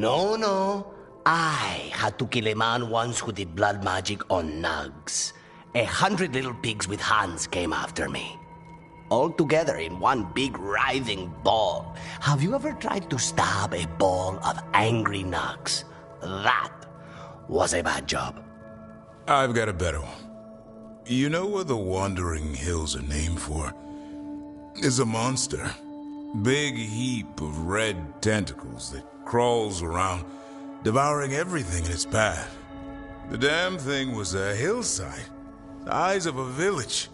No. I had to kill a man once who did blood magic on nugs. 100 little pigs with hands came after me. All together in one big writhing ball. Have you ever tried to stab a ball of angry nugs? That was a bad job. I've got a better one. You know what the Wandering Hills are named for? It's a monster. Big heap of red tentacles that crawls around, devouring everything in its path. The damn thing was a hillside, the size of a village.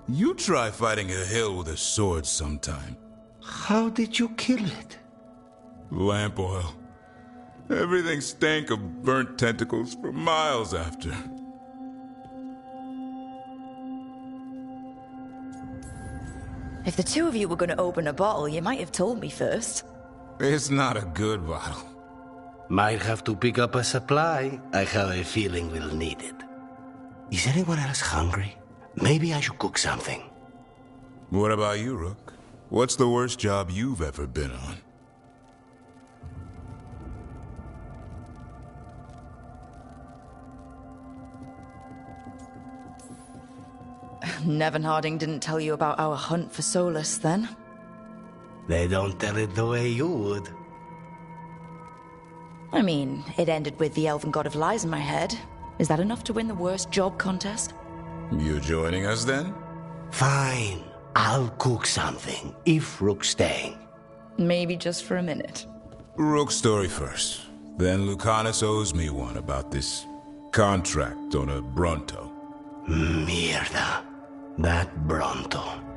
You try fighting a hill with a sword sometime. How did you kill it? Lamp oil. Everything stank of burnt tentacles for miles after. If the two of you were going to open a bottle, you might have told me first. It's not a good bottle. Might have to pick up a supply. I have a feeling we'll need it. Is anyone else hungry? Maybe I should cook something. What about you, Rook? What's the worst job you've ever been on? Nevin Harding didn't tell you about our hunt for Solus, then? They don't tell it the way you would. I mean, it ended with the Elven God of Lies in my head. Is that enough to win the worst job contest? You joining us then? Fine. I'll cook something, if Rook's staying. Maybe just for a minute. Rook's story first. Then Lucanus owes me one about this contract on a Bronto. Mierda. That Bronto.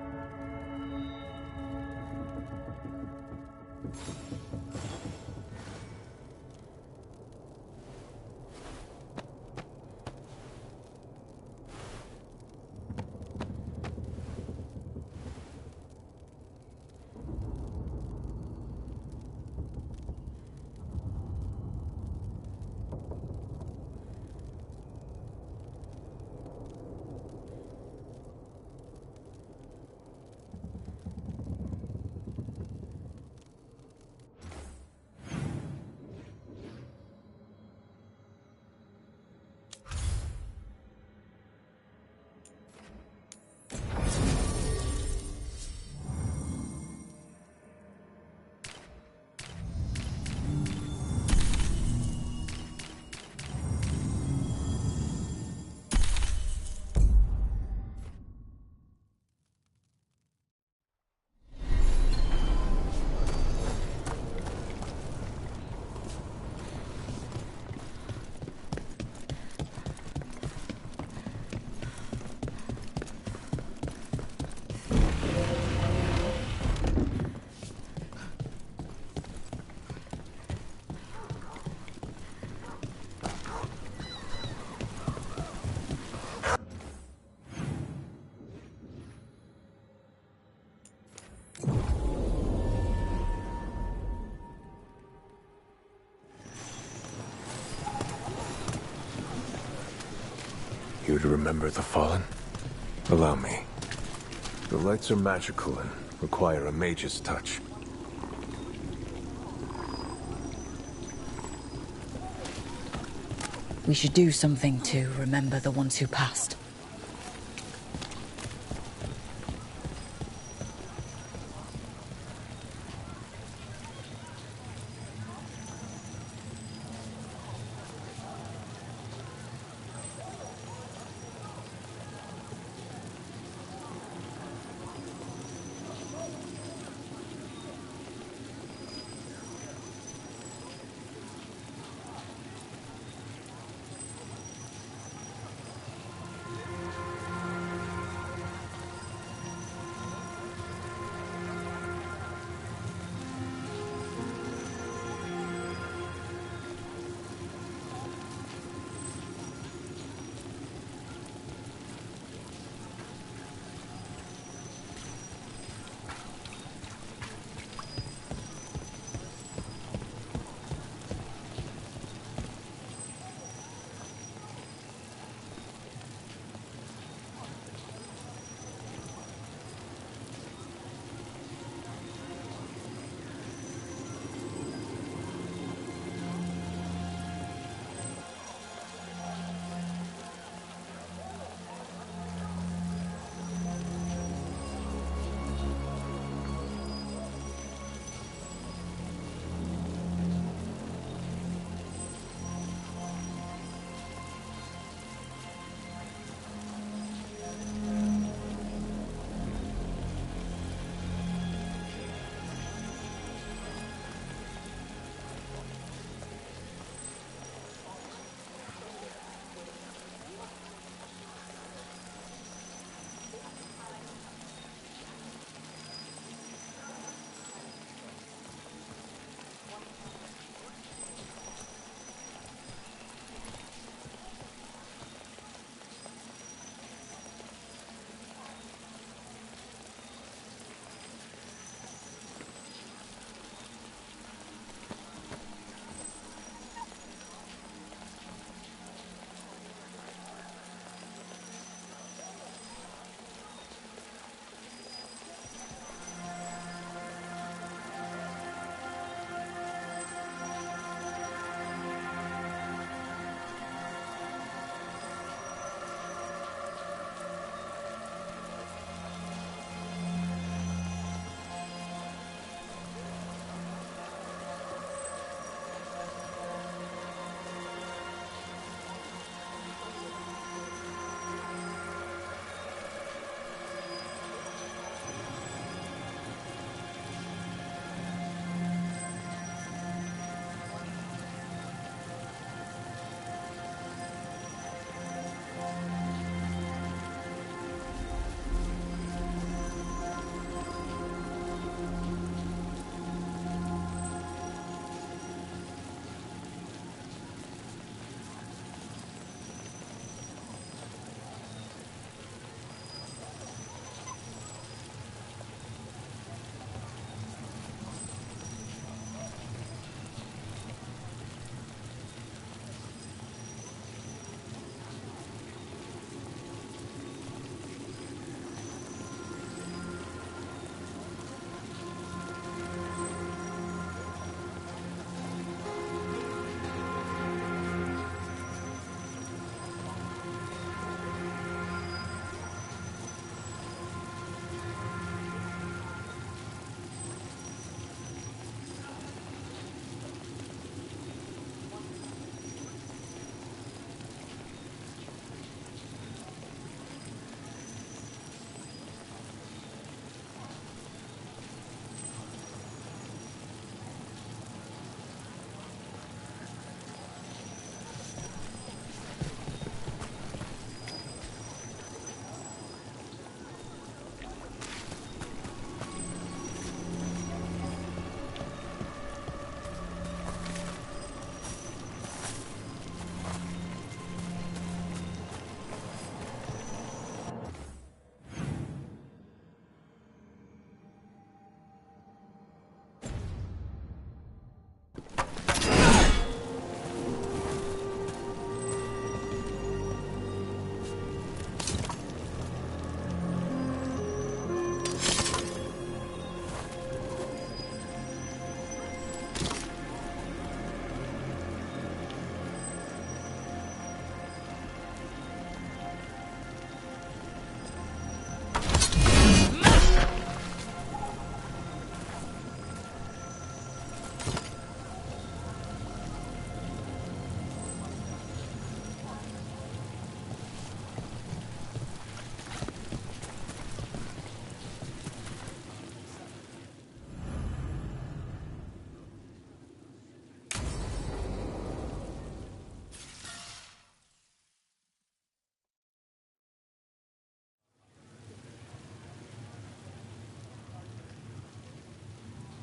You to remember the Fallen? Allow me. The lights are magical and require a mage's touch. We should do something to remember the ones who passed.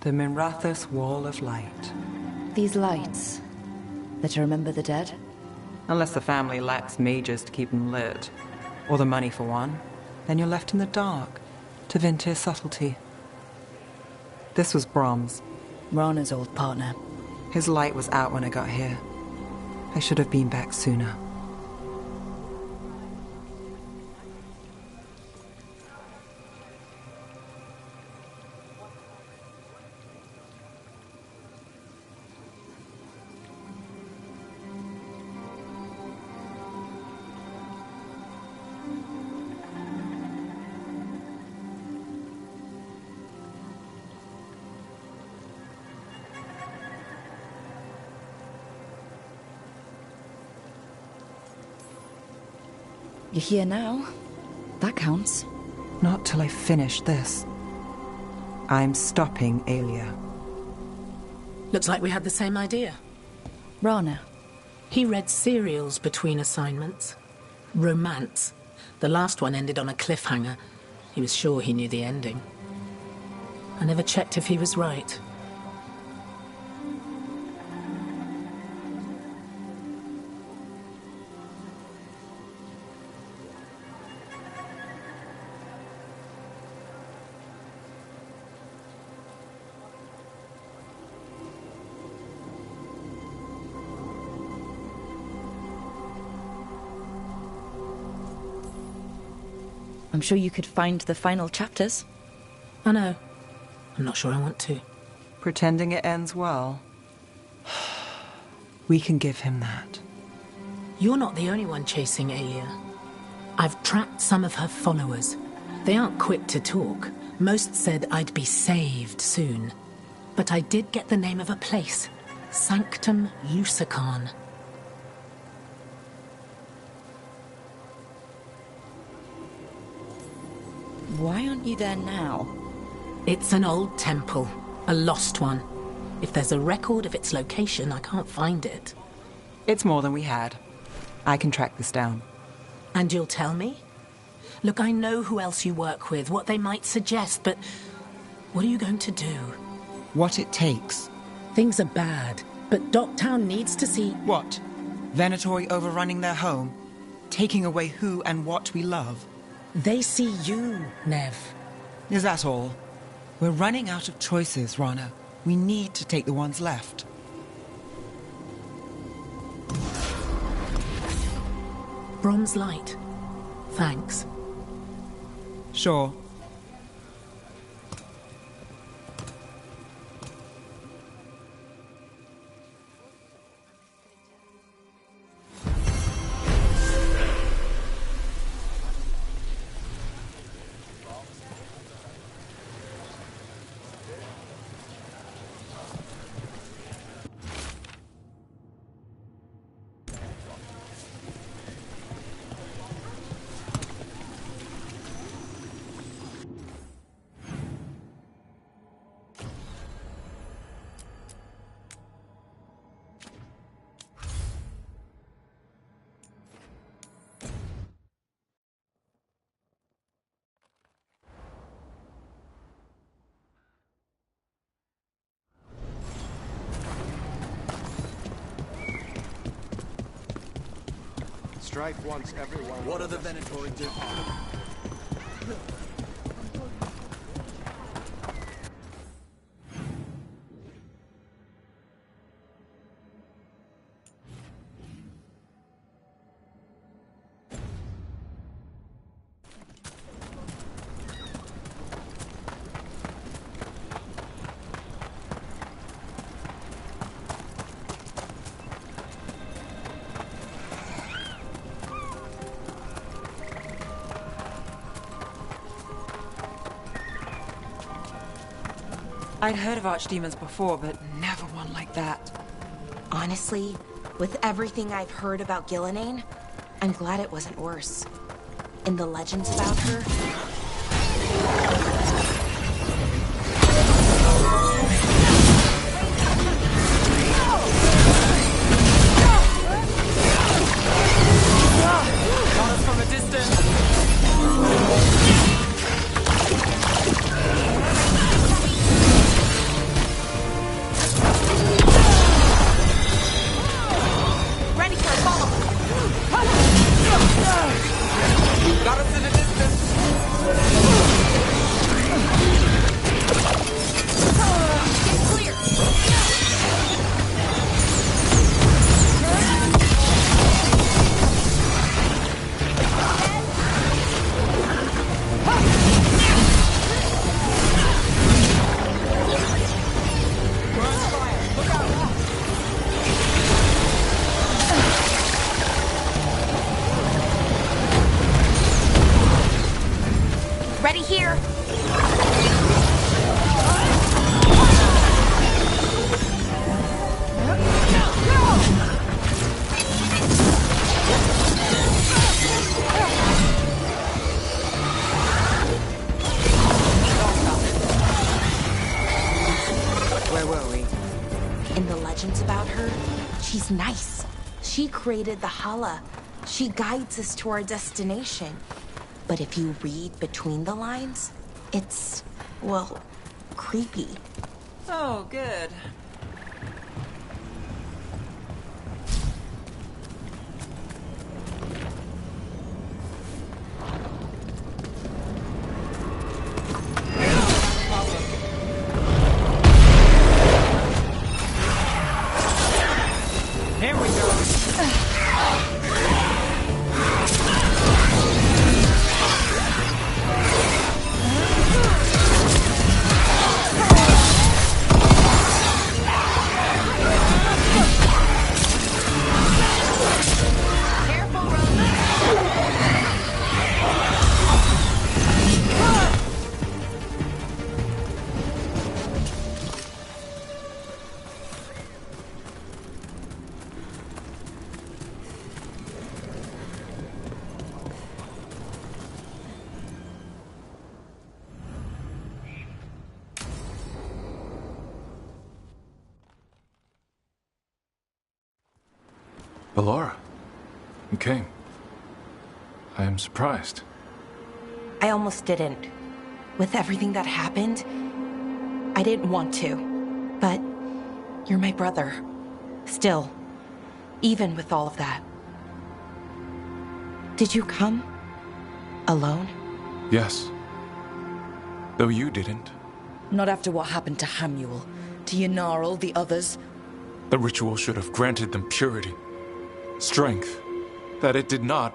The Minrathous Wall of Light. These lights, they're to remember the dead? Unless the family lacks mages to keep them lit, or the money for one, then you're left in the dark to Vintir's subtlety. This was Brom's. Rana's old partner. His light was out when I got here. I should have been back sooner. You're here now. That counts. Not till I finish this. I'm stopping Aelia. Looks like we had the same idea. Rana. He read serials between assignments. Romance. The last one ended on a cliffhanger. He was sure he knew the ending. I never checked if he was right. I'm sure you could find the final chapters. I know. I'm not sure I want to. Pretending it ends well. We can give him that. You're not the only one chasing Aelia. I've tracked some of her followers. They aren't quick to talk. Most said I'd be saved soon. But I did get the name of a place. Sanctum Lucican. Why aren't you there now? It's an old temple. A lost one. If there's a record of its location, I can't find it. It's more than we had. I can track this down. And you'll tell me? Look, I know who else you work with, what they might suggest, but what are you going to do? What it takes. Things are bad, but Docktown needs to see... What? Venatori overrunning their home? Taking away who and what we love? They see you, Nev. Is that all? We're running out of choices, Rana. We need to take the ones left. Brom's light. Thanks. Sure. Strike once, everyone. What are the Venatori doing? I'd heard of archdemons before, but never one like that. Honestly, with everything I've heard about Gillenane, I'm glad it wasn't worse. In the legends about her... Got us from a distance! created the Hala. She guides us to our destination. But if you read between the lines, it's, well, creepy. Oh, good. Here we go. Ballora, you came. I am surprised. I almost didn't. With everything that happened, I didn't want to. But you're my brother. Still, even with all of that. Did you come? Alone? Yes. Though you didn't. Not after what happened to Hamuel, to Yanarl, the others. The ritual should have granted them purity. Strength. That it did not.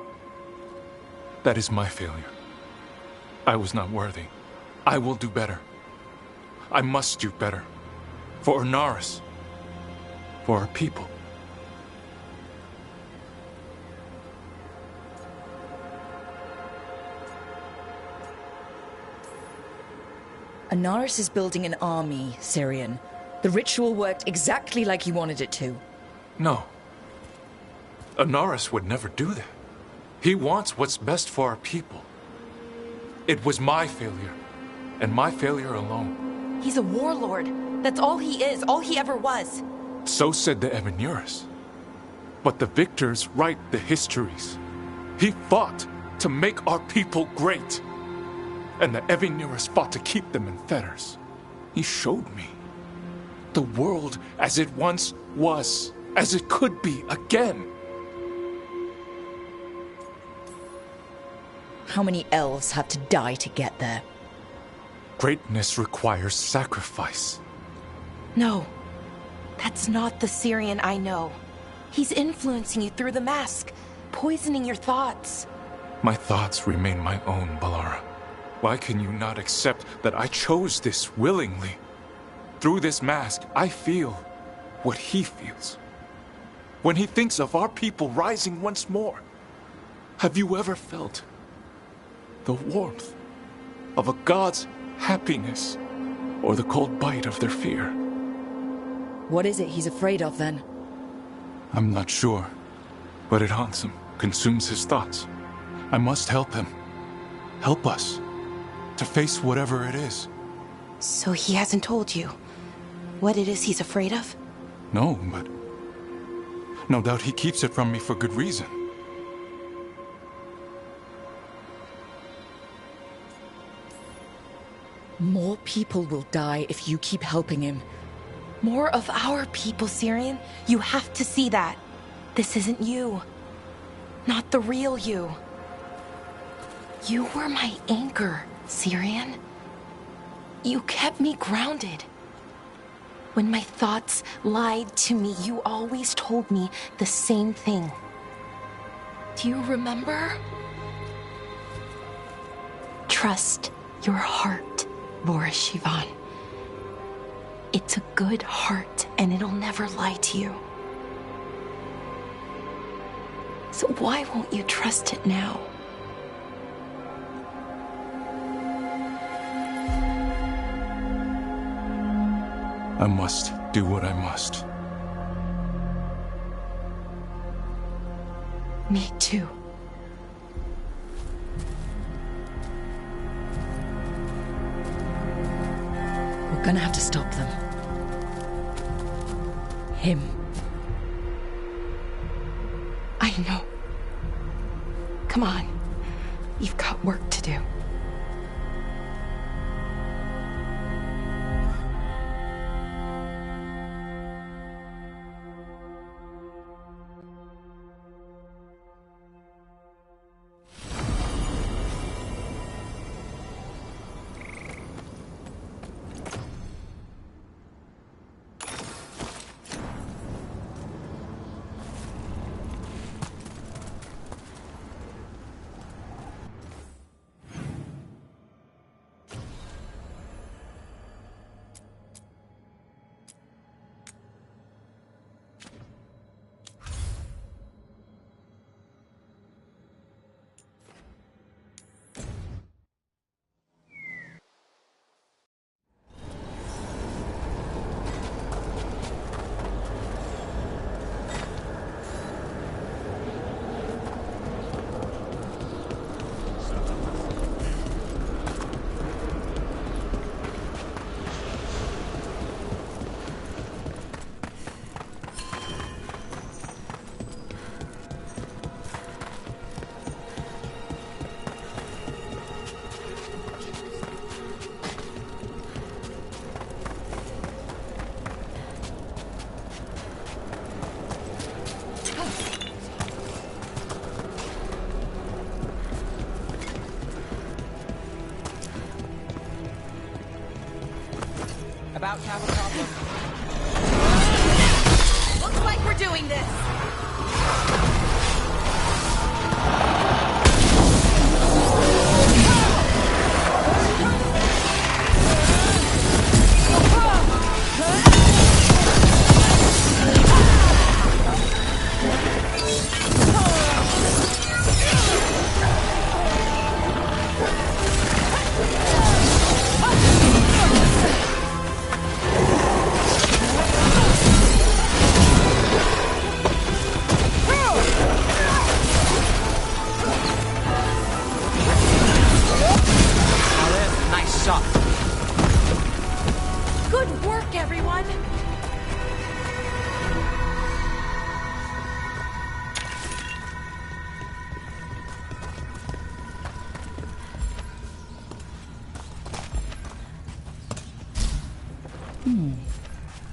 That is my failure. I was not worthy. I will do better. I must do better. For Ernaris. For our people. Anaris is building an army, Syrian. The ritual worked exactly like you wanted it to. No. Ernaris would never do that. He wants what's best for our people. It was my failure, and my failure alone. He's a warlord. That's all he is, all he ever was. So said the Evanuris. But the victors write the histories. He fought to make our people great. And the Evanuris fought to keep them in fetters. He showed me the world as it once was, as it could be again. How many elves have to die to get there? Greatness requires sacrifice. No, that's not the Syrian I know. He's influencing you through the mask, poisoning your thoughts. My thoughts remain my own, Ballora. Why can you not accept that I chose this willingly? Through this mask, I feel what he feels. When he thinks of our people rising once more, have you ever felt the warmth of a god's happiness or the cold bite of their fear? What is it he's afraid of, then? I'm not sure, but it haunts him, consumes his thoughts. I must help him. Help us to face whatever it is. So he hasn't told you what it is he's afraid of? No, but no doubt he keeps it from me for good reason. More people will die if you keep helping him. More of our people, Syrian. You have to see that. This isn't you. Not the real you. You were my anchor, Syrian. You kept me grounded. When my thoughts lied to me, you always told me the same thing. Do you remember? Trust your heart, Boris Shivan. It's a good heart, and it'll never lie to you. So why won't you trust it now? I must do what I must. Me too. We're gonna have to stop them. Him. I know. Come on. You've got work to do. About to have a problem. Looks like we're doing this. Good work, everyone!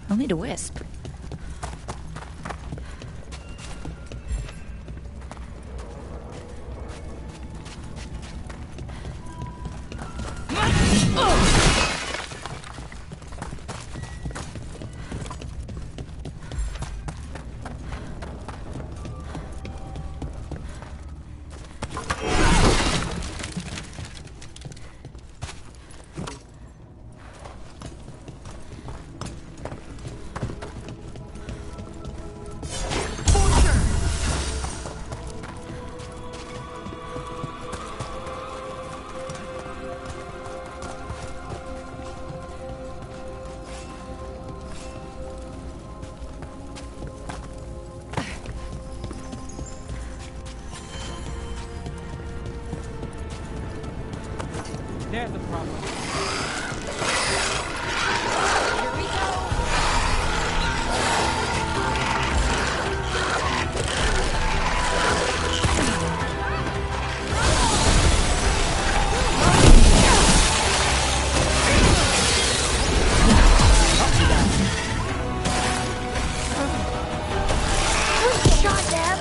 I'll need a wisp. There's the problem. Here we go! Good shot, Deb!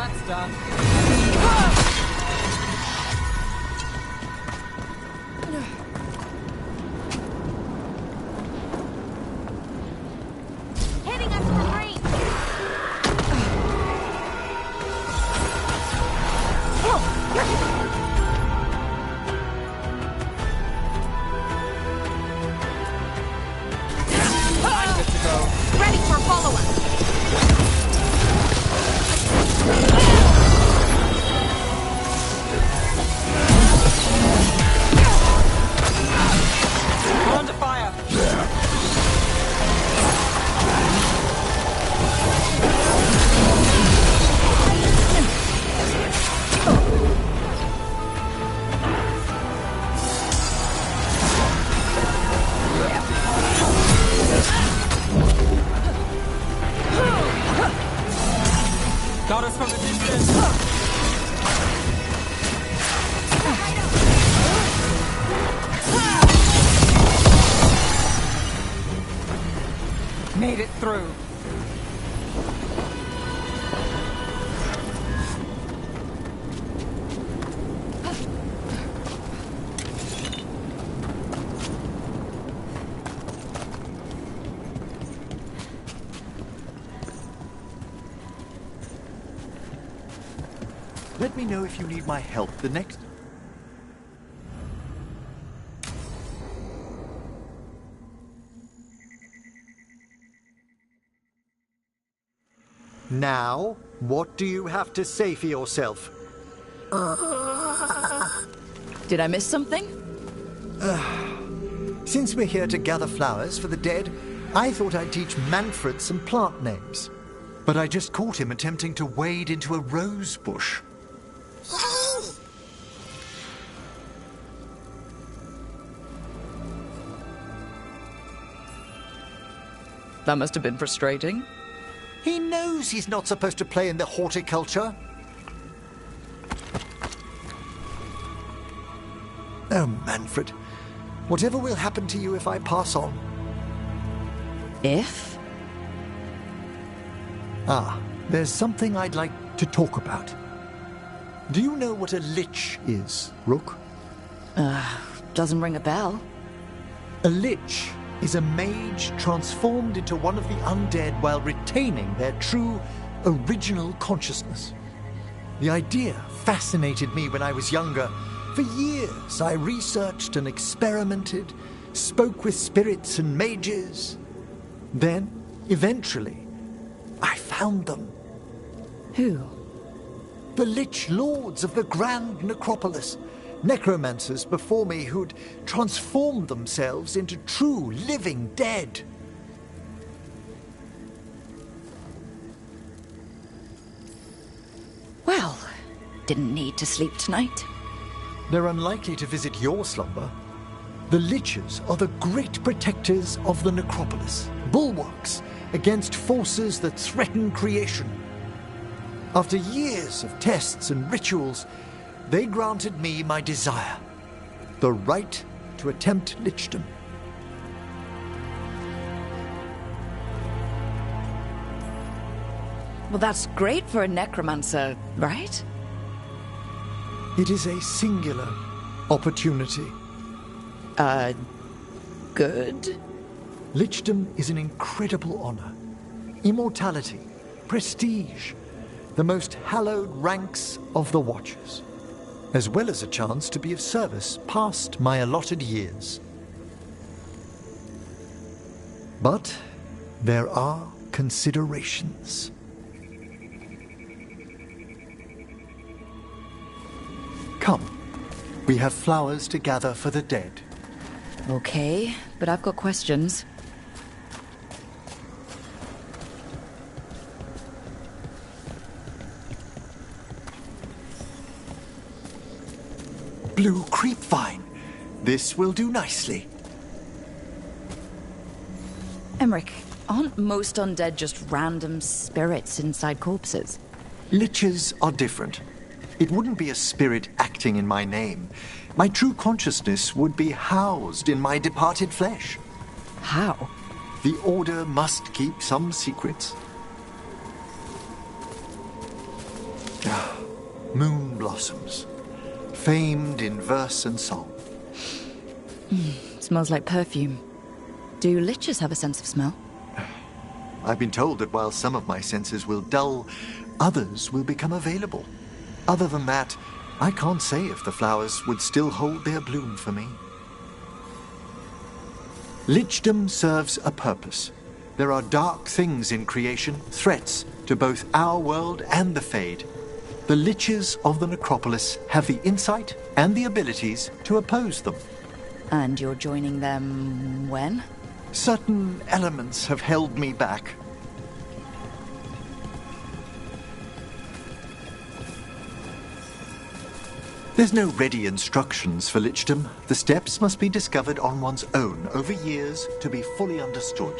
That's done. Hitting us from range! I'm good to go. Ready for follow-up! We're under fire. Got us from the distance. Made it through. Let me know if you need my help the next... Now, what do you have to say for yourself? Did I miss something? Since we're here to gather flowers for the dead, I thought I'd teach Manfred some plant names. But I just caught him attempting to wade into a rose bush. That must have been frustrating. He knows he's not supposed to play in the horticulture. Oh, Manfred. Whatever will happen to you if I pass on? If? There's something I'd like to talk about. Do you know what a lich is, Rook? Doesn't ring a bell. A lich is a mage transformed into one of the undead while retaining their true, original consciousness. The idea fascinated me when I was younger. For years, I researched and experimented, spoke with spirits and mages. Then, eventually, I found them. Who? The Lich Lords of the Grand Necropolis. Necromancers before me who'd transformed themselves into true living dead. Well, didn't need to sleep tonight. They're unlikely to visit your slumber. The Liches are the great protectors of the necropolis, bulwarks against forces that threaten creation. After years of tests and rituals, they granted me my desire, the right to attempt lichdom. Well, that's great for a necromancer, right? It is a singular opportunity. Good? Lichdom is an incredible honor. Immortality, prestige, the most hallowed ranks of the Watchers, as well as a chance to be of service past my allotted years. But there are considerations. Come, we have flowers to gather for the dead. Okay, but I've got questions. Blue creepvine. This will do nicely. Emmerich, aren't most undead just random spirits inside corpses? Liches are different. It wouldn't be a spirit acting in my name. My true consciousness would be housed in my departed flesh. How? The Order must keep some secrets. moon blossoms, famed in verse and song. Smells like perfume. Do liches have a sense of smell? I've been told that while some of my senses will dull, others will become available. Other than that, I can't say if the flowers would still hold their bloom for me. Lichdom serves a purpose. There are dark things in creation, threats to both our world and the Fade. The liches of the necropolis have the insight and the abilities to oppose them. And you're joining them when? Certain elements have held me back. There's no ready instructions for lichdom. The steps must be discovered on one's own over years to be fully understood.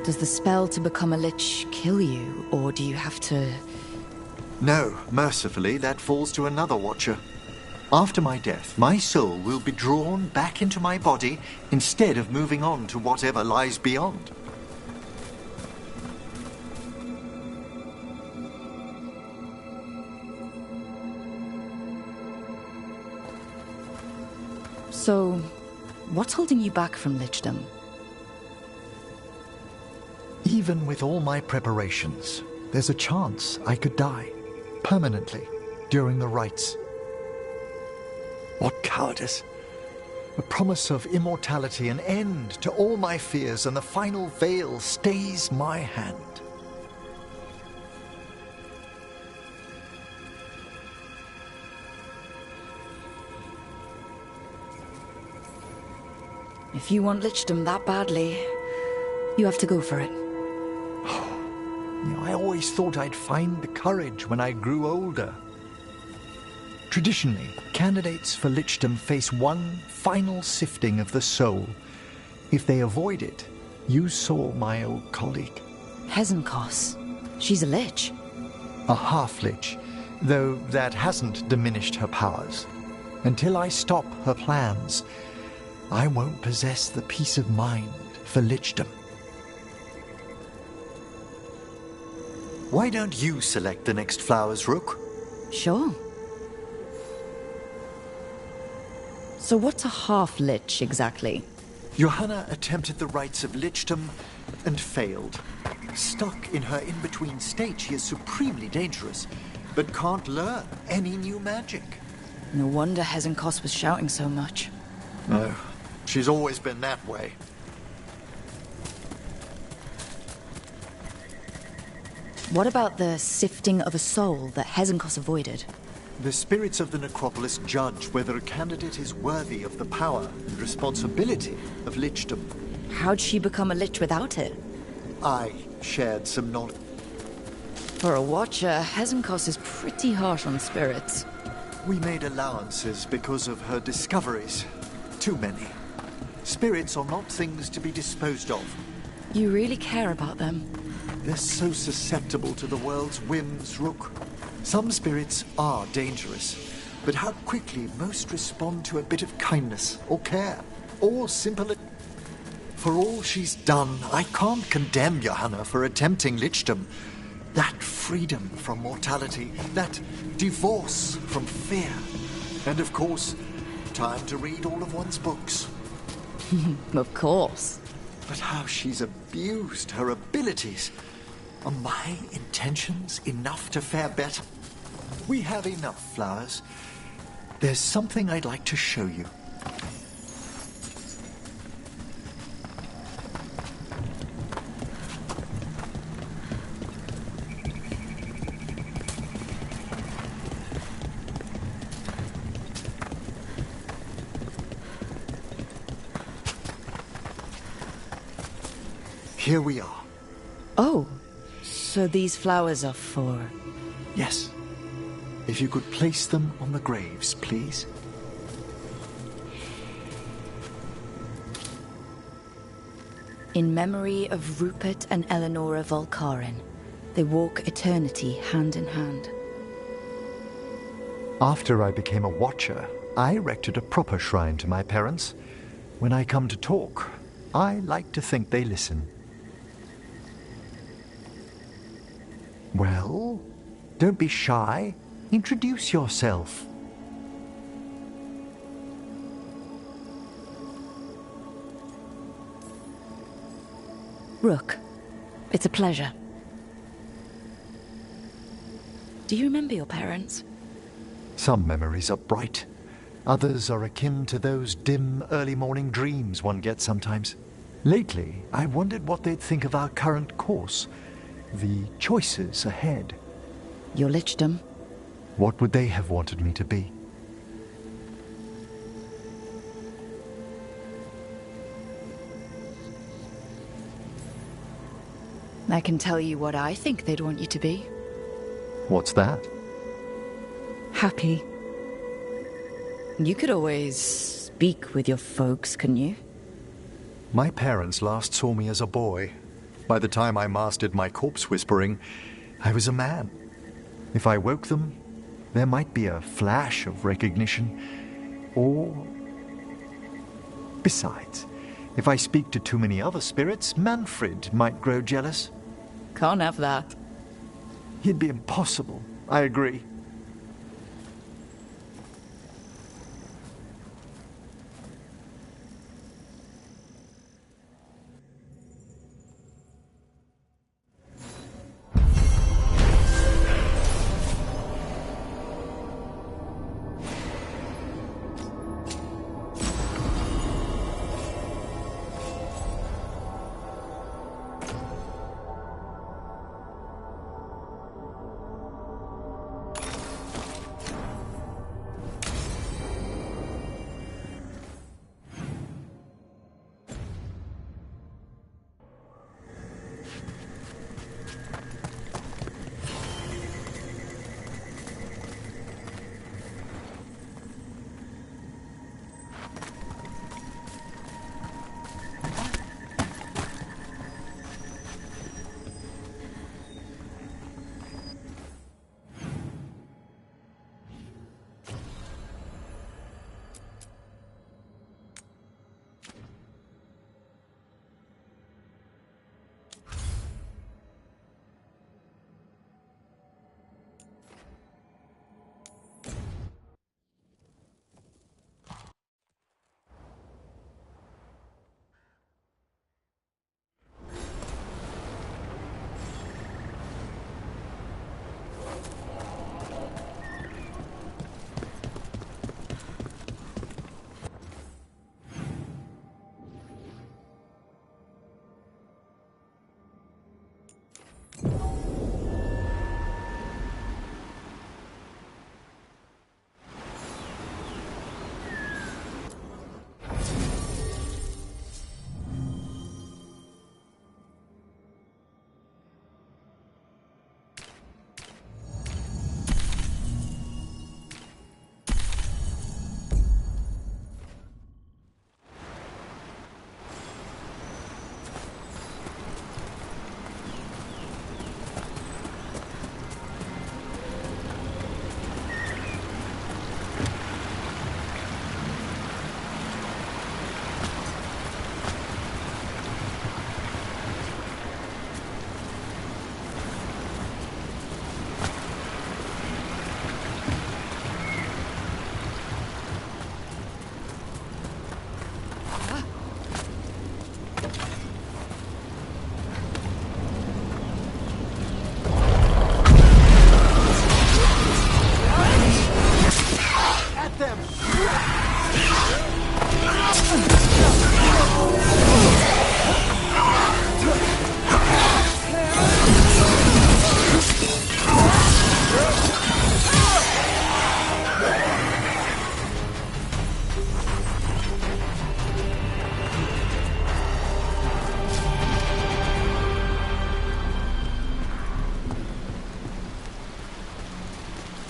Does the spell to become a lich kill you, or do you have to... No, mercifully, that falls to another watcher. After my death, my soul will be drawn back into my body instead of moving on to whatever lies beyond. So, what's holding you back from lichdom? Even with all my preparations, there's a chance I could die permanently during the rites. What cowardice! The promise of immortality, an end to all my fears, and the final veil stays my hand. If you want lichdom that badly, you have to go for it. I always thought I'd find the courage when I grew older. Traditionally, candidates for lichdom face one final sifting of the soul. If they avoid it, you saw my old colleague. Hezenkos. She's a lich. A half-lich, though that hasn't diminished her powers. Until I stop her plans, I won't possess the peace of mind for lichdom. Why don't you select the next flowers, Rook? Sure. So what's a half-lich exactly? Johanna attempted the rites of lichdom and failed. Stuck in her in-between state, she is supremely dangerous, but can't learn any new magic. No wonder Hezenkos was shouting so much. No, she's always been that way. What about the sifting of a soul that Hezenkos avoided? The spirits of the necropolis judge whether a candidate is worthy of the power and responsibility of lichdom. How'd she become a lich without it? I shared some knowledge. For a watcher, Hezenkos is pretty harsh on spirits. We made allowances because of her discoveries. Too many. Spirits are not things to be disposed of. You really care about them? They're so susceptible to the world's whims, Rook. Some spirits are dangerous, but how quickly most respond to a bit of kindness or care, or simple... For all she's done, I can't condemn Johanna for attempting lichdom. That freedom from mortality, that divorce from fear, and of course, time to read all of one's books. Of course. But how she's abused her abilities. Are my intentions enough to fare better? We have enough flowers. There's something I'd like to show you. Here we are. Oh, so these flowers are for... Yes. If you could place them on the graves, please. In memory of Rupert and Eleonora Volcarin, they walk eternity hand in hand. After I became a watcher, I erected a proper shrine to my parents. When I come to talk, I like to think they listen. Well, don't be shy. Introduce yourself. Rook, it's a pleasure. Do you remember your parents? Some memories are bright. Others are akin to those dim, early morning dreams one gets sometimes. Lately, I wondered what they'd think of our current course, the choices ahead. Your lichdom? What would they have wanted me to be? I can tell you what I think they'd want you to be. What's that? Happy. You could always speak with your folks, couldn't you? My parents last saw me as a boy. By the time I mastered my corpse whispering, I was a man. If I woke them, there might be a flash of recognition, or... Besides, if I speak to too many other spirits, Manfred might grow jealous. Can't have that. He'd be impossible, I agree.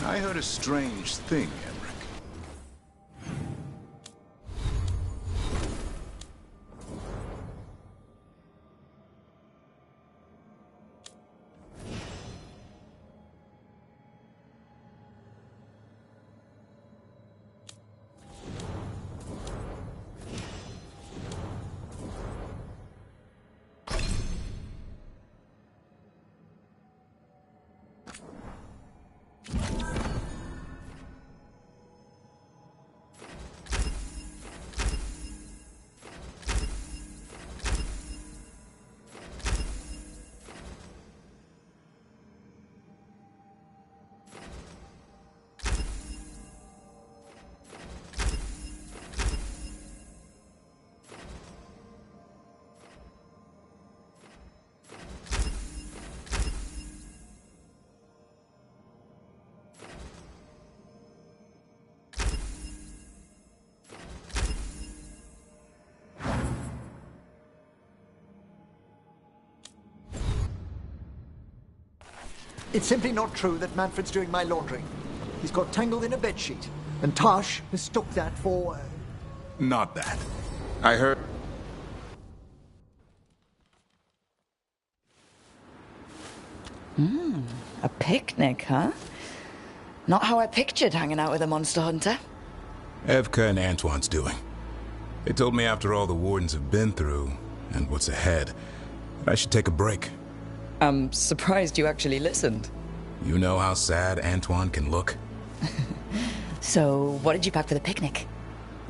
I heard a strange thing, Emmerich. It's simply not true that Manfred's doing my laundry. He's got tangled in a bedsheet, and Tash mistook that for... Not that. I heard... A picnic, huh? Not how I pictured hanging out with a monster hunter. Evka and Antoine's doing. They told me after all the wardens have been through, and what's ahead, that I should take a break. I'm surprised you actually listened. You know how sad Antoine can look? So, what did you pack for the picnic?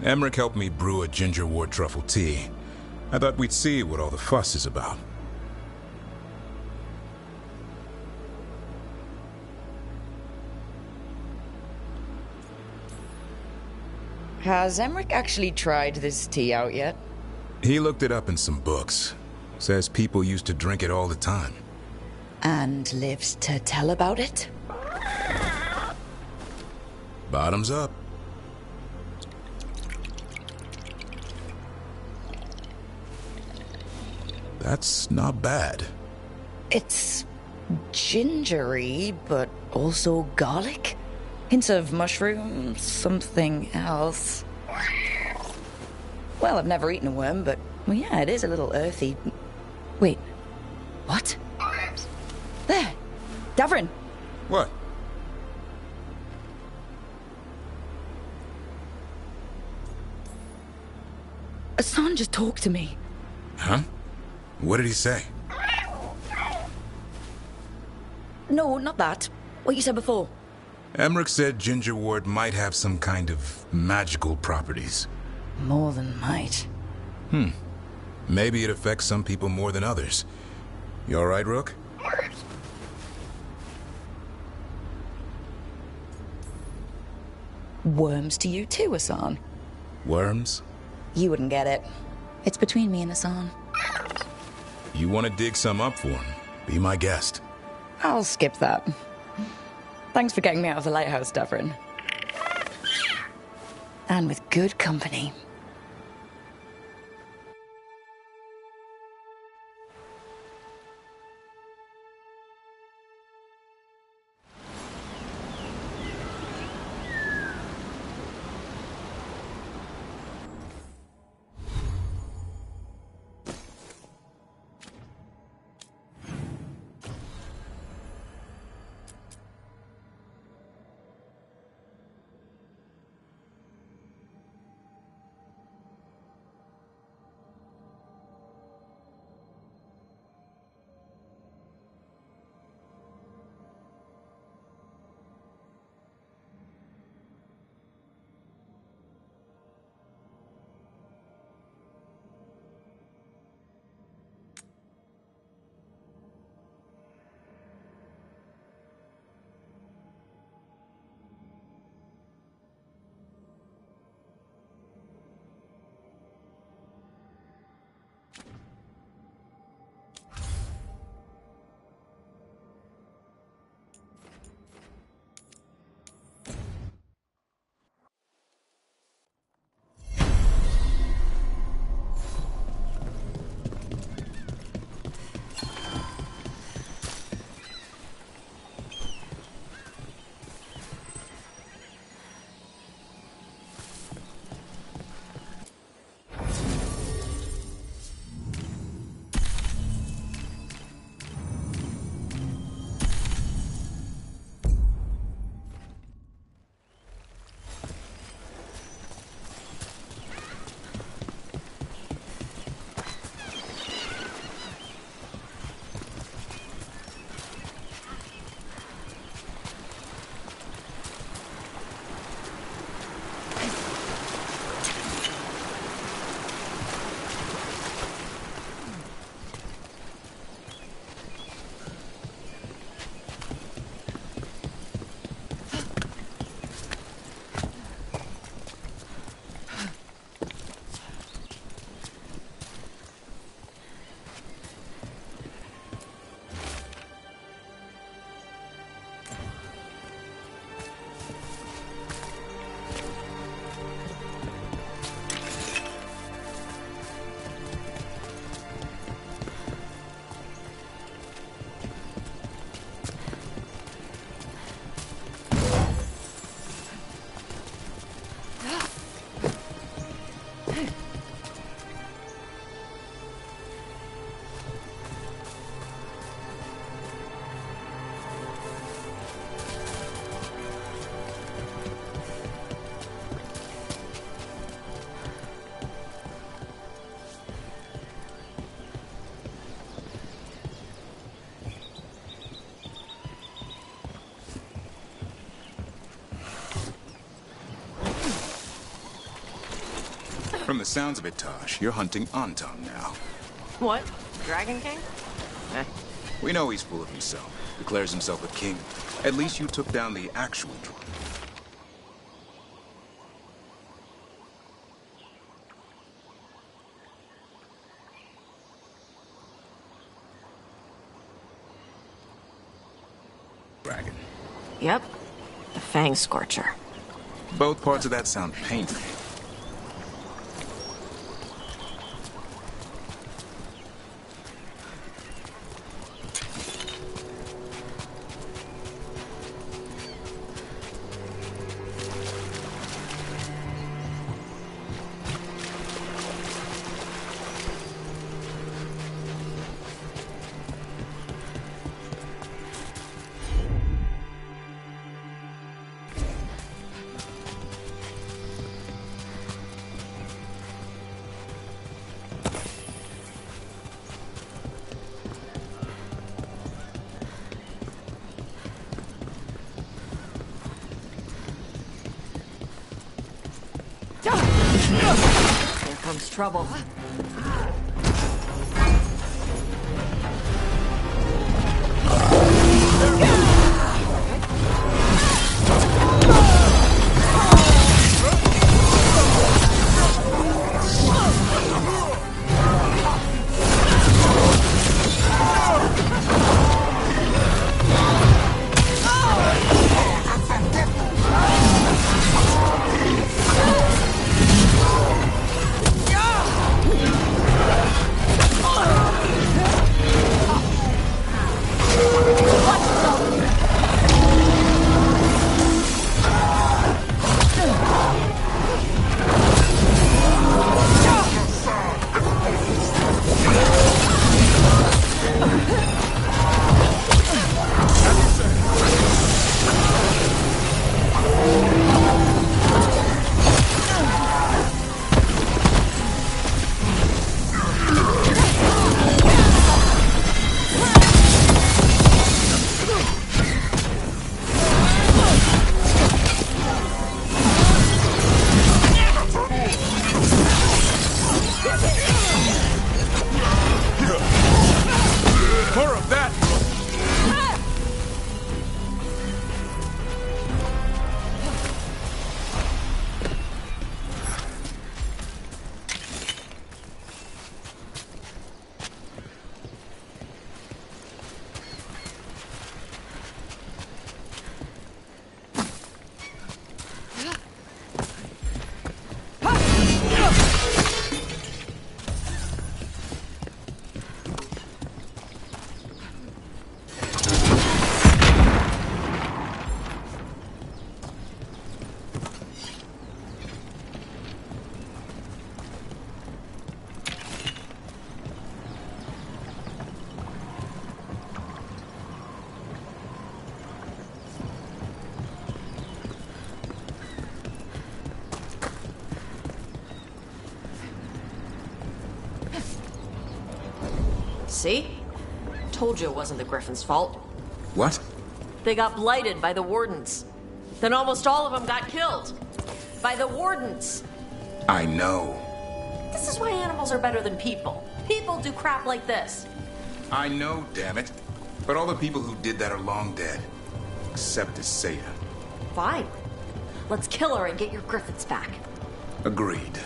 Emmerich helped me brew a gingerwort truffle tea. I thought we'd see what all the fuss is about. Has Emmerich actually tried this tea out yet? He looked it up in some books. Says people used to drink it all the time. And lives to tell about it? Bottoms up. That's not bad. It's gingery, but also garlic. Hints of mushroom, something else. Well, I've never eaten a worm, but well, yeah, it is a little earthy. Wait, what? There, Davrin. What? Hassan just talked to me. Huh? What did he say? No, not that. What you said before. Emmerich said gingerwort might have some kind of magical properties. More than might. Maybe it affects some people more than others. You all right, Rook? Worms to you too, Hassan. Worms? You wouldn't get it. It's between me and Hassan. You want to dig some up for him? Be my guest. I'll skip that. Thanks for getting me out of the lighthouse, Davrin. And with good company. From the sounds of it, Tosh, you're hunting Anton now. What? Dragon King? We know he's full of himself. Declares himself a king. At least you took down the actual dragon. Yep. The Fang Scorcher. Both parts of that sound painful. Here comes trouble. More of that! See? Told you it wasn't the Griffin's fault. What? They got blighted by the Wardens. Then almost all of them got killed. By the Wardens. I know. This is why animals are better than people. People do crap like this. I know, damn it. But all the people who did that are long dead. Except Isaiah. Fine. Let's kill her and get your Griffins back. Agreed.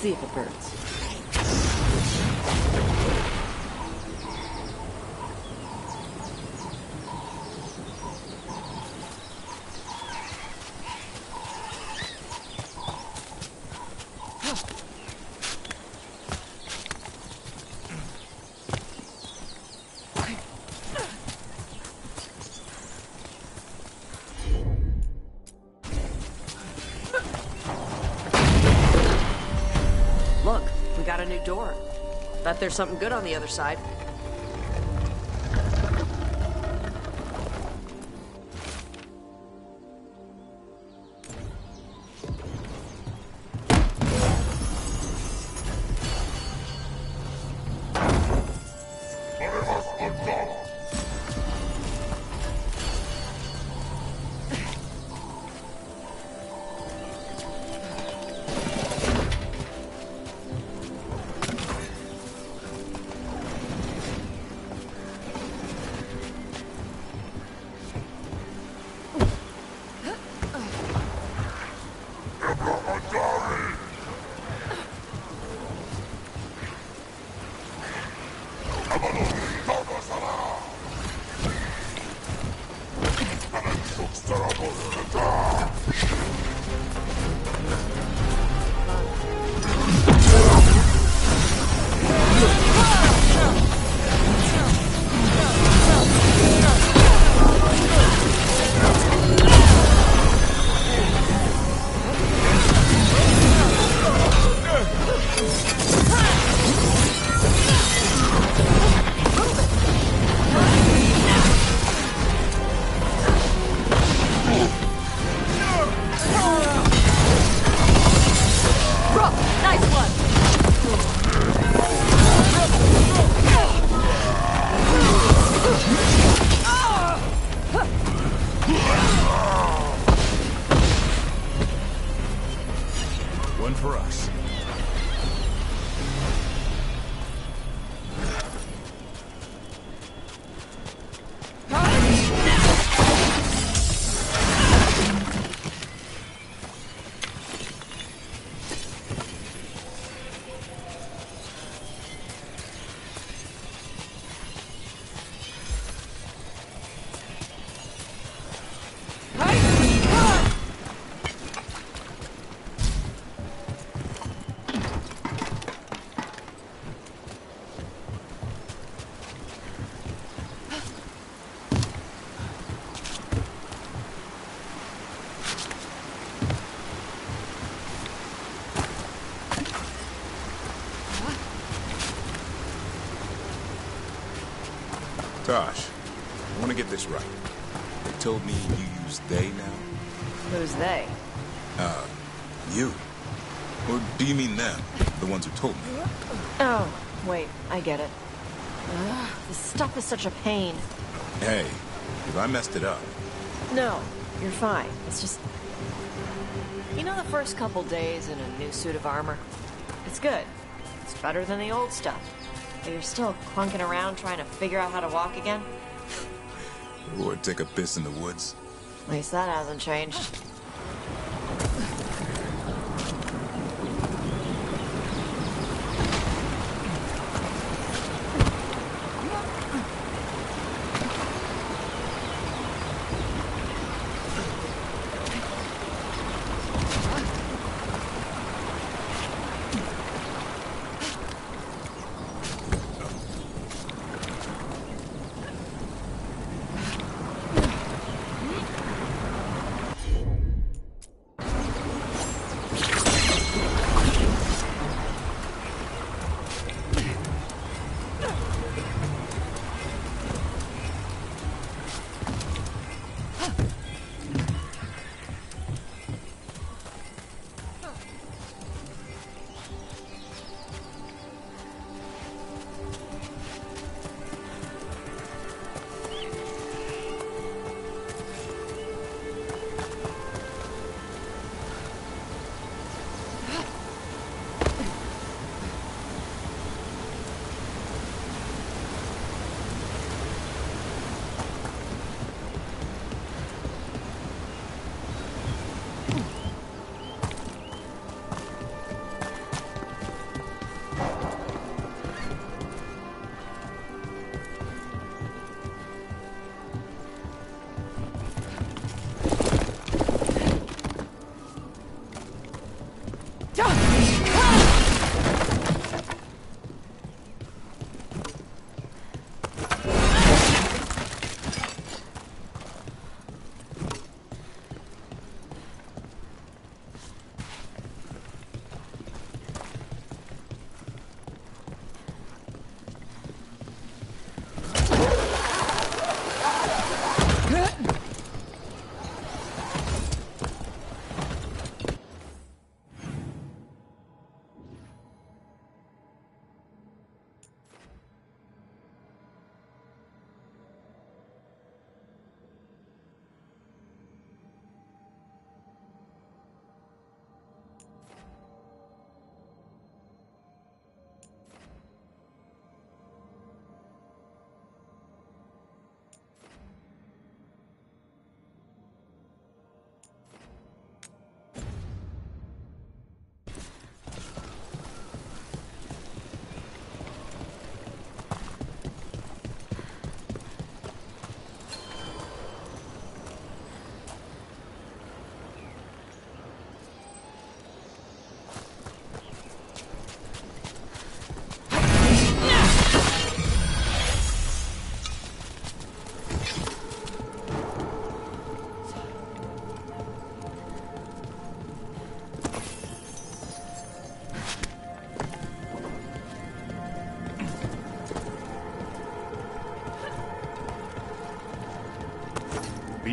see if it burns. Look, we got a new door. Bet there's something good on the other side. One for us. Tosh, I want to get this right. They told me you use they now? Who's they? You. Or do you mean them? The ones who told me? Oh, wait, I get it. Ugh, this stuff is such a pain. Hey, if I messed it up... No, you're fine. It's just... You know the first couple days in a new suit of armor? It's good. It's better than the old stuff. But you're still clunking around trying to figure out how to walk again? Or take a piss in the woods? At least that hasn't changed.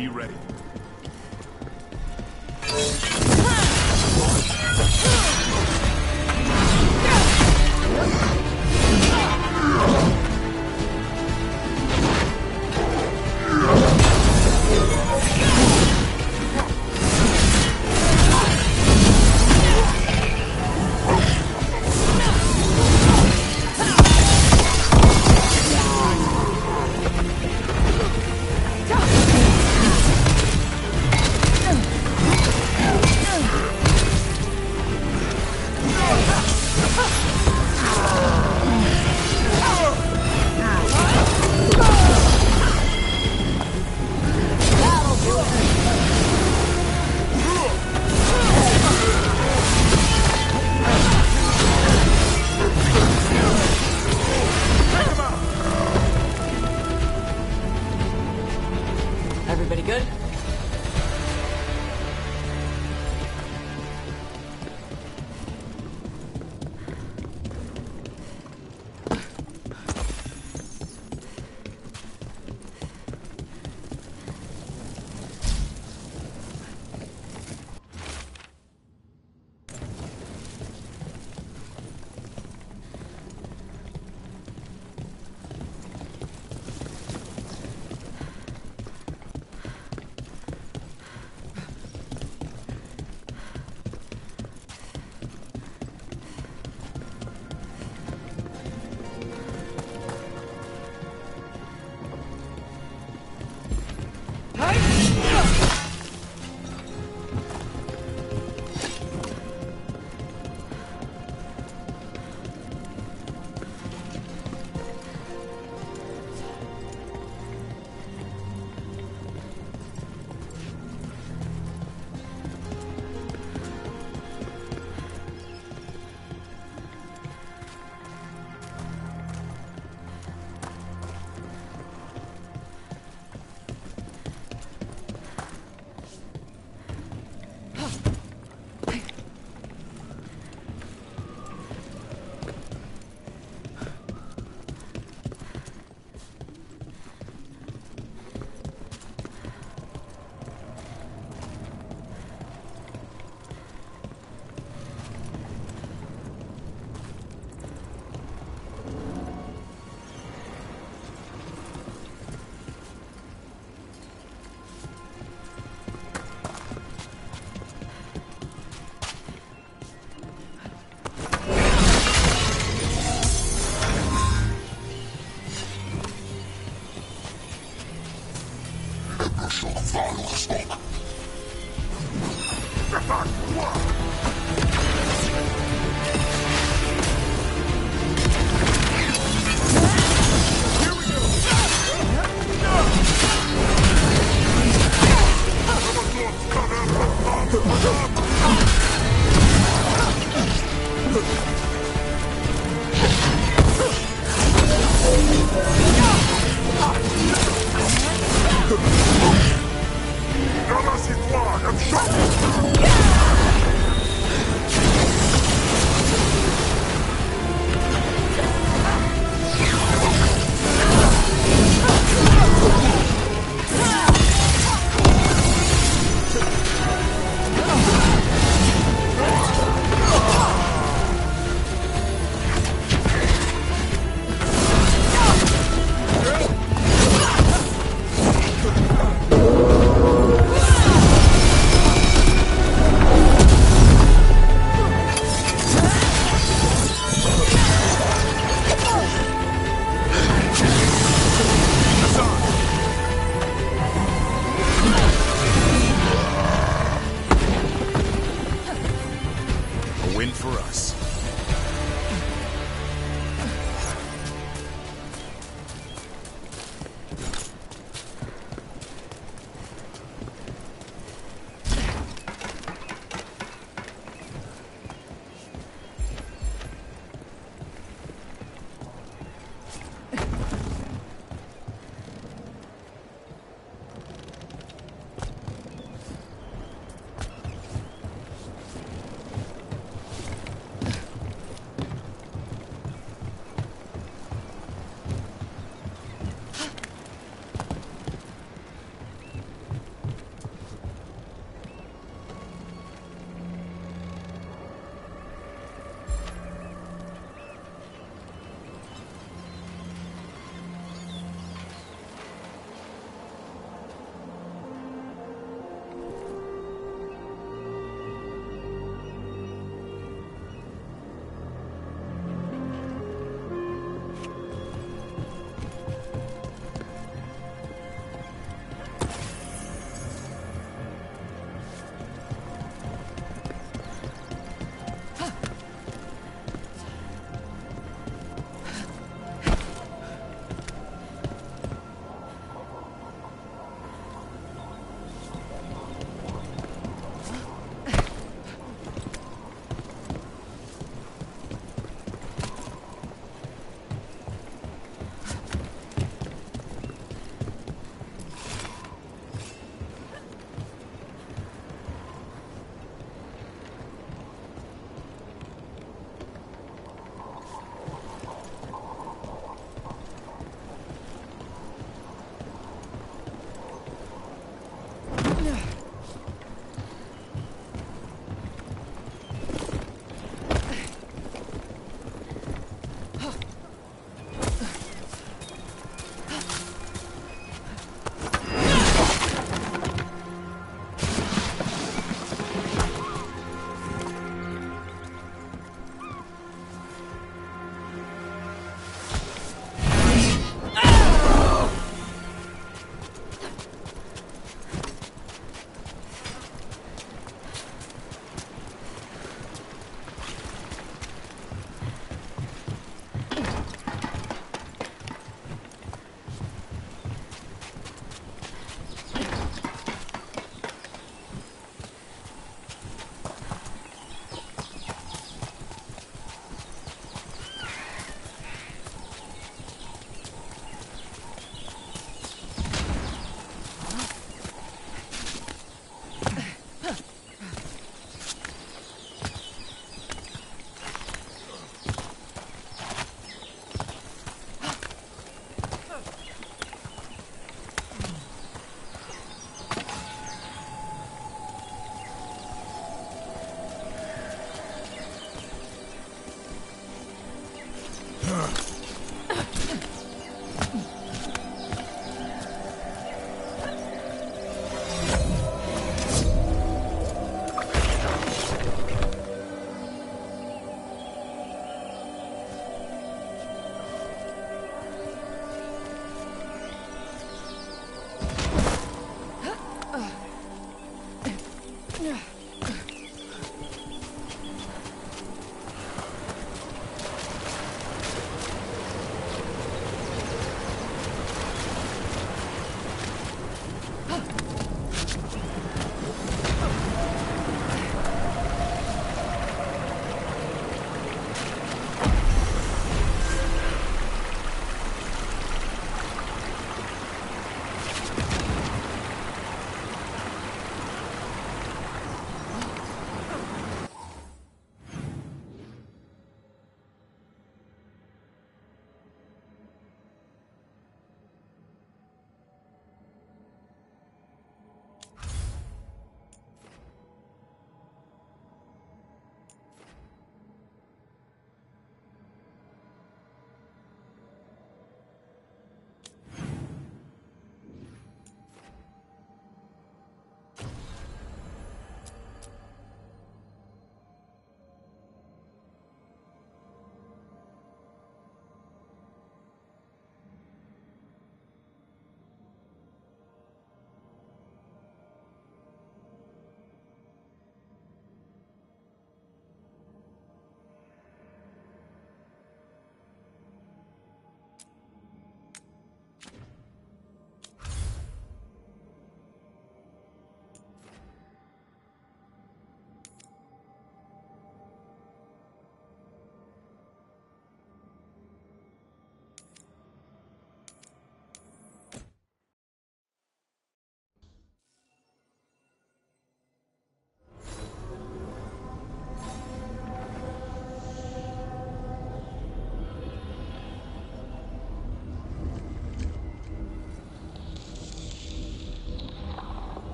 Be ready. Everybody good?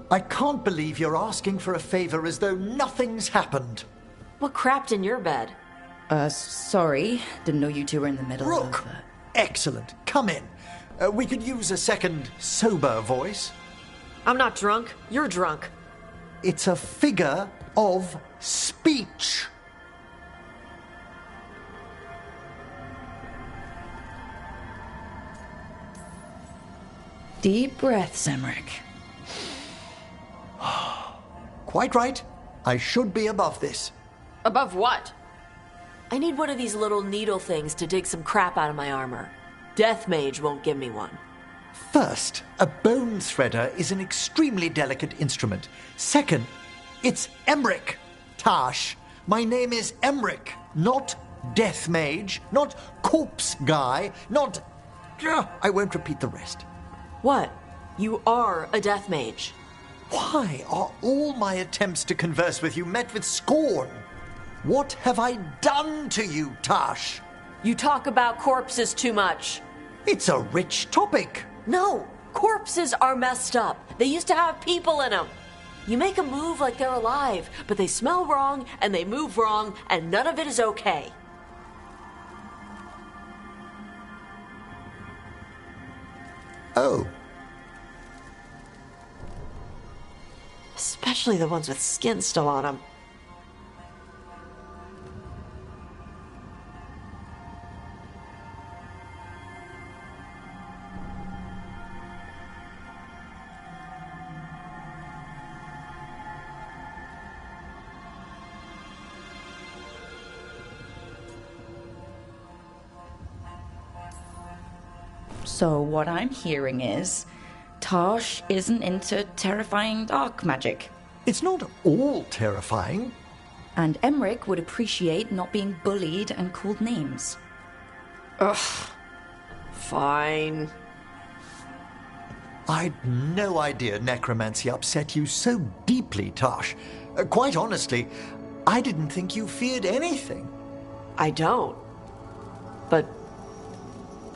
I can't believe you're asking for a favor as though nothing's happened. What crapped in your bed? Sorry. Didn't know you two were in the middle Rook! of... Excellent. Come in. We could use a second sober voice. I'm not drunk. You're drunk. It's a figure of speech. Deep breaths, Emmerich. Quite right. I should be above this. Above what? I need one of these little needle things to dig some crap out of my armor. Death Mage won't give me one. First, a bone threader is an extremely delicate instrument. Second, it's Emmerich. Tash, my name is Emmerich, not Death Mage, not Corpse Guy, not... I won't repeat the rest. What? You are a Death Mage. Why are all my attempts to converse with you met with scorn? What have I done to you, Tash? You talk about corpses too much. It's a rich topic. No, corpses are messed up. They used to have people in them. You make a move like they're alive, but they smell wrong and they move wrong, and none of it is okay. Oh. Especially the ones with skin still on them. So what I'm hearing is, Tarsh isn't into terrifying dark magic. It's not all terrifying. And Emmerich would appreciate not being bullied and called names. Ugh. Fine. I'd no idea necromancy upset you so deeply, Tarsh. Quite honestly, I didn't think you feared anything. I don't. But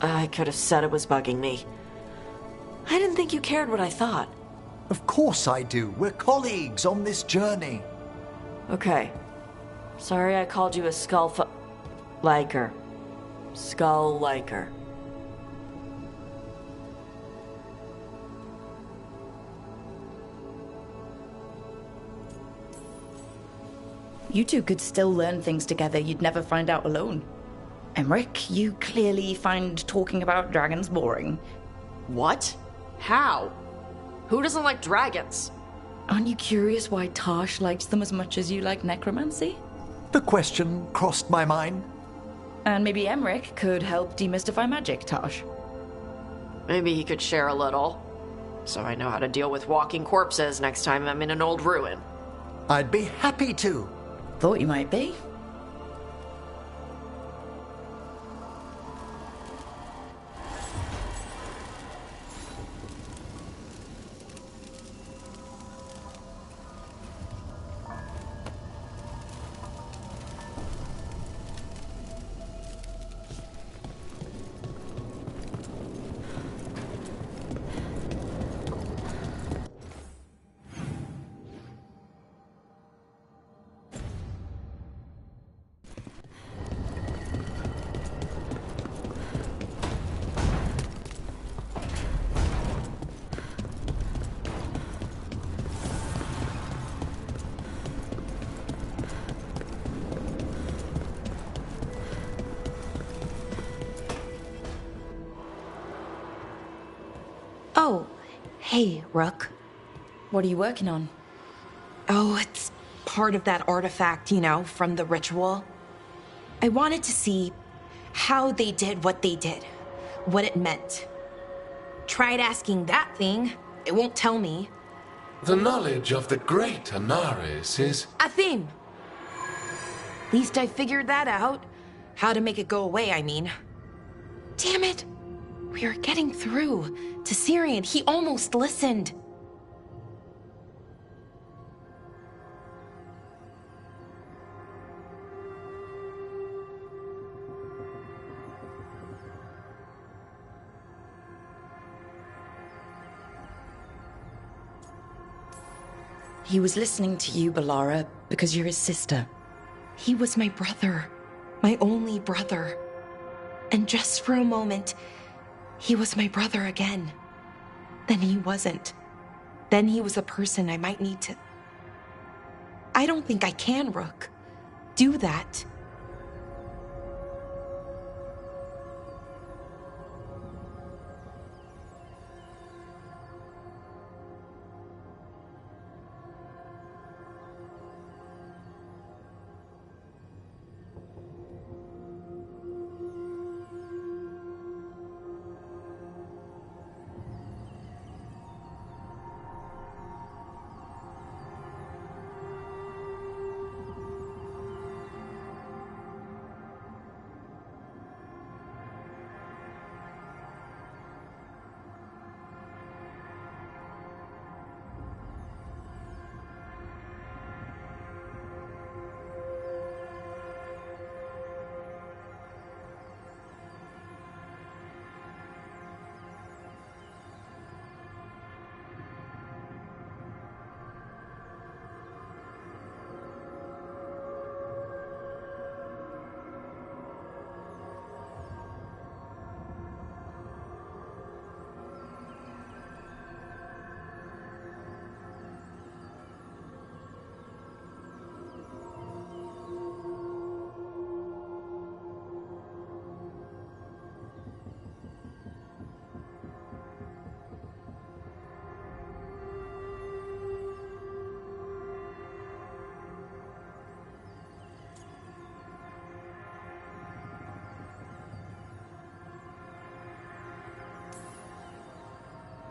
I could have said it was bugging me. I didn't think you cared what I thought. Of course I do. We're colleagues on this journey. Okay. Sorry I called you a liker. Skull liker. You two could still learn things together you'd never find out alone. Emmerich, you clearly find talking about dragons boring. What? How? Who doesn't like dragons? Aren't you curious why Tarsh likes them as much as you like necromancy? The question crossed my mind. And maybe Emmerich could help demystify magic, Tarsh. Maybe he could share a little. So I know how to deal with walking corpses next time I'm in an old ruin. I'd be happy to. Thought you might be. Oh, hey, Rook. What are you working on? Oh, it's part of that artifact, you know, from the ritual. I wanted to see how they did what they did, what it meant. Tried asking that thing, it won't tell me. The knowledge of the great Anaris is... A theme! Least I figured that out. How to make it go away, I mean. Damn it! We are getting through to Syrian. He almost listened. He was listening to you, Balara, because you're his sister. He was my brother. My only brother. And just for a moment, he was my brother again. Then he wasn't. Then he was a person I might need to... I don't think I can, Rook. Do that.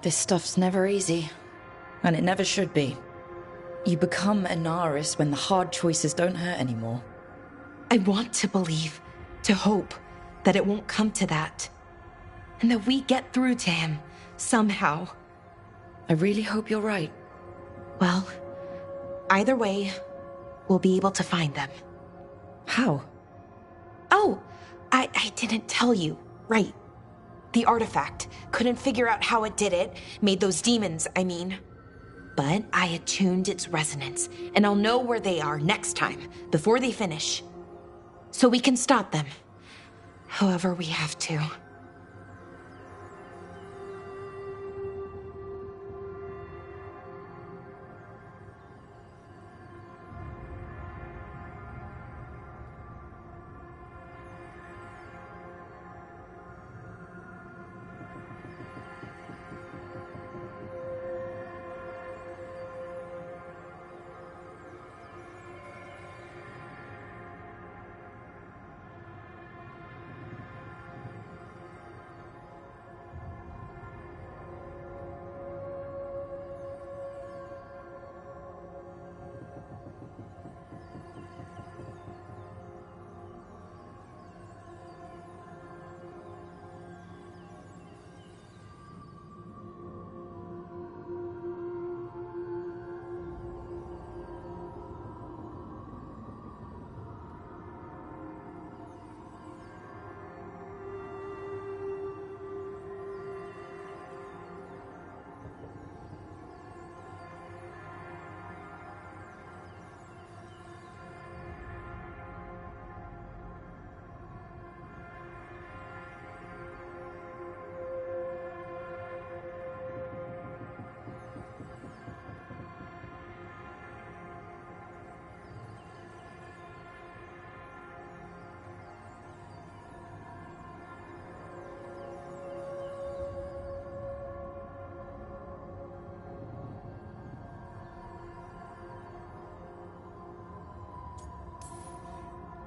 This stuff's never easy. And it never should be. You become a Naris when the hard choices don't hurt anymore. I want to believe, to hope, that it won't come to that. And that we get through to him, somehow. I really hope you're right. Well, either way, we'll be able to find them. How? Oh, I didn't tell you. Right. The artifact. Couldn't figure out how it did it. Made those demons, I mean. But I attuned its resonance, and I'll know where they are next time, before they finish. So we can stop them. However we have to.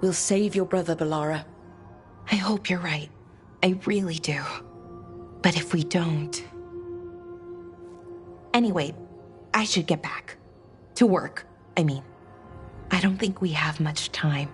We'll save your brother, Balara. I hope you're right. I really do. But if we don't... Anyway, I should get back. To work, I mean. I don't think we have much time.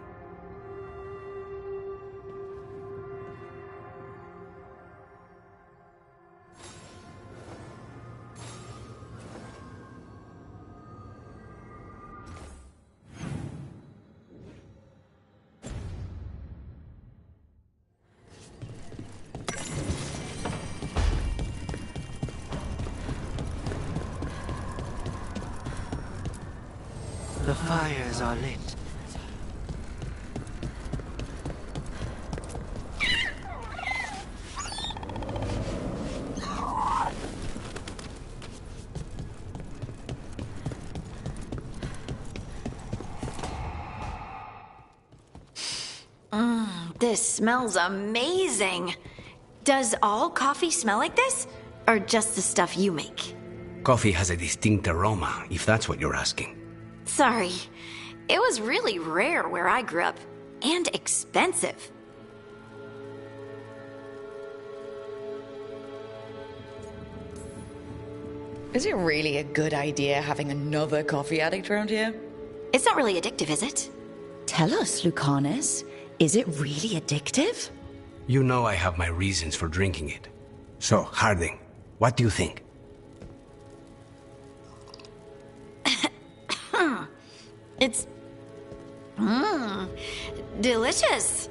The fires are lit. This smells amazing. Does all coffee smell like this? Or just the stuff you make? Coffee has a distinct aroma, if that's what you're asking. Sorry. It was really rare where I grew up. And expensive. Is it really a good idea having another coffee addict around here? It's not really addictive, is it? Tell us, Lucanus. Is it really addictive? You know I have my reasons for drinking it. So, Harding, what do you think? It's... delicious.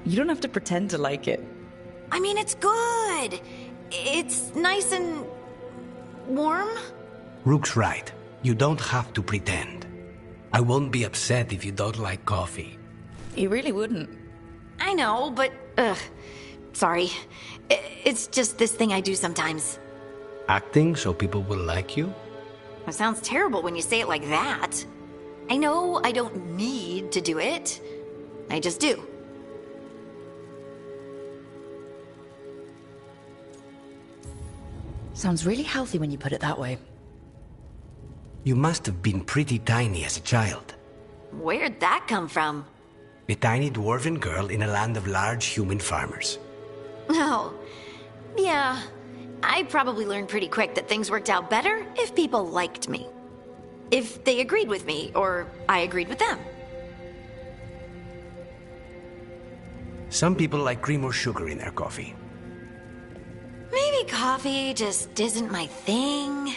You don't have to pretend to like it. I mean, it's good. It's nice and... warm? Rook's right. You don't have to pretend. I won't be upset if you don't like coffee. You really wouldn't. I know, but... Ugh. Sorry. It's just this thing I do sometimes. Acting so people will like you? It sounds terrible when you say it like that. I know I don't need to do it. I just do. Sounds really healthy when you put it that way. You must have been pretty tiny as a child. Where'd that come from? A tiny dwarven girl in a land of large human farmers. Oh, yeah. I probably learned pretty quick that things worked out better if people liked me. If they agreed with me, or I agreed with them. Some people like cream or sugar in their coffee. Maybe coffee just isn't my thing.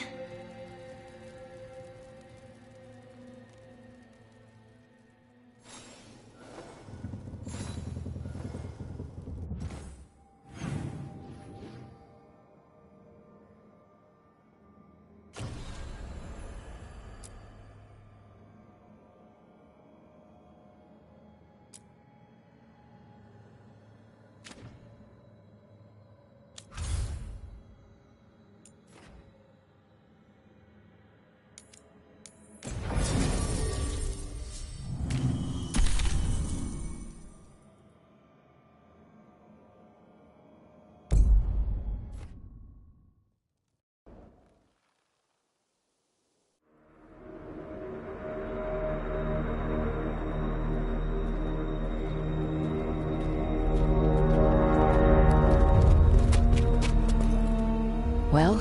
Well?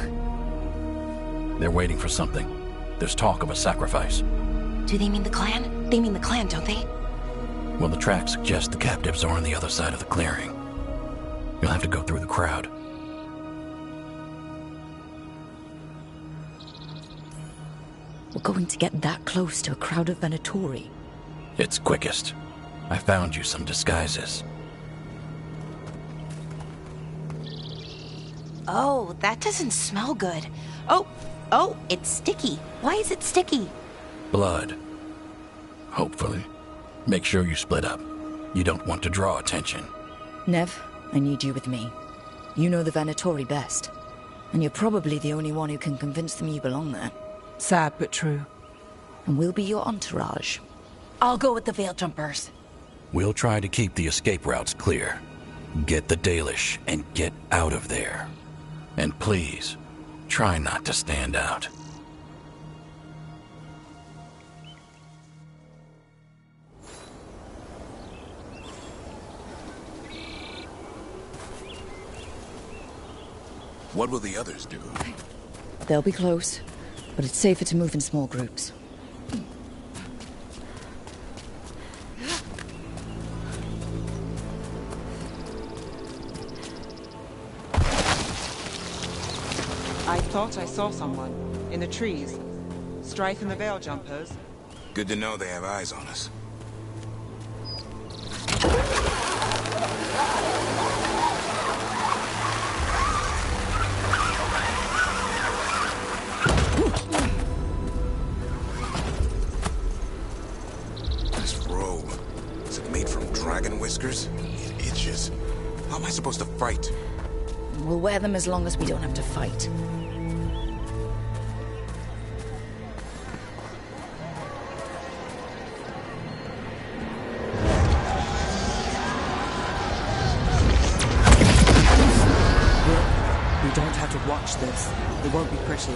They're waiting for something. There's talk of a sacrifice. Do they mean the clan? They mean the clan, don't they? Well, the tracks suggest the captives are on the other side of the clearing. You'll have to go through the crowd. We're going to get that close to a crowd of Venatori. It's quickest. I found you some disguises. Oh, that doesn't smell good. Oh, it's sticky. Why is it sticky? Blood. Hopefully. Make sure you split up. You don't want to draw attention. Nev, I need you with me. You know the Venatori best. And you're probably the only one who can convince them you belong there. Sad but true. And we'll be your entourage. I'll go with the Veil Jumpers. We'll try to keep the escape routes clear. Get the Dalish and get out of there. And please, try not to stand out. What will the others do? They'll be close, but it's safer to move in small groups. I thought I saw someone. In the trees. Strife and the Veil Jumpers. Good to know they have eyes on us. This robe, is it made from dragon whiskers? It itches. How am I supposed to fight? We'll wear them as long as we don't have to fight. We don't have to watch this. It won't be pretty.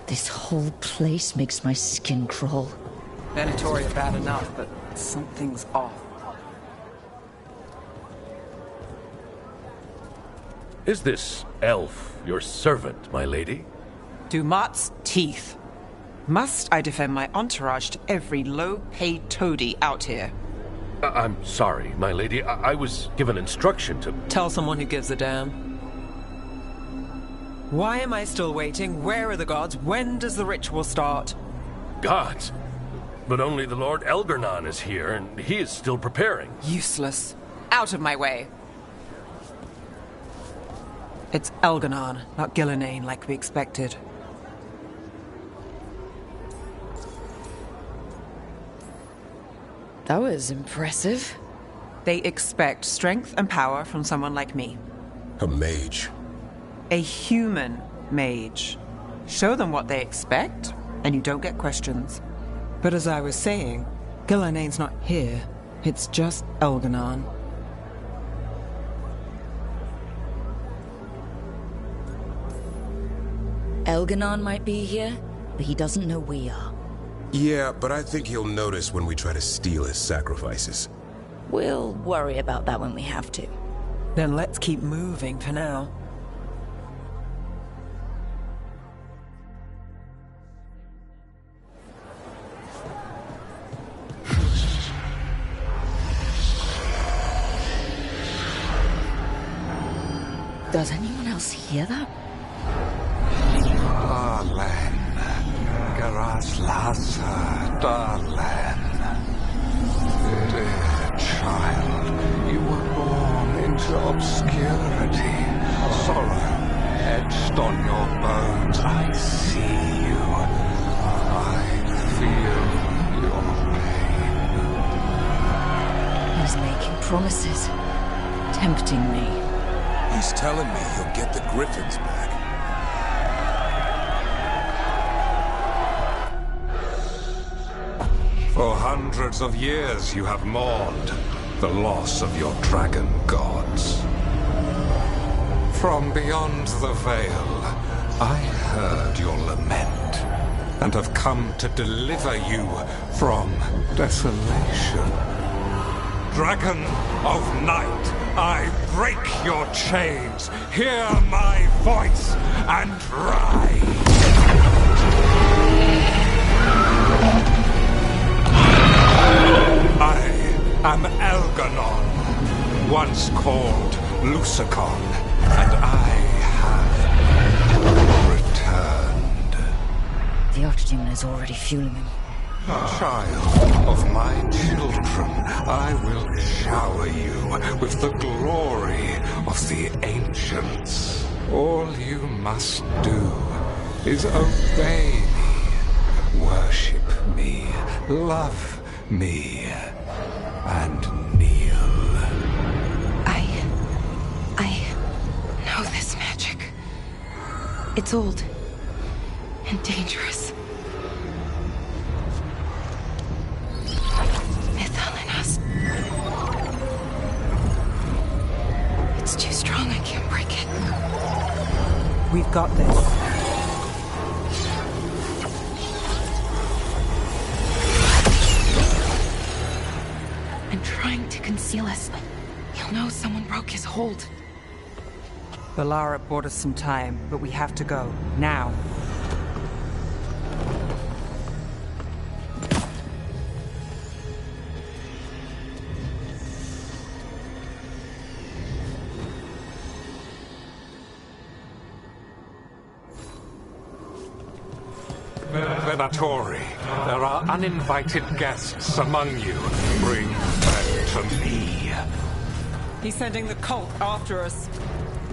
This whole place makes my skin crawl. Venatoria bad enough, but something's off. Is this elf your servant, my lady? Dumat's teeth. Must I defend my entourage to every low-paid toady out here? I'm sorry, my lady. I was given instruction to... Tell someone who gives a damn. Why am I still waiting? Where are the gods? When does the ritual start? Gods? But only the Lord Elgarnon is here, and he is still preparing. Useless. Out of my way. It's Elgarnon, not Gillenane, like we expected. That was impressive. They expect strength and power from someone like me. A mage. A human mage. Show them what they expect, and you don't get questions. But as I was saying, Gillenane's not here. It's just Elgarnon. Elgarnon might be here, but he doesn't know we are. Yeah, but I think he'll notice when we try to steal his sacrifices. We'll worry about that when we have to. Then let's keep moving for now. Does anyone else hear that? Darlen, Garaslasa, Darlen. Dear child, you were born into obscurity. Sorrow etched on your bones. I see you. I feel your pain. He's making promises, tempting me. He's telling me he'll get the Griffins back. For hundreds of years you have mourned the loss of your dragon gods. From beyond the veil, I heard your lament, and have come to deliver you from desolation. Dragon of night, I break your chains. Hear my voice and ride. I am Elgarnon, once called Lucicon, and I have returned. The Archdemon is already fueling him. Child of my children, I will shower you with the glory of the ancients. All you must do is obey me, worship me, love me, and kneel. I know this magic. It's old and dangerous. It's too strong, I can't break it. We've got this. I'm trying to conceal us. He'll know someone broke his hold. Valara bought us some time, but we have to go. Now. Venatori, there are uninvited guests among you. Bring them to me. He's sending the cult after us.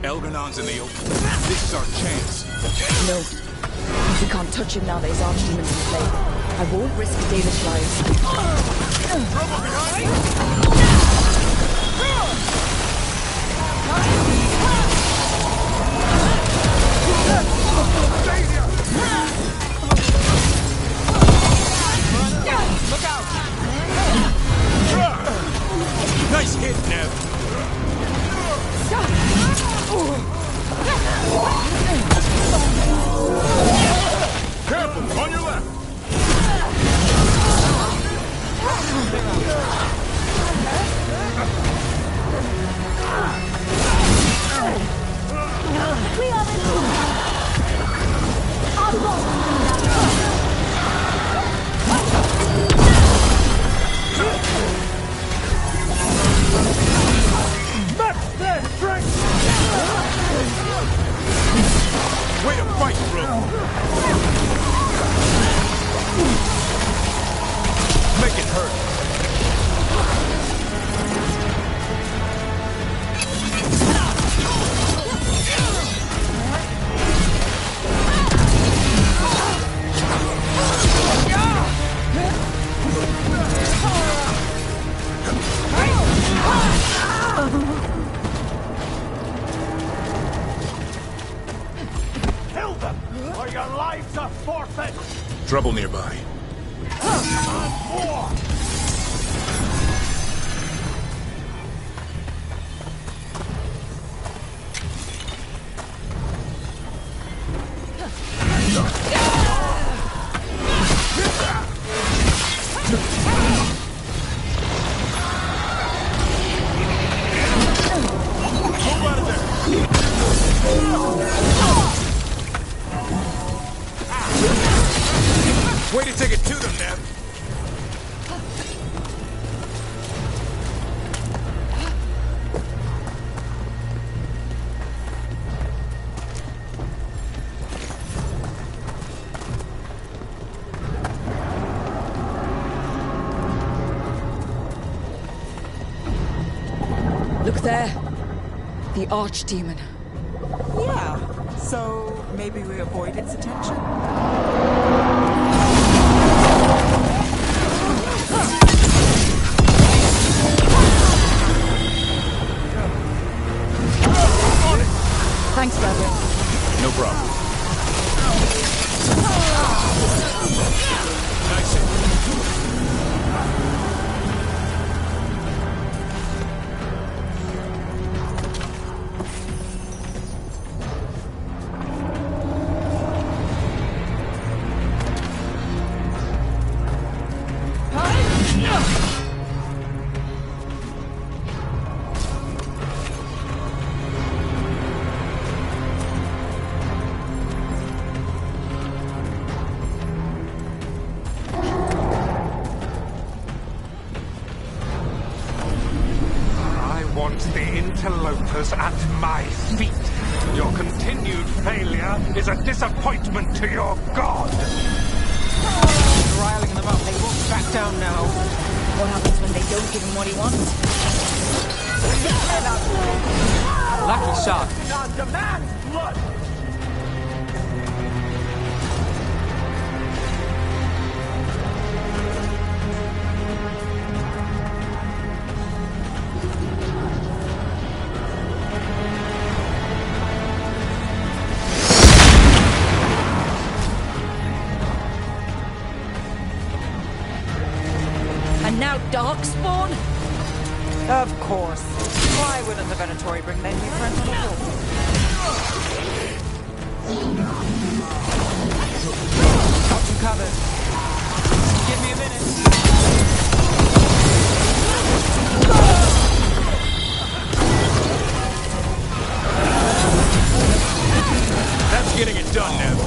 Elgarnon's in the open. This is our chance. No. We can't touch him now that his Archdemons in play. I won't risk Dalish lives. Look out! Nice hit, Nev. Careful! We are in Match their strength! Way to fight, bro! Make it hurt. Kill them, or your lives are forfeit! Trouble nearby. More! Way to take it to them, Nev. Look there. The archdemon. Yeah, so maybe we avoid its attention? Thanks, brother. No problem. Nice. Interlopers at my feet. Your continued failure is a disappointment to your god. Riling them up, they won't back down now. What happens when they don't give him what he wants? Lucky shot. Now demand blood! And now Darkspawn? Of course. Why wouldn't the Venatori bring their new friends on board? Got you covered. Give me a minute. That's getting it done, Nev.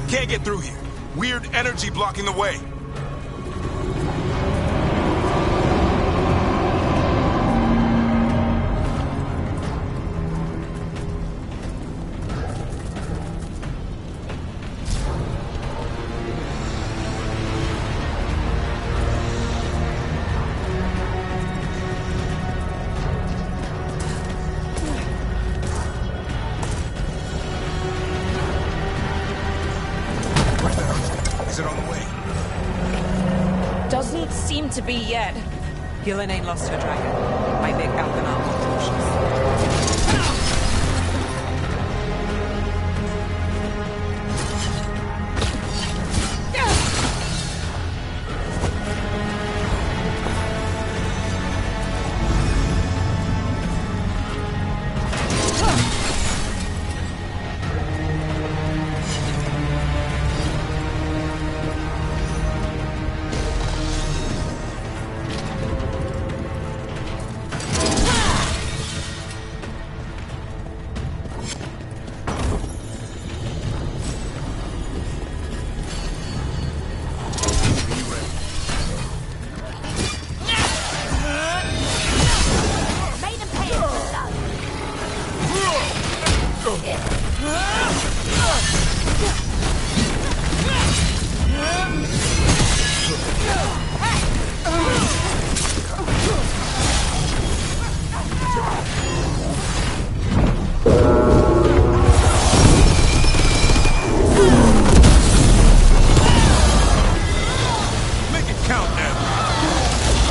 Can't get through here. Weird energy blocking the way. Doesn't seem to be yet. Gillenane lost her dragon. My big Elganar was cautious.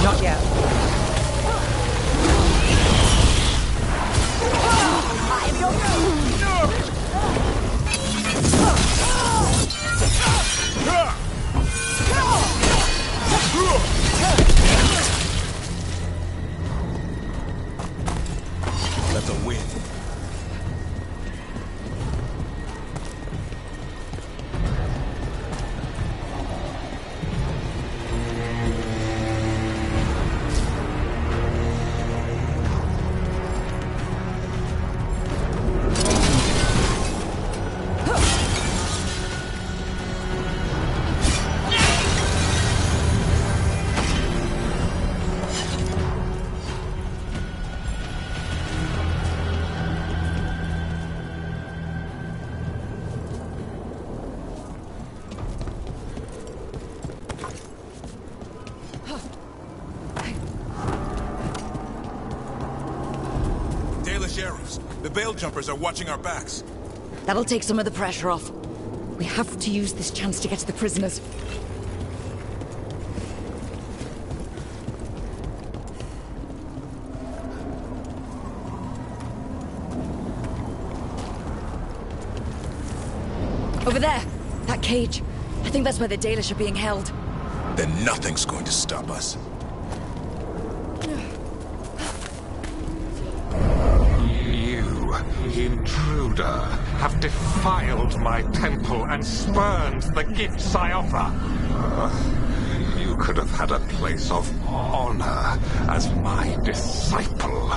Not yet. That's a win. Arrows. The Veil Jumpers are watching our backs. That'll take some of the pressure off. We have to use this chance to get to the prisoners. Over there! That cage. I think that's where the Dalish are being held. Then nothing's going to stop us. Intruder, have defiled my temple and spurned the gifts I offer. You could have had a place of honor as my disciple.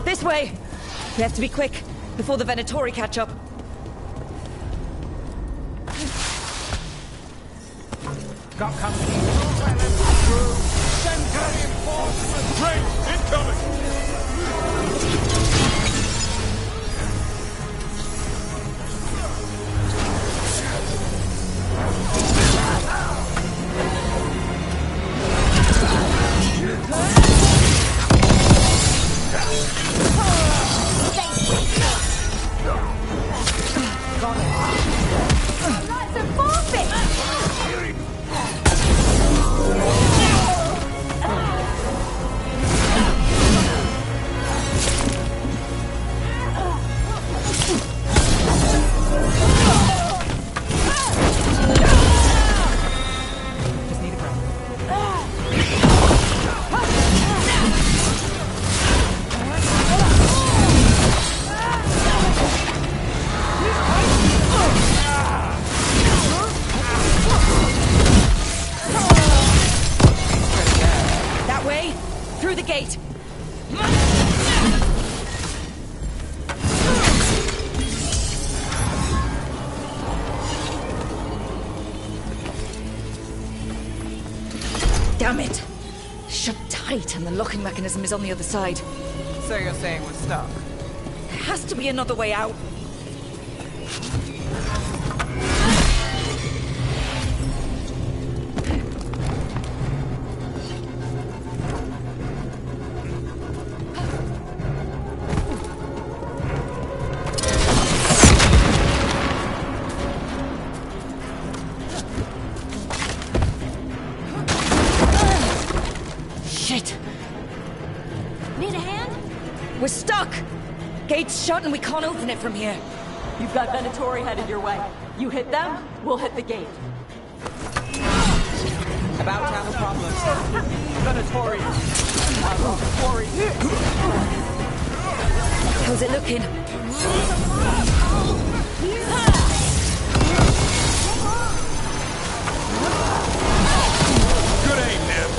This way! We have to be quick, before the Venatori catch up. Got company. Send reinforcements. Train incoming! Got it. tight and the locking mechanism is on the other side. So you're saying we're stuck? There has to be another way out. Shit! Need a hand? We're stuck! Gate's shut and we can't open it from here. You've got Venatori headed your way. You hit them, we'll hit the gate. About to have a problem. Venatori. Quarry. How's it looking? Good aim, Neb.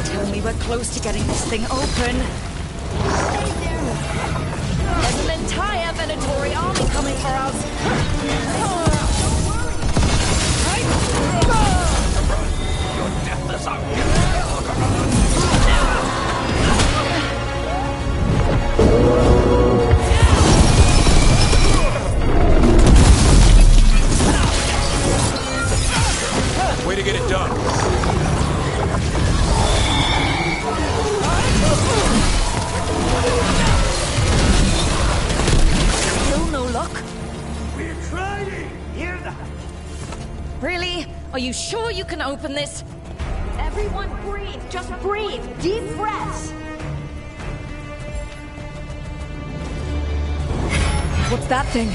Tell me we're close to getting this thing open. There's an entire Venatori army coming for us. Your deathless outfit. Way to get it done. Still no luck? We're trying. Hear that? Really? Are you sure you can open this? Everyone breathe. Just breathe. Deep breaths. What's that thing?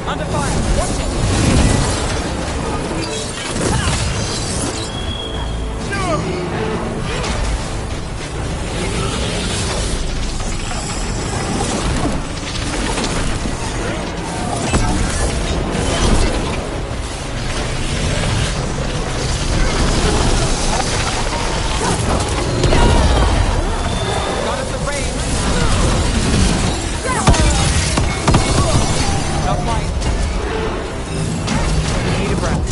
Under fire. Watch it. Got us the range. No fight. Need a breath.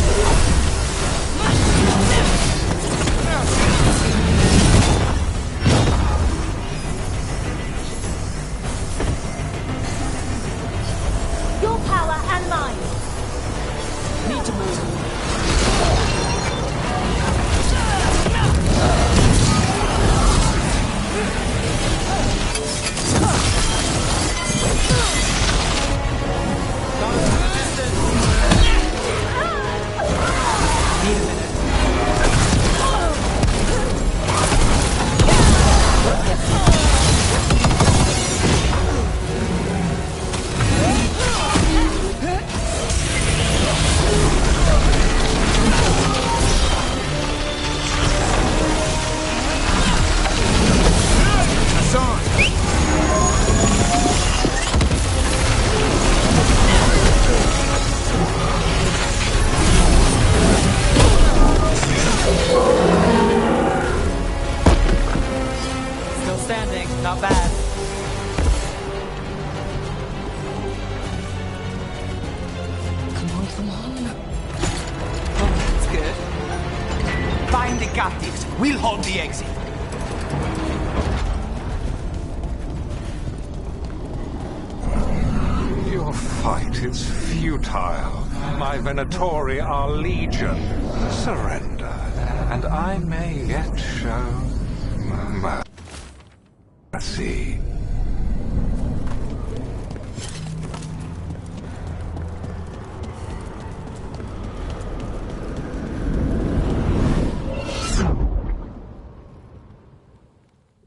Your power and mine. Need to move. Still standing. Not bad. Come on. Oh, that's good. Find the captives. We'll hold the exit. Your fight is futile. My Venatori are legion. Surrender. and I may yet show mercy.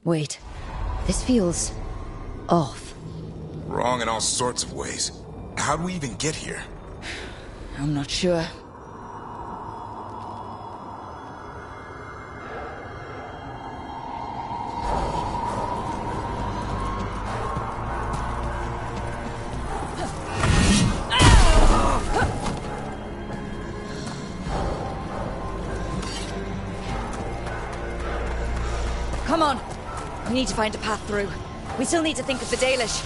Wait, this feels off. Wrong in all sorts of ways. How'd we even get here? I'm not sure. Come on! We need to find a path through. We still need to think of the Dalish.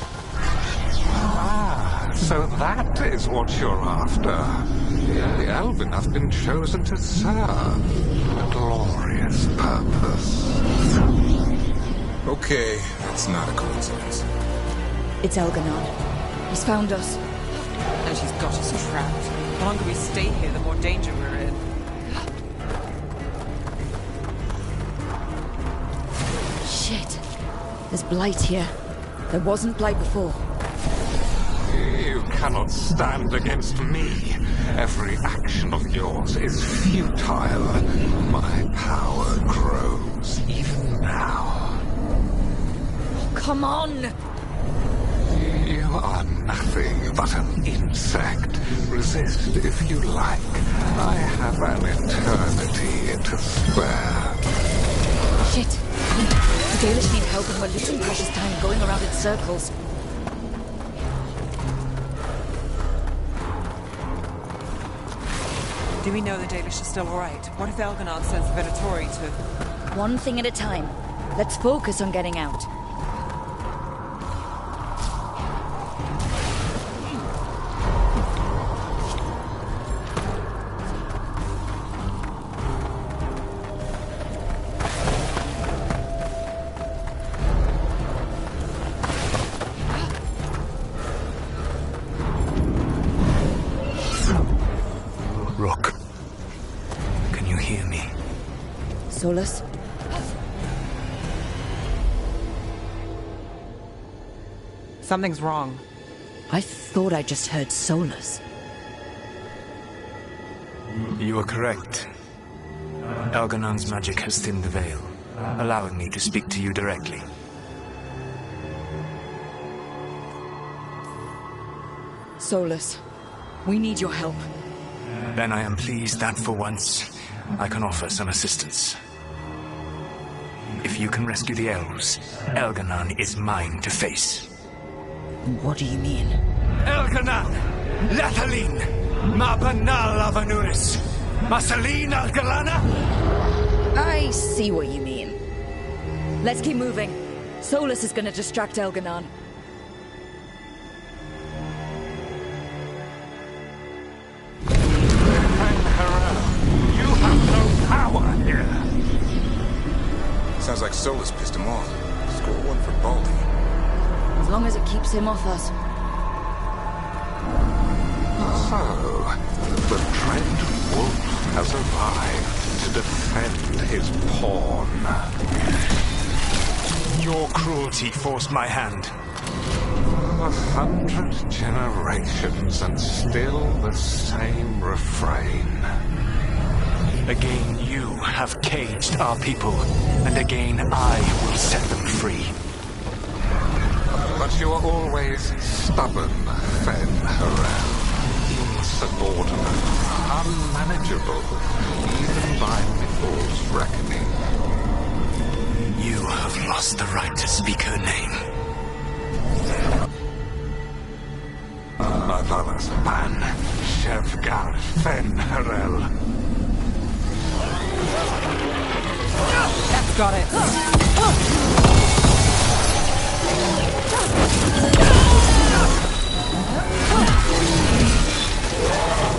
Ah, so that is what you're after. The Elven have been chosen to serve a glorious purpose. Okay, that's not a coincidence. It's Elganon. He's found us. And she's got us trapped. The longer we stay here, the more danger we're in. Shit. There's blight here. There wasn't blight before. You cannot stand against me. Every action of yours is futile. My power grows even now. Come on! You are nothing but an insect. Resist if you like. I have an eternity to spare. Shit. The Dalish need help and we're losing precious time going around in circles. Do we know the Dalish are still alright? What if Elganon sends the Venatori to... One thing at a time. Let's focus on getting out. Rook, can you hear me? Solus? Something's wrong. I thought I just heard Solus. You are correct. Elganon's magic has thinned the veil, allowing me to speak to you directly. Solus, we need your help. Then I am pleased that for once, I can offer some assistance. If you can rescue the elves, Elganon is mine to face. What do you mean? Elganon! Lathalin! Mabanal Avanuris! Masalin Algalana! I see what you mean. Let's keep moving. Solus is gonna distract Elganon. You have no power here. Sounds like Solus pissed him off. Score one for Baldy. As long as it keeps him off us. So, the dread wolf has arrived to defend his pawn. Your cruelty forced my hand. 100 generations and still the same refrain. Again, you have caged our people, and again I will set them free. But you are always stubborn, Veilgaurd. Insubordinate, unmanageable, even by Mithr's reckoning. You have lost the right to speak her name. Mavalas Ban, Shevgar Veilgaurd. That's got it.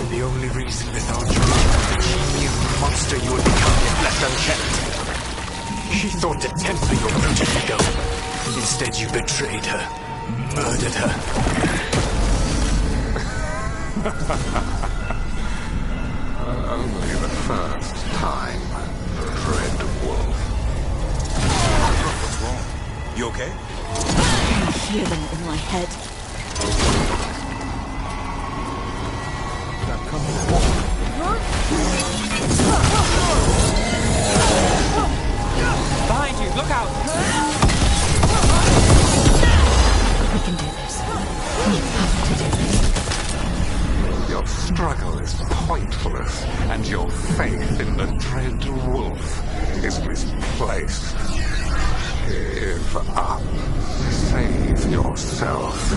The only reason Mythal drew that she knew the monster you would become if left unchecked. She thought to temper your brutal ego. Instead, you betrayed her, murdered her. Only the first time. You okay? I hear them in my head. Behind you, look out! We can do this. We have to do this. Your struggle is pointless, and your faith in the dread wolf is misplaced. Give up. Save yourself.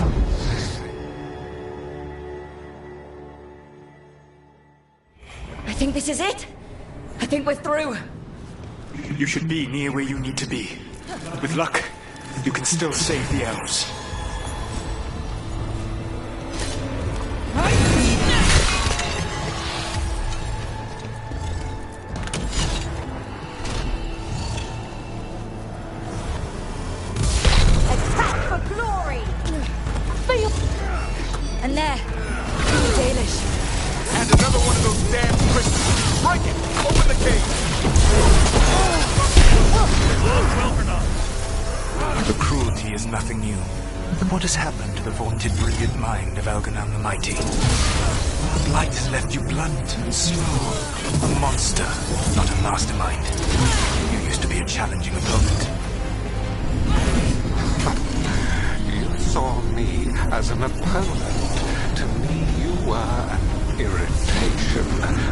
I think this is it. I think we're through. You should be near where you need to be. With luck, you can still save the elves. Attack for glory! Feel. And there, Dalish. And another one of those damn crystals. Break it! Open the cage! The cruelty is nothing new. What has happened to the vaunted brilliant mind of Elganon the Mighty? The blight has left you blunt and slow. A monster, not a mastermind. You used to be a challenging opponent. You saw me as an opponent. To me, you were an irritation,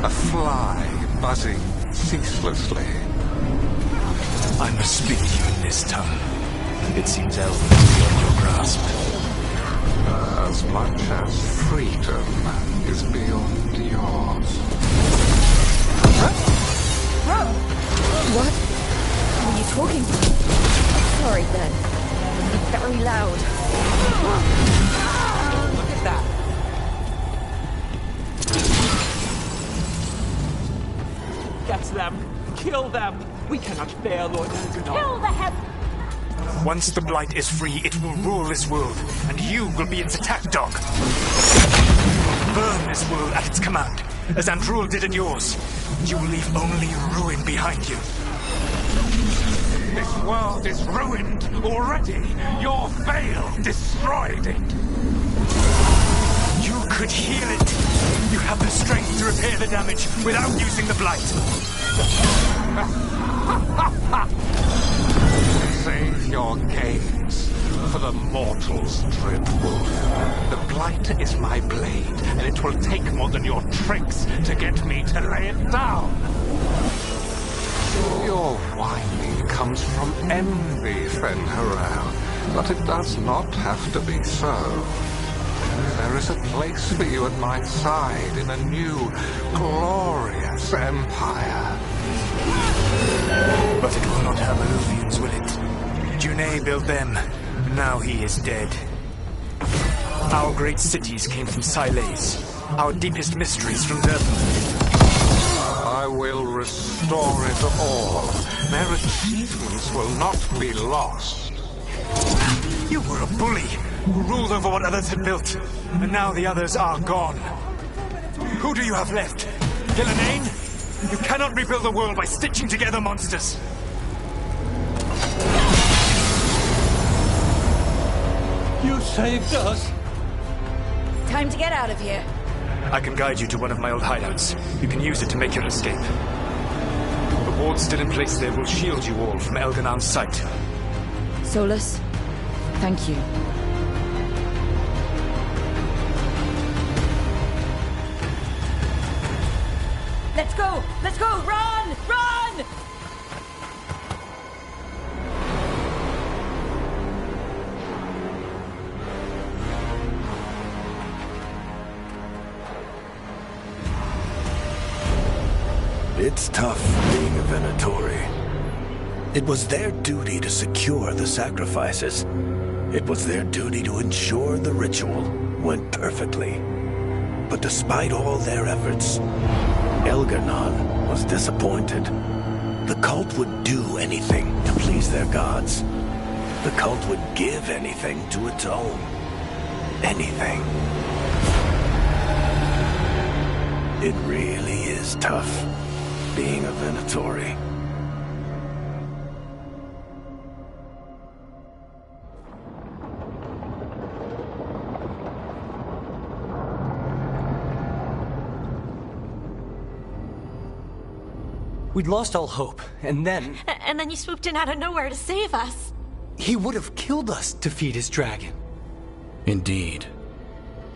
a fly buzzing ceaselessly. I must speak to you in this tongue. It seems elven is beyond your grasp. As much as freedom is beyond yours. What were you talking about? Sorry, then. It's very loud. Look at that. Get them! Kill them! We cannot bear Lord Elganon. Kill the head! Once the blight is free, it will rule this world, and you will be its attack dog. Burn this world at its command, as Andrul did in yours. You will leave only ruin behind you. This world is ruined already. Your veil destroyed it. You could heal it. You have the strength to repair the damage without using the blight. Save your games for the mortals, dread wolf. The blight is my blade, and it will take more than your tricks to get me to lay it down. Your whining comes from envy, Fen'Harel, but it does not have to be so. There is a place for you at my side in a new, glorious empire. But it will not have Illuvians, will it? Junei built them, and now he is dead. Our great cities came from Sileys, our deepest mysteries from Durban. I will restore it all. Their achievements will not be lost. You were a bully who ruled over what others had built, and now the others are gone. Who do you have left? Ghilanane? You cannot rebuild the world by stitching together monsters. You saved us. Time to get out of here. I can guide you to one of my old hideouts. You can use it to make your escape. The ward still in place there will shield you all from Elganon's sight. Solus, thank you. Let's go! Let's go! Run! Run! It's tough being a Venatori. It was their duty to secure the sacrifices. It was their duty to ensure the ritual went perfectly. But despite all their efforts, Elganon was disappointed. The cult would do anything to please their gods. The cult would give anything to its own. Anything. It really is tough being a Venatori. We'd lost all hope, and then... And then you swooped in out of nowhere to save us. He would have killed us to feed his dragon. Indeed.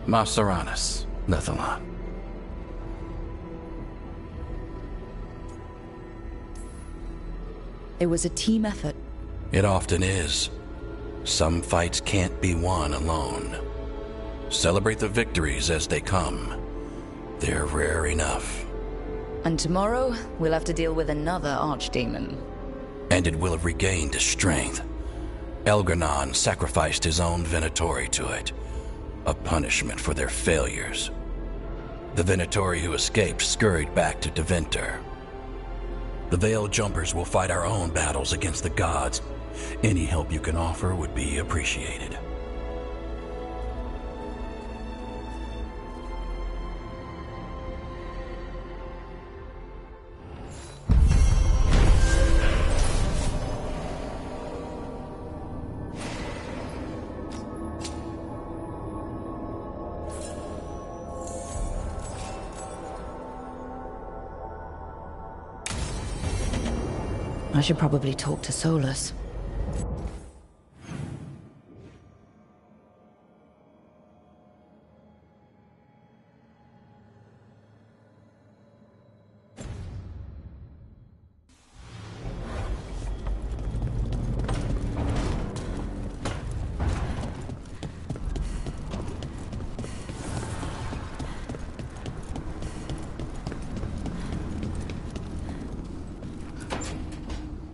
Masteranus, Lethalon. It was a team effort. It often is. Some fights can't be won alone. Celebrate the victories as they come. They're rare enough. And tomorrow, we'll have to deal with another archdemon. And it will have regained its strength. Elgarnon sacrificed his own Venatori to it. A punishment for their failures. The Venatori who escaped scurried back to Deventer. The Veil Jumpers will fight our own battles against the gods. Any help you can offer would be appreciated. I should probably talk to Solus.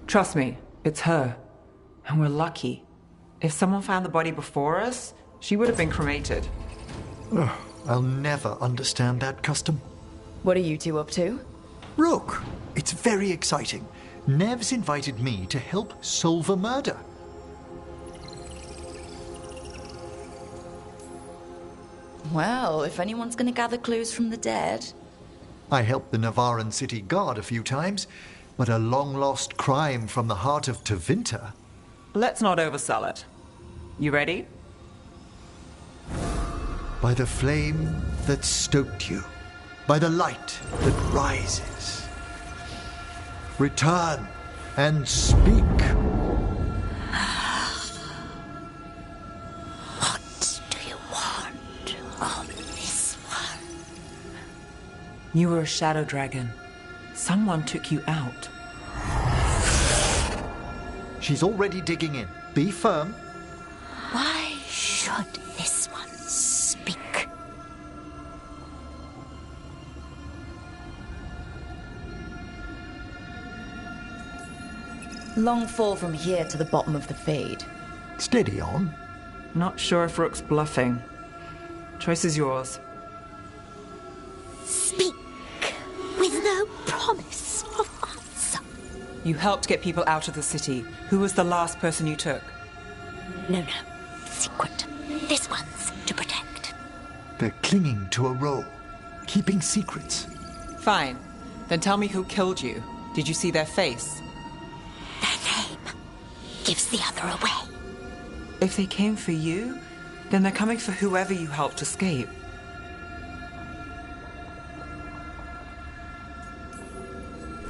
Trust me, it's her. And we're lucky. If someone found the body before us, she would have been cremated. Ugh, I'll never understand that custom. What are you two up to? Rook, it's very exciting. Nev's invited me to help solve a murder. Well, if anyone's gonna gather clues from the dead... I helped the Navaran city guard a few times, but a long-lost crime from the heart of Tevinter. Let's not oversell it. You ready? By the flame that stoked you, by the light that rises. Return and speak. What do you want of this one? You were a shadow dragon. Someone took you out. She's already digging in. Be firm. Why should this one speak? Long fall from here to the bottom of the Fade. Steady on. Not sure if Rook's bluffing. Choice is yours. Speak with no promise of answer. You helped get people out of the city. Who was the last person you took? No. Secret. This one's to protect. They're clinging to a role, keeping secrets. Fine. Then tell me who killed you. Did you see their face? Their name gives the other away. If they came for you, then they're coming for whoever you helped escape.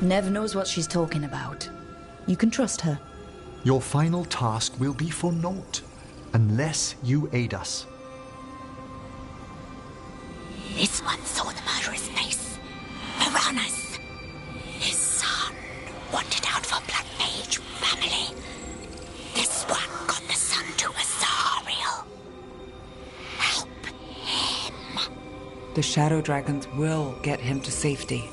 Nev knows what she's talking about. You can trust her. Your final task will be for naught, unless you aid us. This one saw the murderer's face. Piranhas. His son wanted out for Black Mage family. This one got the son to Azariel. Help him. The shadow dragons will get him to safety.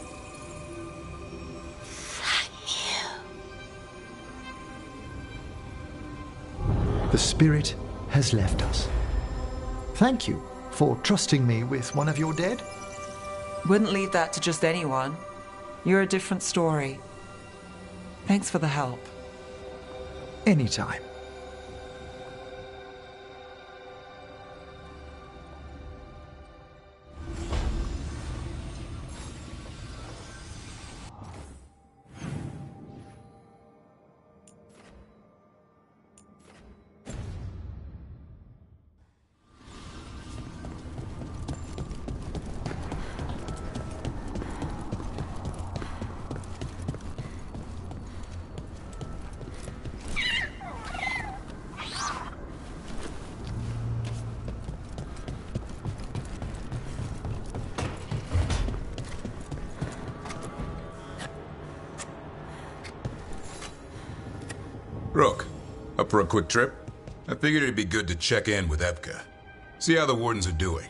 The spirit has left us. Thank you for trusting me with one of your dead. Wouldn't leave that to just anyone. You're a different story. Thanks for the help. Anytime. Rook, up for a quick trip? I figured it'd be good to check in with Evka. See how the wardens are doing.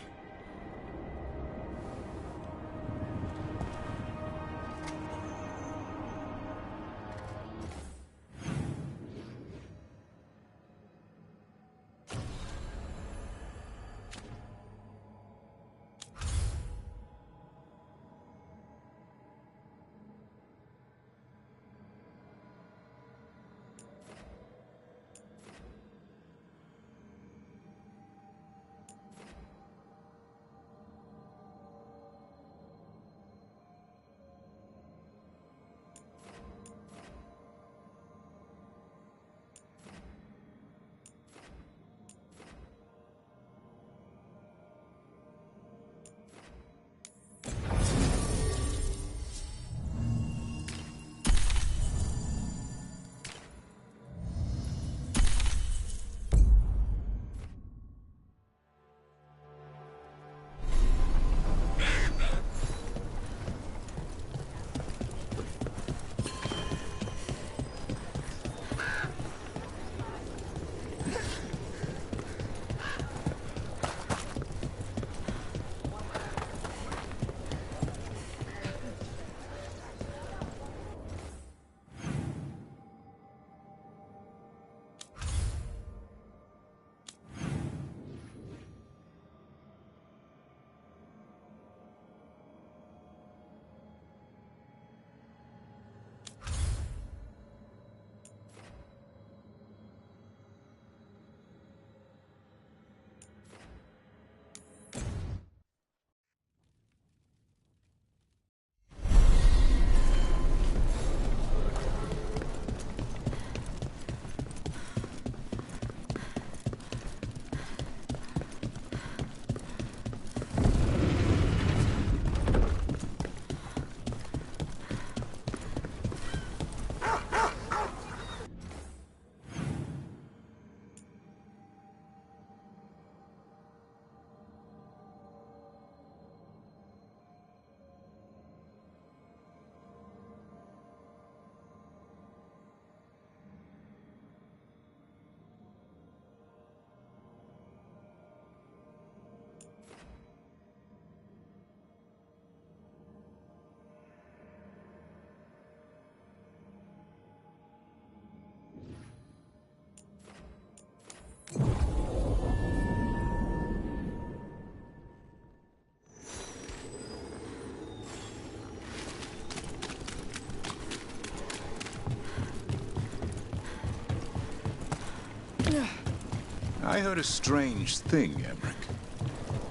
I heard a strange thing, Emmerich.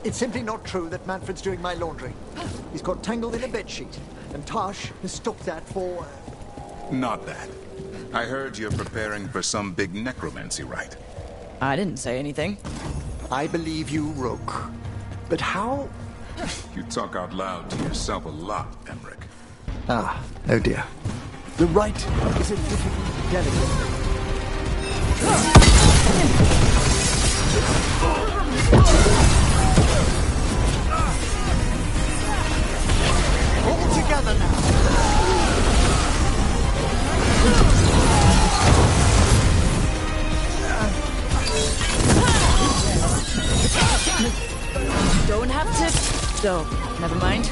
It's simply not true that Manfred's doing my laundry. He's got tangled in a bedsheet, and Tosh mistook that for... Not that. I heard you're preparing for some big necromancy rite. I didn't say anything. I believe you, Rook. But how... You talk out loud to yourself a lot, Emmerich. Ah, oh dear. The rite is a difficult, delicate thing. All together now. Don't have to... Oh, never mind.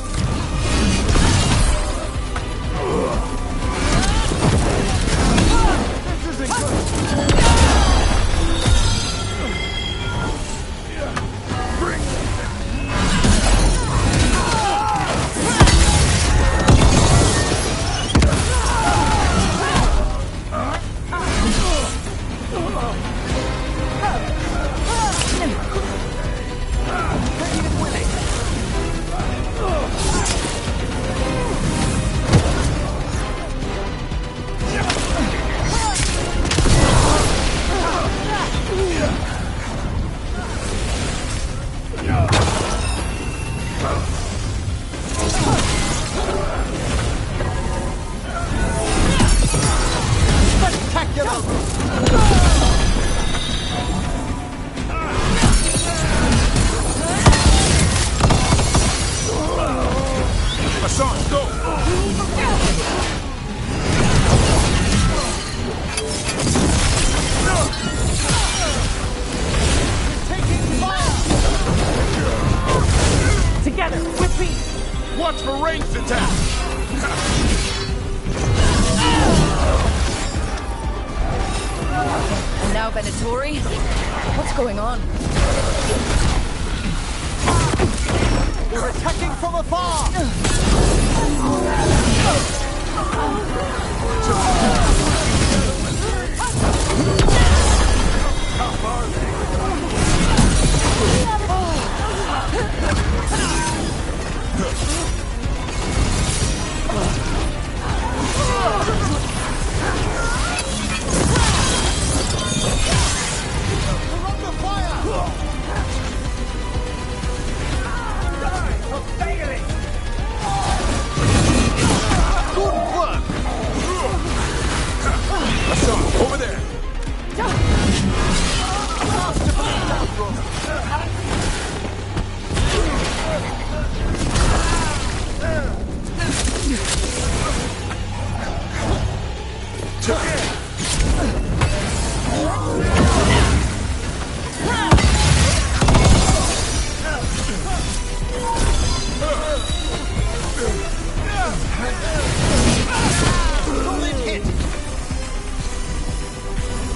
This isn't good. Watch for ranged attacks! And now Venatori? What's going on? They're attacking from afar! How far are they? Over there!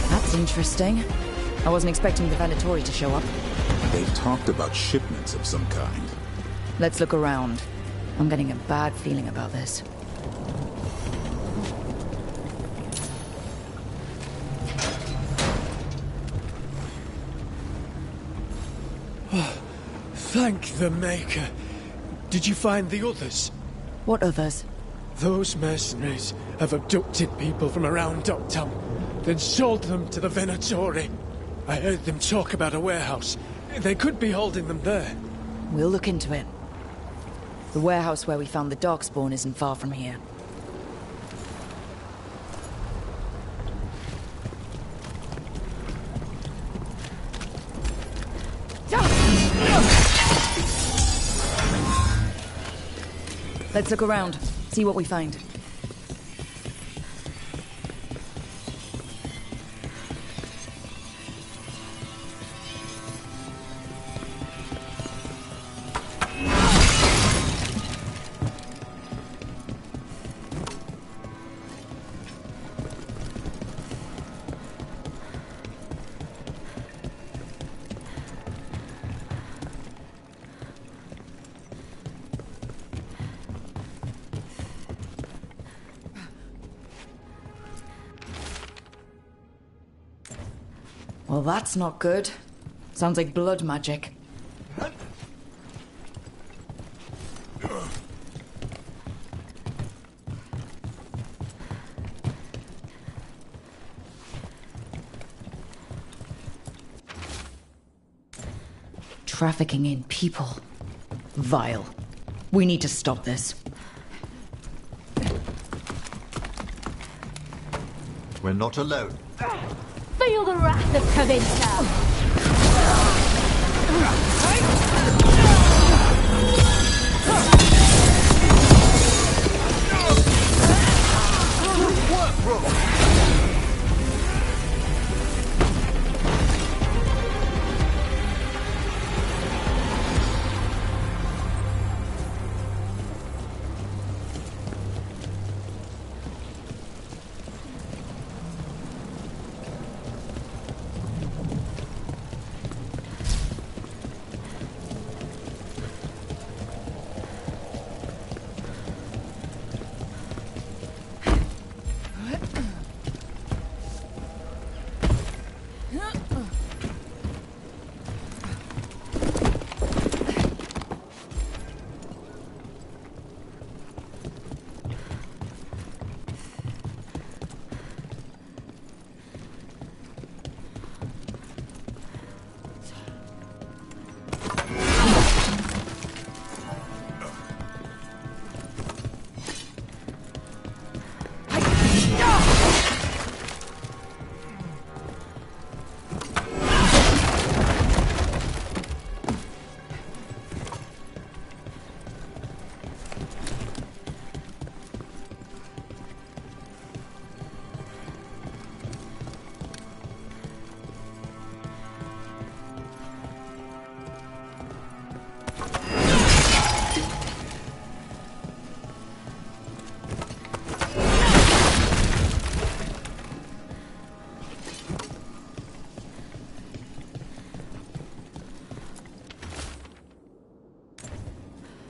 That's interesting. I wasn't expecting the Venatori to show up. They've talked about shipments of some kind. Let's look around. I'm getting a bad feeling about this. Thank the Maker. Did you find the others? What others? Those mercenaries have abducted people from around Dogtown, then sold them to the Venatori. I heard them talk about a warehouse. They could be holding them there. We'll look into it. The warehouse where we found the Darkspawn isn't far from here. Let's look around, see what we find. Well, that's not good. Sounds like blood magic. Trafficking in people. Vile. We need to stop this. We're not alone. Feel the wrath of Kavinta!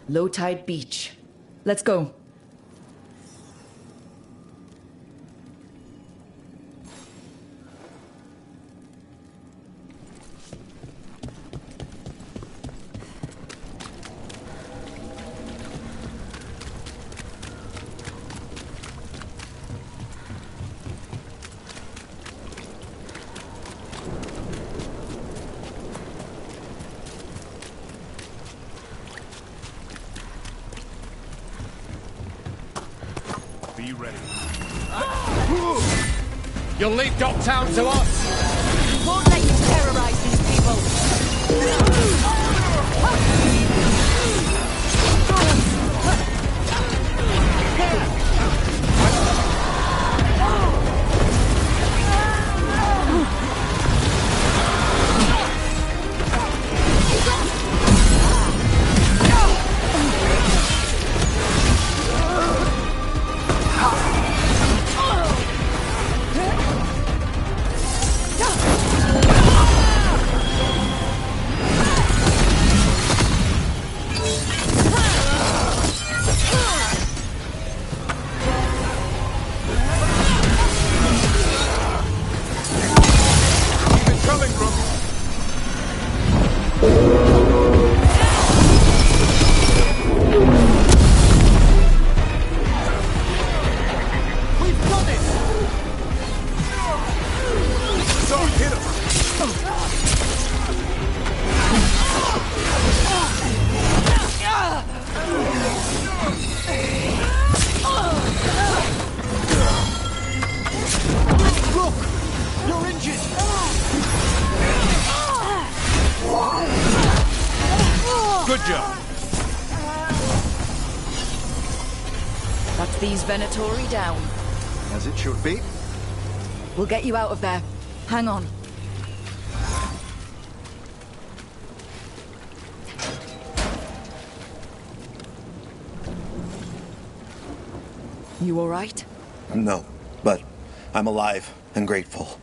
Low tide beach. Let's go. Be ready. You'll leave Docktown to us! We won't let you terrorize these people! Good job. That's these Venatori down. As it should be. We'll get you out of there. Hang on. You all right? No, but I'm alive and grateful.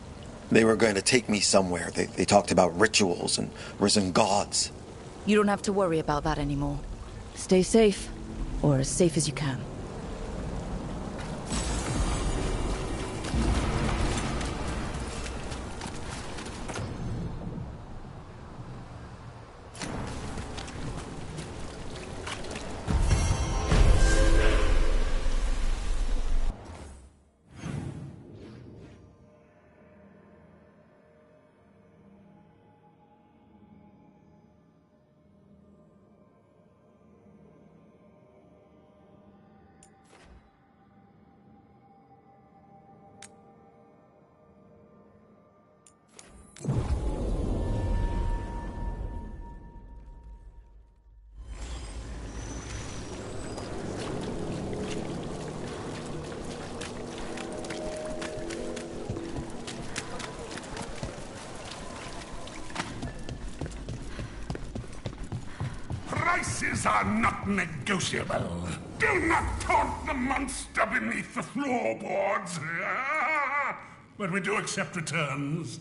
They were going to take me somewhere. They talked about rituals and risen gods. You don't have to worry about that anymore. Stay safe, or as safe as you can. Prices are not negotiable. Do not taunt the monster beneath the floorboards. But we do accept returns.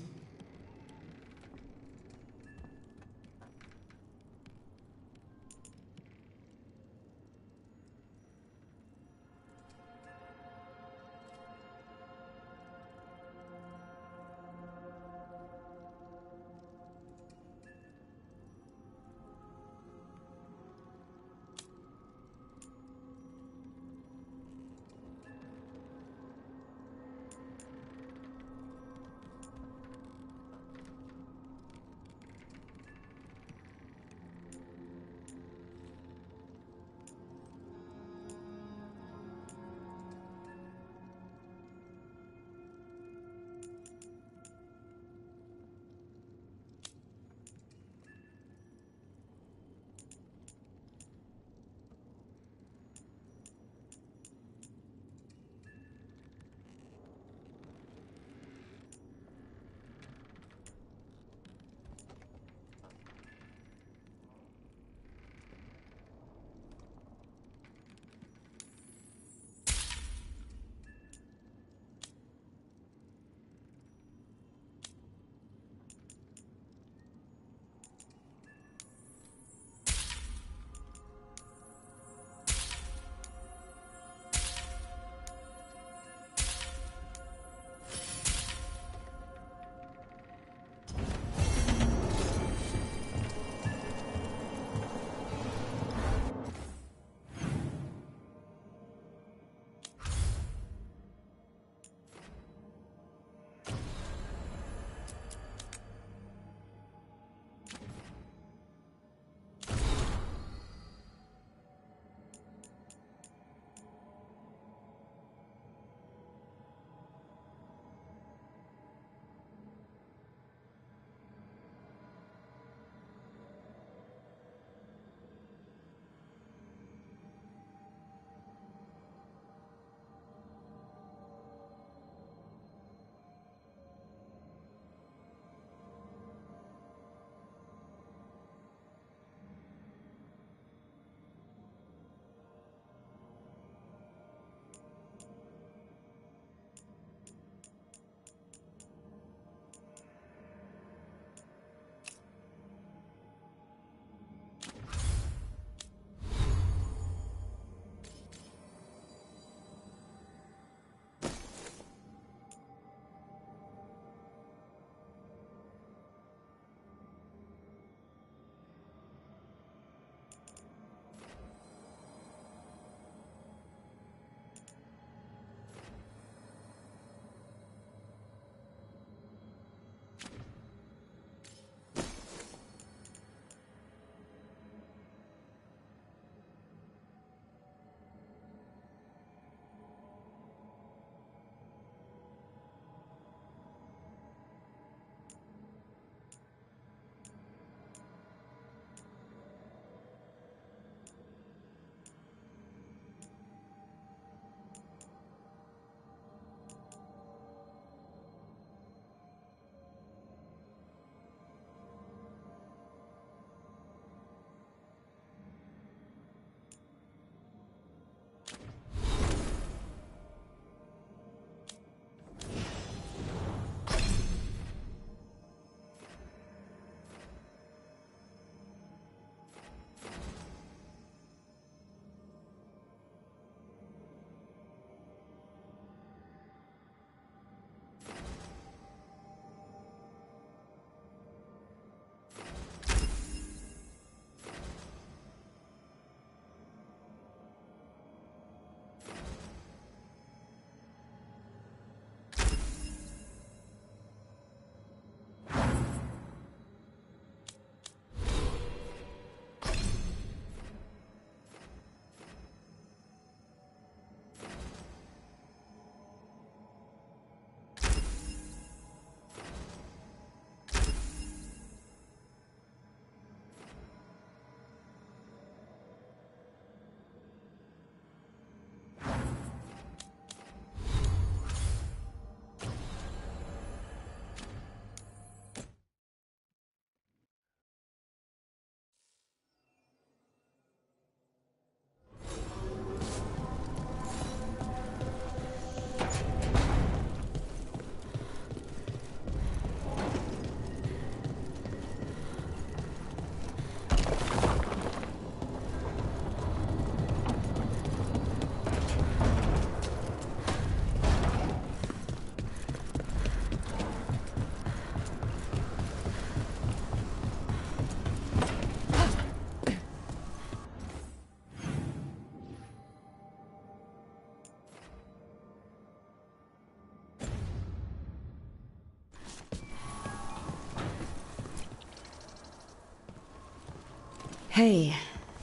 Hey,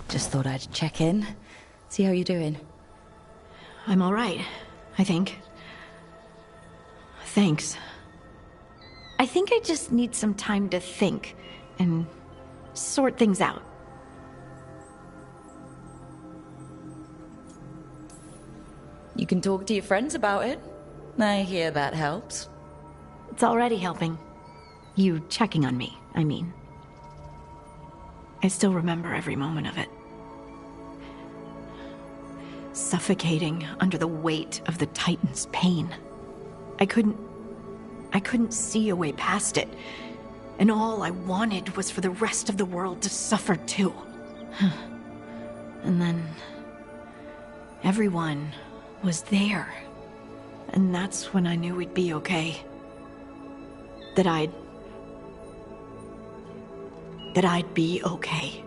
just thought I'd check in. See how you're doing. I'm all right, I think. Thanks. I think I just need some time to think and sort things out. You can talk to your friends about it. I hear that helps. It's already helping. You checking on me, I mean. I still remember every moment of it. Suffocating under the weight of the Titan's pain. I couldn't see a way past it. And all I wanted was for the rest of the world to suffer too. And then everyone was there. And that's when I knew we'd be okay. That I'd be okay.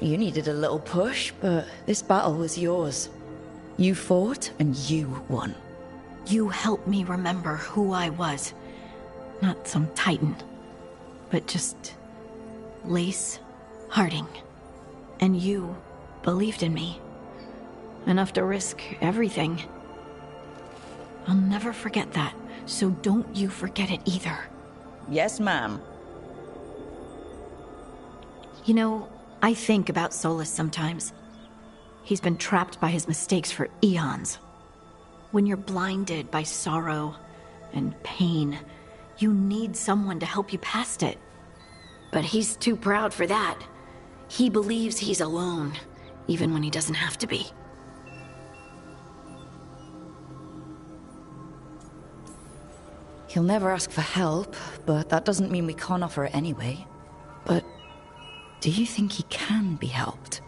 You needed a little push, but this battle was yours. You fought, and you won. You helped me remember who I was. Not some Titan, but just Lace Harding. And you believed in me. Enough to risk everything. I'll never forget that, so don't you forget it either. Yes, ma'am. You know, I think about Solus sometimes. He's been trapped by his mistakes for eons. When you're blinded by sorrow and pain, you need someone to help you past it. But he's too proud for that. He believes he's alone, even when he doesn't have to be. He'll never ask for help, but that doesn't mean we can't offer it anyway. But do you think he can be helped?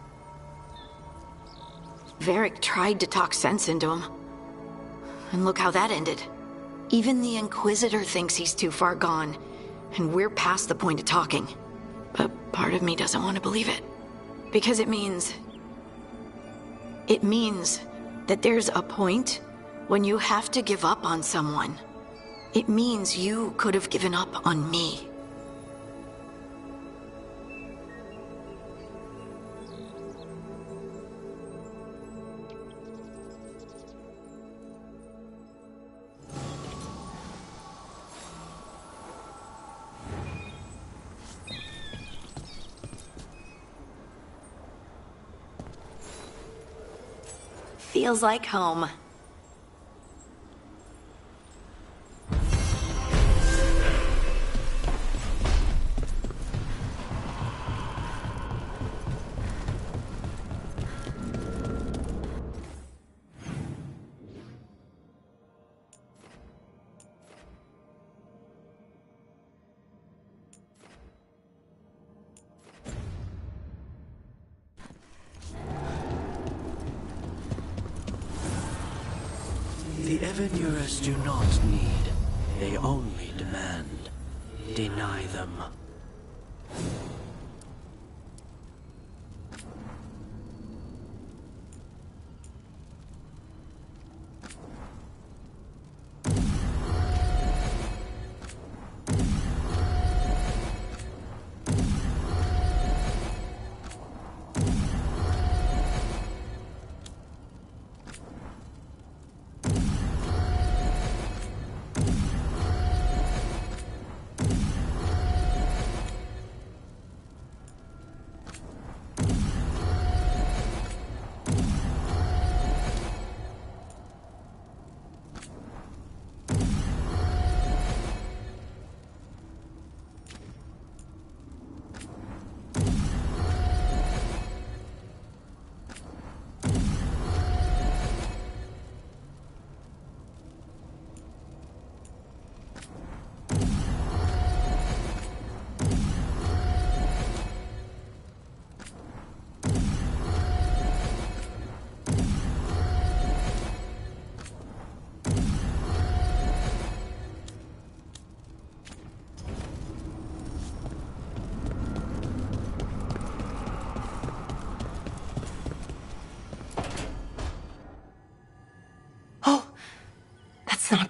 Varric tried to talk sense into him. And look how that ended. Even the Inquisitor thinks he's too far gone, and we're past the point of talking. But part of me doesn't want to believe it. Because it means that there's a point when you have to give up on someone. It means you could have given up on me. Feels like home. The Evanurus do not need, they only demand. Deny them.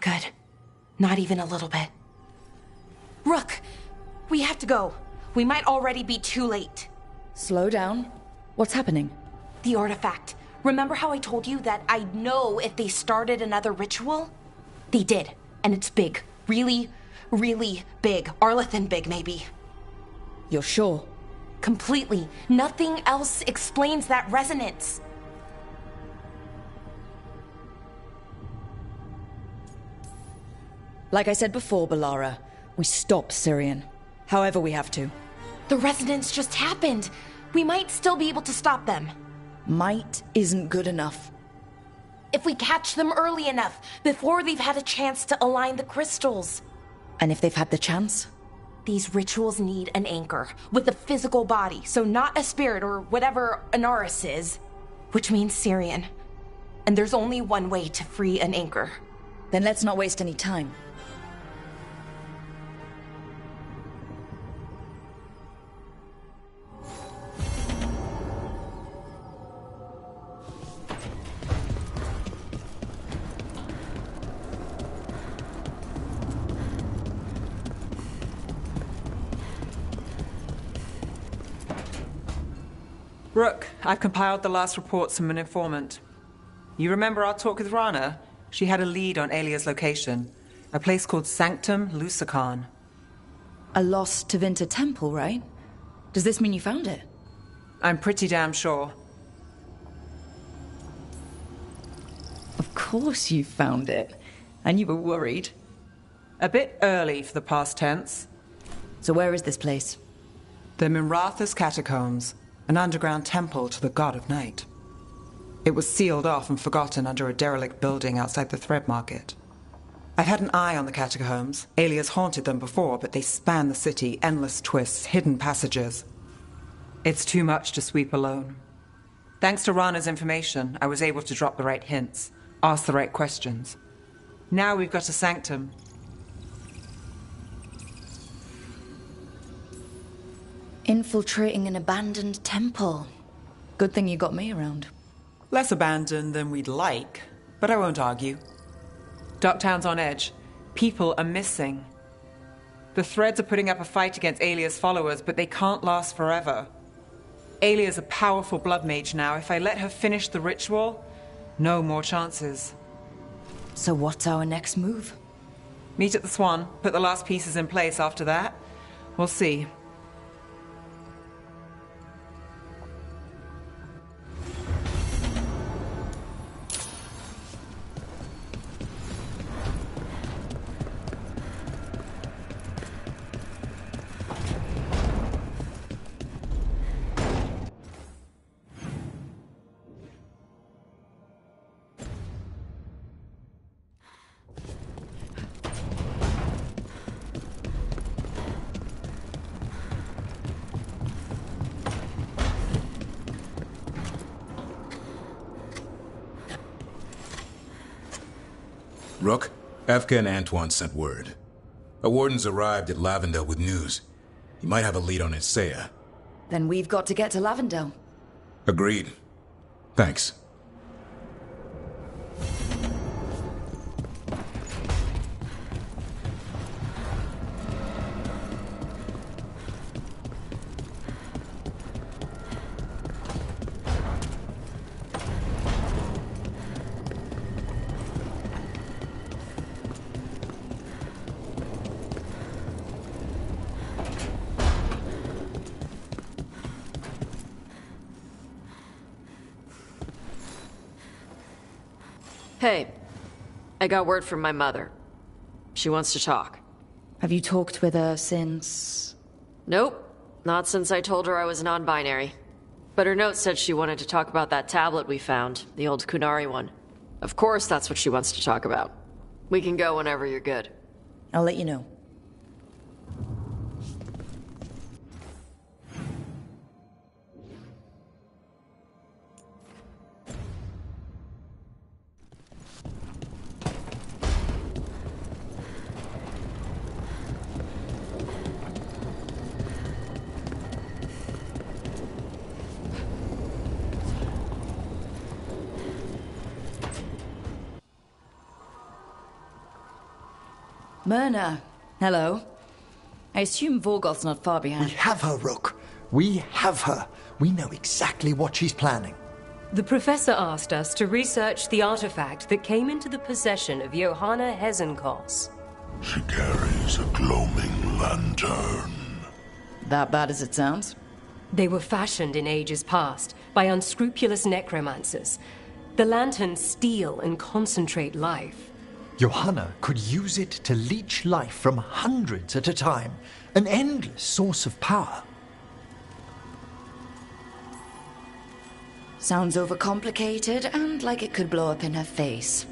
good. Not even a little bit. Rook, we have to go. We might already be too late. Slow down. What's happening? The artifact. Remember how I told you that I'd know if they started another ritual? They did, and it's big. Really, really big. Arlathan big, maybe. You're sure? Completely. Nothing else explains that resonance. Like I said before, Balara, we stop Syrian. However we have to. The resonance just happened. We might still be able to stop them. Might isn't good enough. If we catch them early enough, before they've had a chance to align the crystals. And if they've had the chance? These rituals need an anchor, with a physical body, so not a spirit or whatever Anaris is, which means Syrian. And there's only one way to free an anchor. Then let's not waste any time. Rook, I've compiled the last reports from an informant. You remember our talk with Rana? She had a lead on Alia's location. A place called Sanctum Lucican. A lost Tevinter temple, right? Does this mean you found it? I'm pretty damn sure. Of course you found it. And you were worried. A bit early for the past tense. So where is this place? The Minratha's Catacombs. An underground temple to the god of night. It was sealed off and forgotten under a derelict building outside the Thread Market. I've had an eye on the catacombs. Alias haunted them before, but they span the city, endless twists, hidden passages. It's too much to sweep alone. Thanks to Rana's information, I was able to drop the right hints, ask the right questions. Now we've got a sanctum. Infiltrating an abandoned temple. Good thing you got me around. Less abandoned than we'd like, but I won't argue. Ducktown's on edge. People are missing. The Threads are putting up a fight against Alia's followers, but they can't last forever. Alia's a powerful blood mage now. If I let her finish the ritual, no more chances. So what's our next move? Meet at the Swan, put the last pieces in place after that. We'll see. Rook, Efka and Antoine sent word. A warden's arrived at Lavendel with news. He might have a lead on Isaiah. Then we've got to get to Lavendel. Agreed. Thanks. Hey, I got word from my mother. She wants to talk. Have you talked with her since? Nope, not since I told her I was non-binary. But her note said she wanted to talk about that tablet we found, the old Kunari one. Of course that's what she wants to talk about. We can go whenever you're good. I'll let you know. Myrna, hello. I assume Veilgaurd's not far behind. We have her, Rook. We have her. We know exactly what she's planning. The professor asked us to research the artifact that came into the possession of Johanna Hezenkos. She carries a gloaming lantern. That bad as it sounds? They were fashioned in ages past by unscrupulous necromancers. The lanterns steal and concentrate life. Johanna could use it to leech life from hundreds at a time. An endless source of power. Sounds overcomplicated and like it could blow up in her face.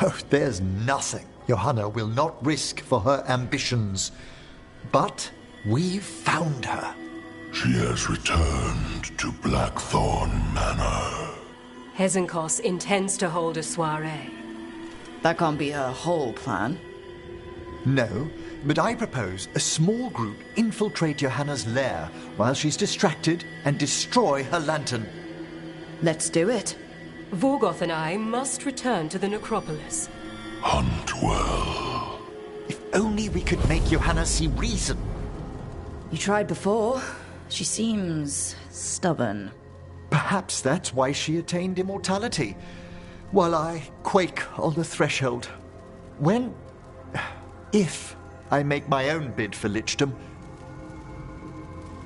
Oh, there's nothing Johanna will not risk for her ambitions. But we've found her. She has returned to Blackthorn Manor. Hezenkos intends to hold a soiree. That can't be her whole plan. No, but I propose a small group infiltrate Johanna's lair while she's distracted and destroy her lantern. Let's do it. Veilgaurd and I must return to the necropolis. Hunt well. If only we could make Johanna see reason. You tried before. She seems stubborn. Perhaps that's why she attained immortality, while I quake on the threshold. If I make my own bid for lichdom.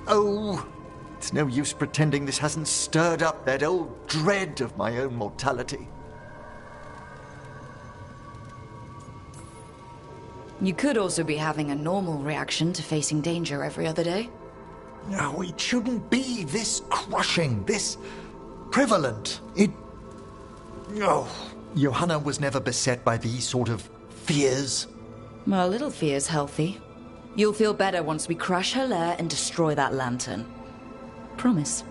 Oh, it's no use pretending this hasn't stirred up that old dread of my own mortality. You could also be having a normal reaction to facing danger every other day. No, it shouldn't be this crushing, this prevalent. Johanna was never beset by these sort of fears. Well, a little fear's healthy. You'll feel better once we crash her lair and destroy that lantern. Promise.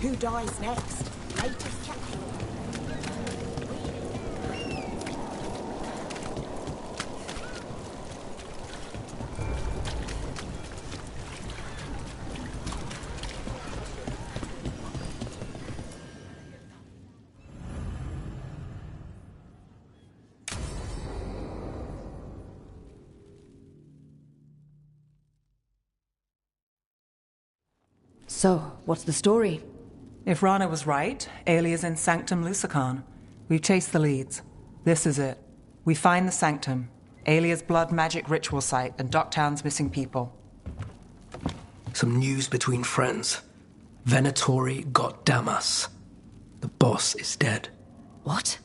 Who dies next? Latest chapter. So, what's the story? If Rana was right, Aelia's in Sanctum Lucican. We've chased the leads. This is it. We find the Sanctum, Aelia's blood magic ritual site, and Docktown's missing people. Some news between friends. Venatori got Damas. The boss is dead. What?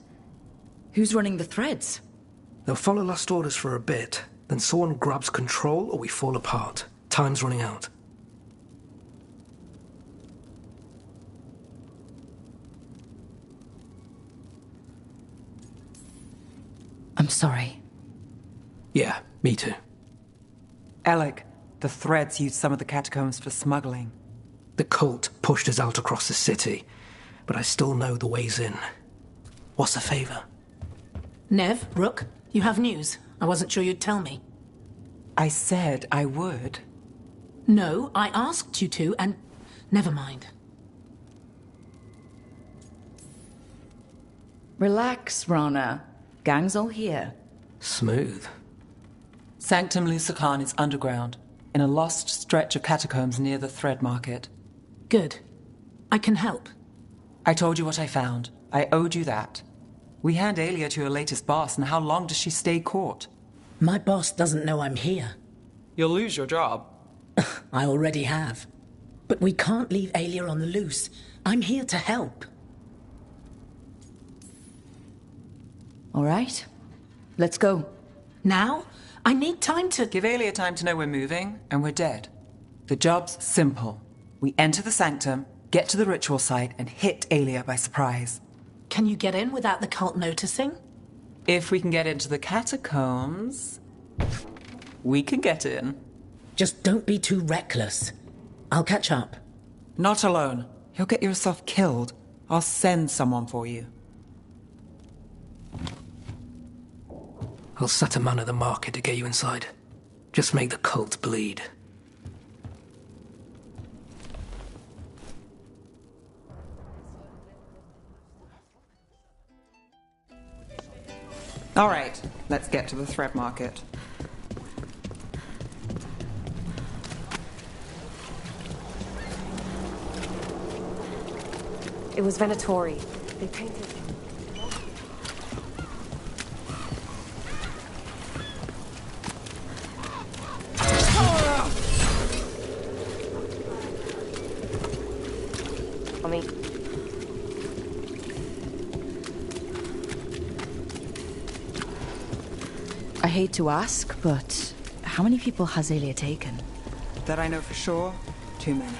Who's running the threads? They'll follow last orders for a bit, then someone grabs control or we fall apart. Time's running out. I'm sorry. Yeah, me too. Alec, the threads used some of the catacombs for smuggling. The cult pushed us out across the city, but I still know the ways in. What's a favor? Nev, Rook, you have news. I wasn't sure you'd tell me. I said I would. No, I asked you to, and never mind. Relax, Rana. Gang's all here. Smooth. Sanctum Lucican is underground, in a lost stretch of catacombs near the Thread Market. Good. I can help. I told you what I found. I owed you that. We hand Aelia to your latest boss, and how long does she stay caught? My boss doesn't know I'm here. You'll lose your job. I already have. But we can't leave Aelia on the loose. I'm here to help. All right. Let's go. Now? I need time to... Give Aelia time to know we're moving, and we're dead. The job's simple. We enter the sanctum, get to the ritual site, and hit Aelia by surprise. Can you get in without the cult noticing? If we can get into the catacombs, we can get in. Just don't be too reckless. I'll catch up. Not alone. You'll get yourself killed. I'll send someone for you. I'll set a man at the market to get you inside. Just make the cult bleed. All right, let's get to the thread market. It was Venatori. They painted... I hate to ask, but how many people has Aelia taken? That I know for sure, too many.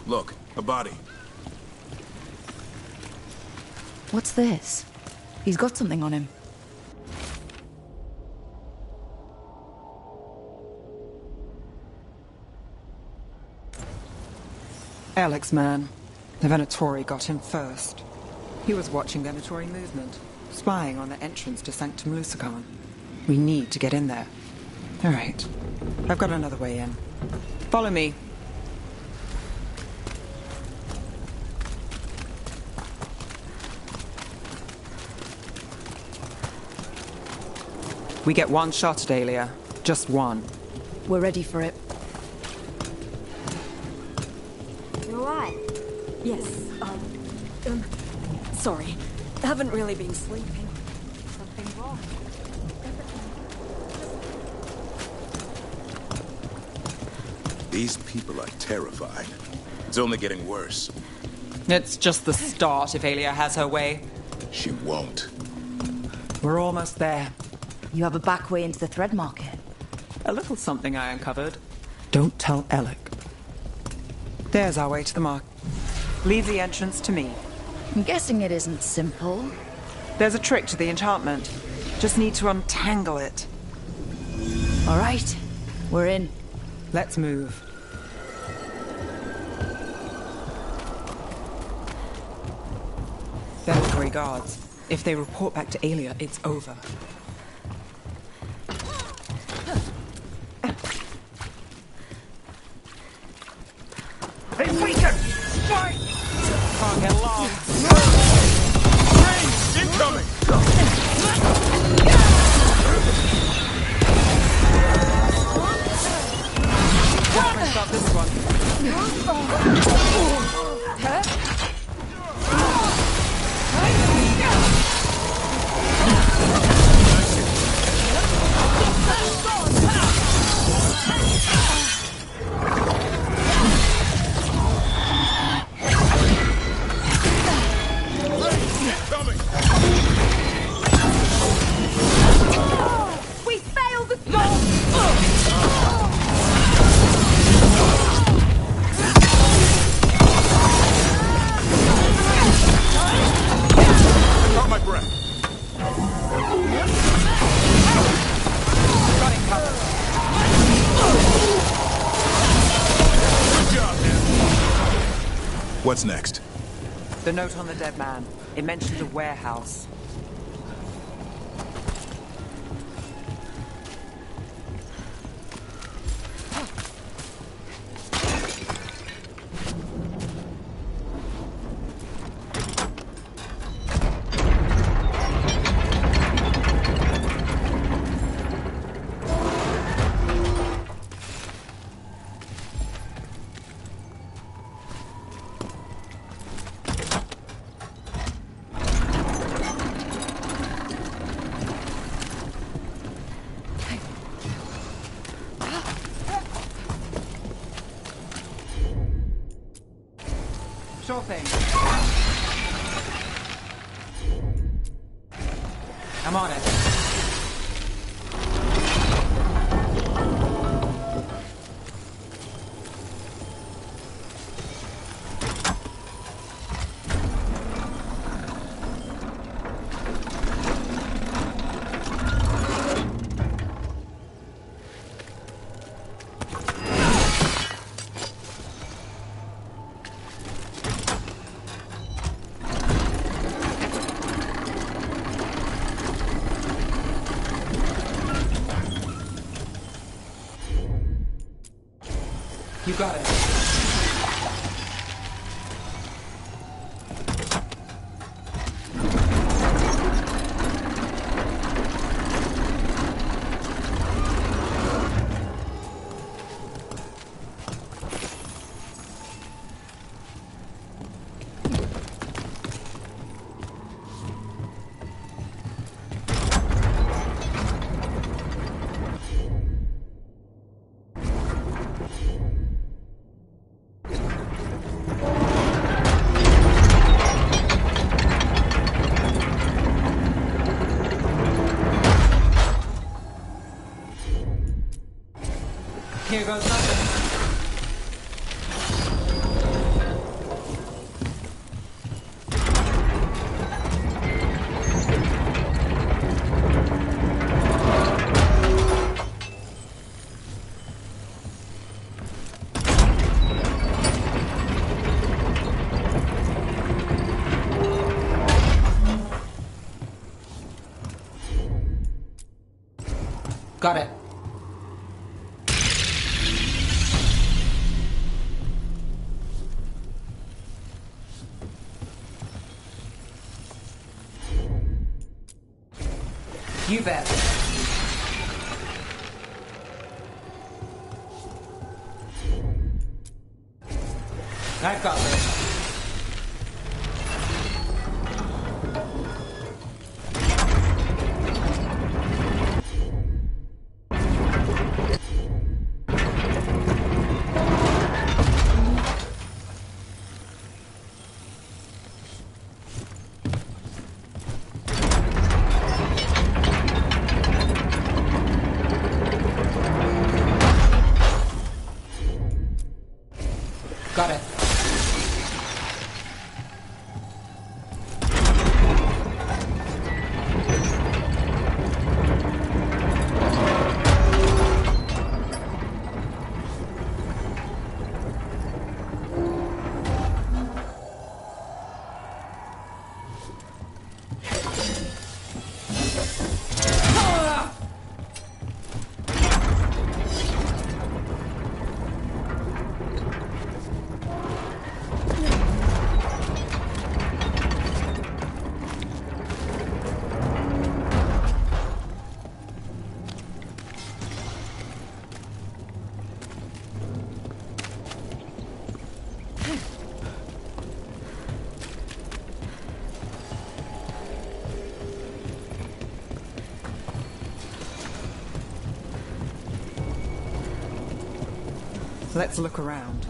Look, a body. What's this? He's got something on him. Alex, man. The Venatori got him first. He was watching Venatori movement, spying on the entrance to Sanctum Lucican. We need to get in there. All right. I've got another way in. Follow me. We get one shot at Aelia. Just one. We're ready for it. You alright? Yes, sorry. Haven't really been sleeping. Something wrong. These people are terrified. It's only getting worse. It's just the start if Aelia has her way. She won't. We're almost there. You have a back way into the thread market. A little something I uncovered. Don't tell Alec. There's our way to the market. Leave the entrance to me. I'm guessing it isn't simple. There's a trick to the enchantment. Just need to untangle it. All right, we're in. Let's move. Veilgaurd guards. If they report back to Aelia, it's over. Hey, weaken! Fight! Can't get long. Range incoming! Definitely stop this one. We failed the goal! Got my breath. Got it covered. Good job, man. What's next? The note on the dead man. It mentioned a warehouse. Sure thing. I'm on it. You got it. Here goes nothing. Got it. You bet. I've got this. Got it. Let's look around.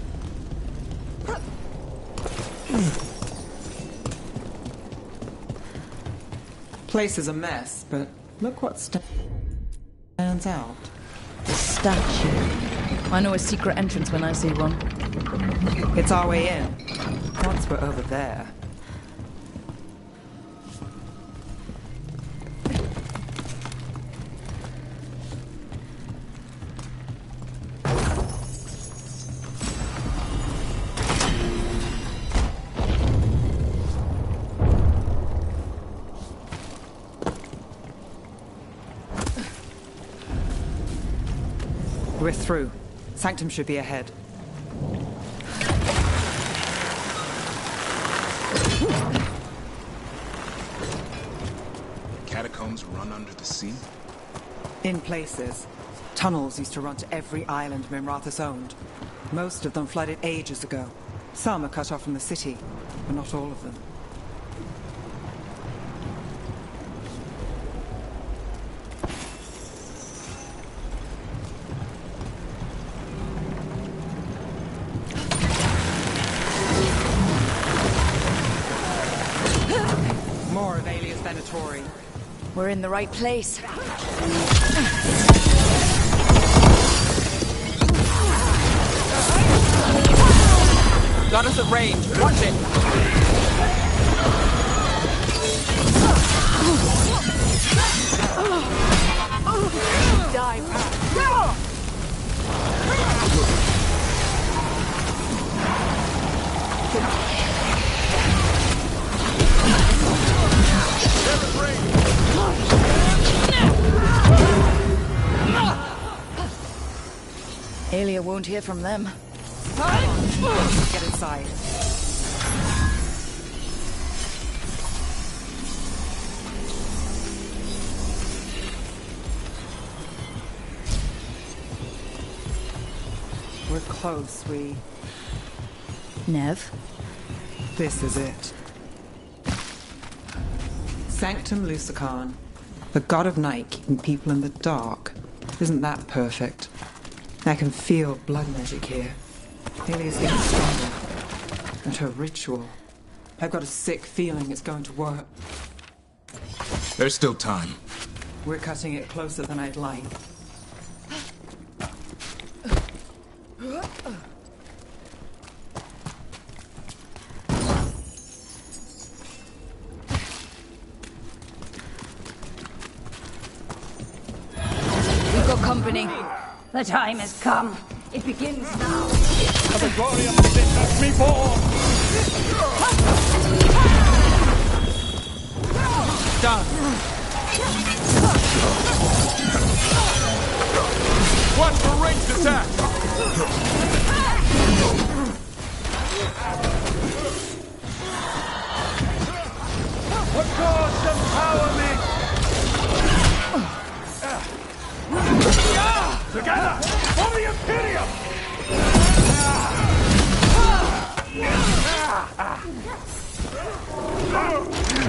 Place is a mess, but look what stands out. The statue. I know a secret entrance when I see one. It's our way in. Once we're over there. We're through. Sanctum should be ahead. Catacombs run under the sea? In places. Tunnels used to run to every island Mimrathus owned. Most of them flooded ages ago. Some are cut off from the city, but not all of them. Venatori. We're in the right place. Got us at range. Watch it. Die, Aelia won't hear from them. Get inside. We're close, Nev? This is it. Sanctum Lucican, the god of night keeping people in the dark. Isn't that perfect? I can feel blood magic here. Aelia's getting stronger. And her ritual. I've got a sick feeling it's going to work. There's still time. We're cutting it closer than I'd like. We've got company. The time has come. It begins now. The glorious Citrus reborn! Done. One for ranged attack! What gods empower me? Together for the Imperium!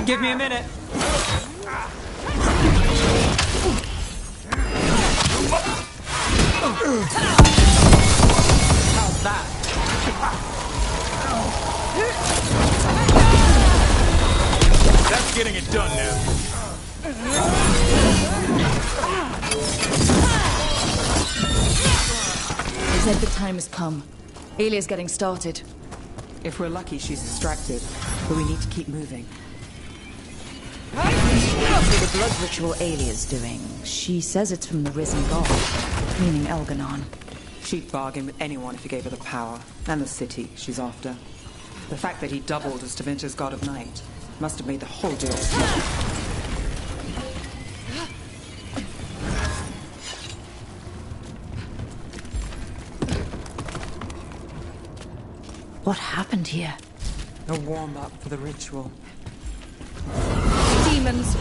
Give me a minute. How's that? That's getting it done now. They said the time has come. Aelia's getting started. If we're lucky, she's distracted. But we need to keep moving. The blood ritual Aelia's doing. She says it's from the risen god, meaning Elganon. She'd bargain with anyone if he gave her the power, and the city she's after. The fact that he doubled as Tevinter's god of night must have made the whole deal smart. What happened here? A warm-up for the ritual. Demons!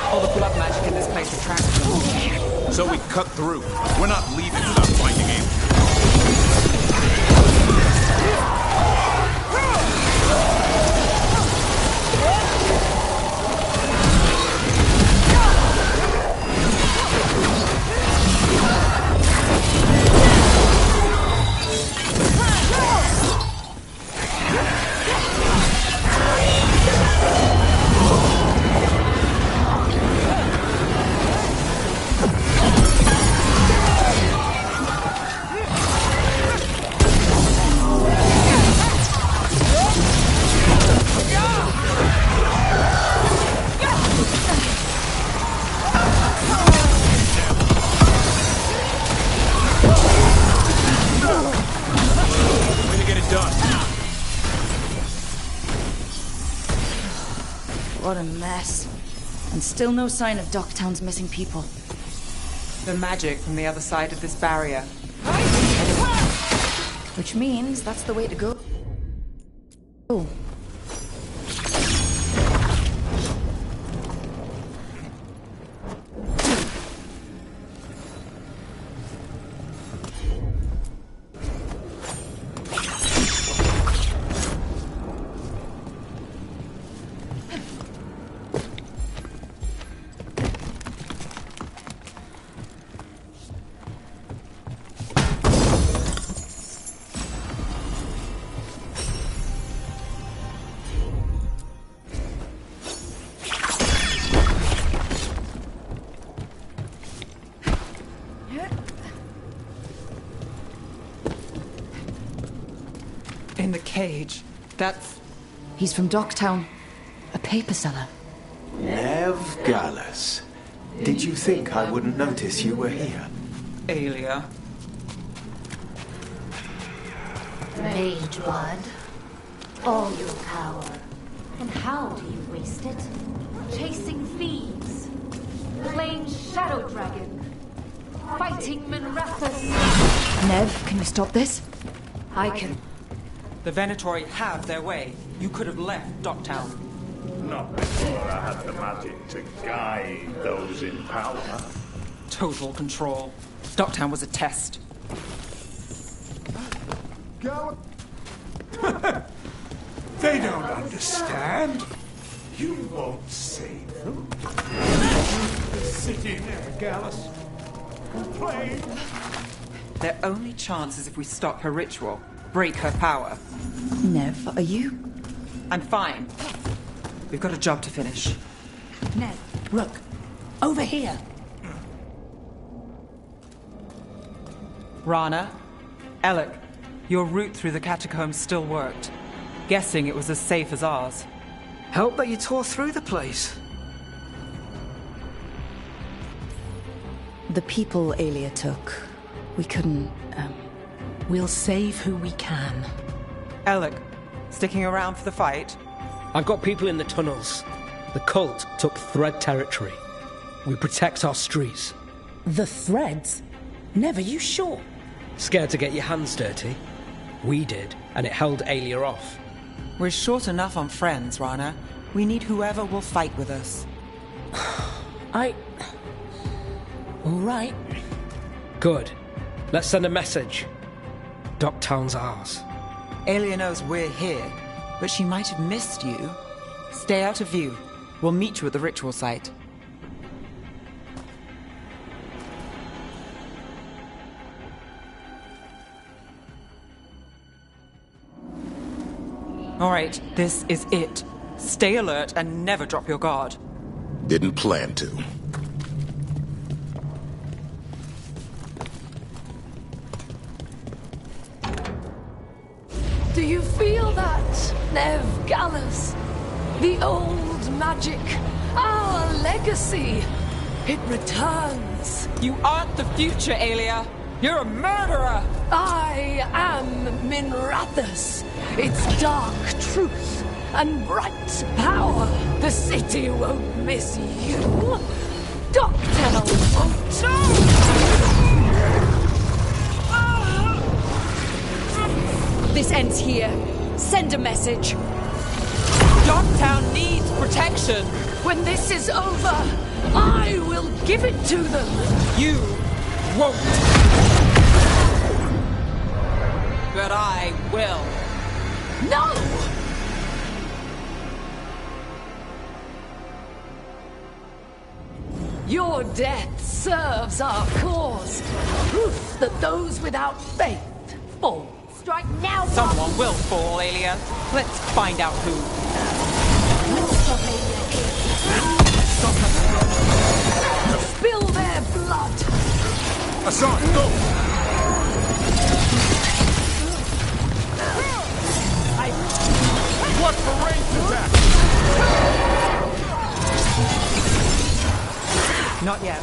All the blood magic in this place attracts them. So we cut through. We're not leaving without finding Aelia. What a mess. And still no sign of Docktown's missing people. The magic from the other side of this barrier. Which means that's the way to go. Oh. In the cage. That's... He's from Docktown. A paper seller. Nev Gallus. Did you think I wouldn't notice you were here? Aelia. Mage blood. All your power. And how do you waste it? Chasing thieves. Playing Shadow Dragon. Fighting Minrathus. Nev, can you stop this? I can. The Venatori have their way. You could have left Docktown. Not before I had the magic to guide those in power. Total control. Docktown was a test. Go. They don't understand. You won't save them. The city there, Gallus. Complain. Their only chance is if we stop her ritual. Break her power. Nev, are you? I'm fine. We've got a job to finish. Ned, look. Over here. Rana, Alec, your route through the catacombs still worked. Guessing it was as safe as ours. Help that you tore through the place. The people Aelia took. We couldn't, We'll save who we can. Alec, sticking around for the fight? I've got people in the tunnels. The cult took Thread territory. We protect our streets. The Threads? Never, you sure? Scared to get your hands dirty? We did, and it held Aelia off. We're short enough on friends, Rana. We need whoever will fight with us. All right. Good. Let's send a message. Docktown's ours. Aelia knows we're here, but she might have missed you. Stay out of view. We'll meet you at the ritual site. All right, this is it. Stay alert and never drop your guard. Didn't plan to. Do you feel that, Nev Gallus? The old magic, our legacy. It returns. You aren't the future, Aelia. You're a murderer. I am Minrathus. It's dark truth and bright power. The city won't miss you. Docktown won't. This ends here. Send a message. Docktown needs protection. When this is over, I will give it to them. You won't. But I will. No! Your death serves our cause. Proof that those without faith fall. Strike now! Someone will fall, Aelia. Let's find out who. Spill their blood! Hassan, go! What for ranged attack? Not yet.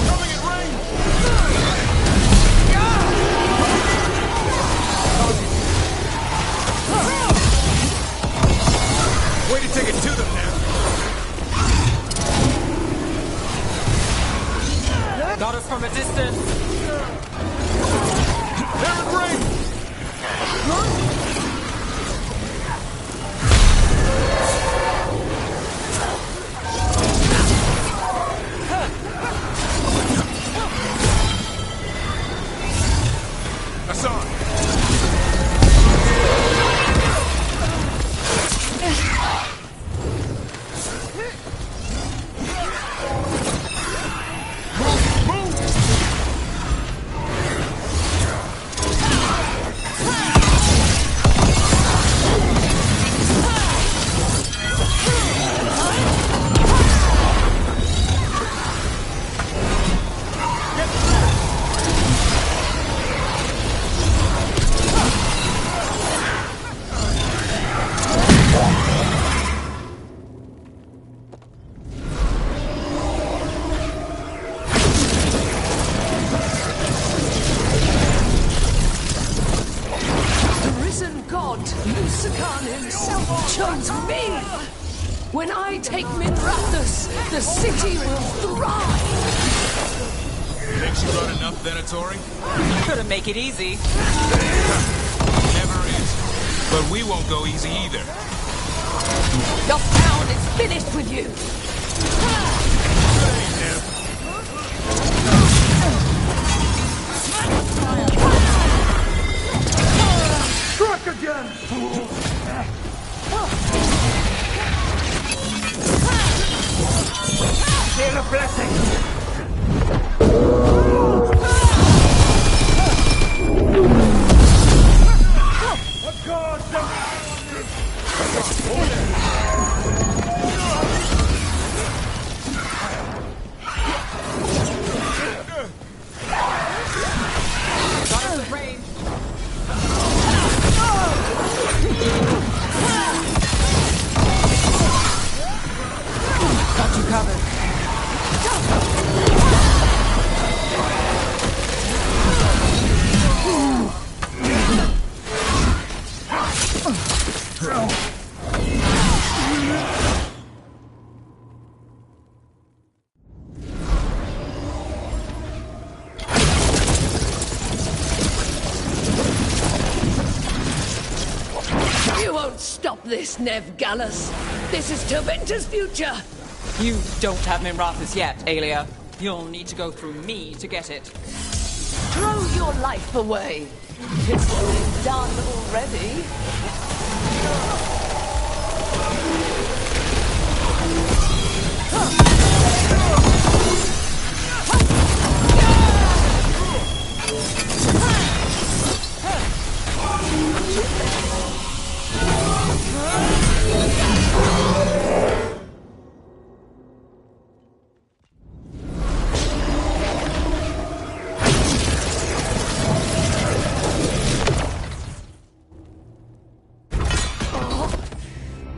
Coming in When I take Minrathus, the city will thrive! Think she got enough Venatori? Couldn't make it easy. Never is. But we won't go easy either. Your town is finished with you! Struck again, fool! Feel a blessing! Got you covered. You won't stop this, Nev Gallus. This is Tevinter's future. You don't have Minrathus yet, Aelia. You'll need to go through me to get it. Throw your life away. It's been done already.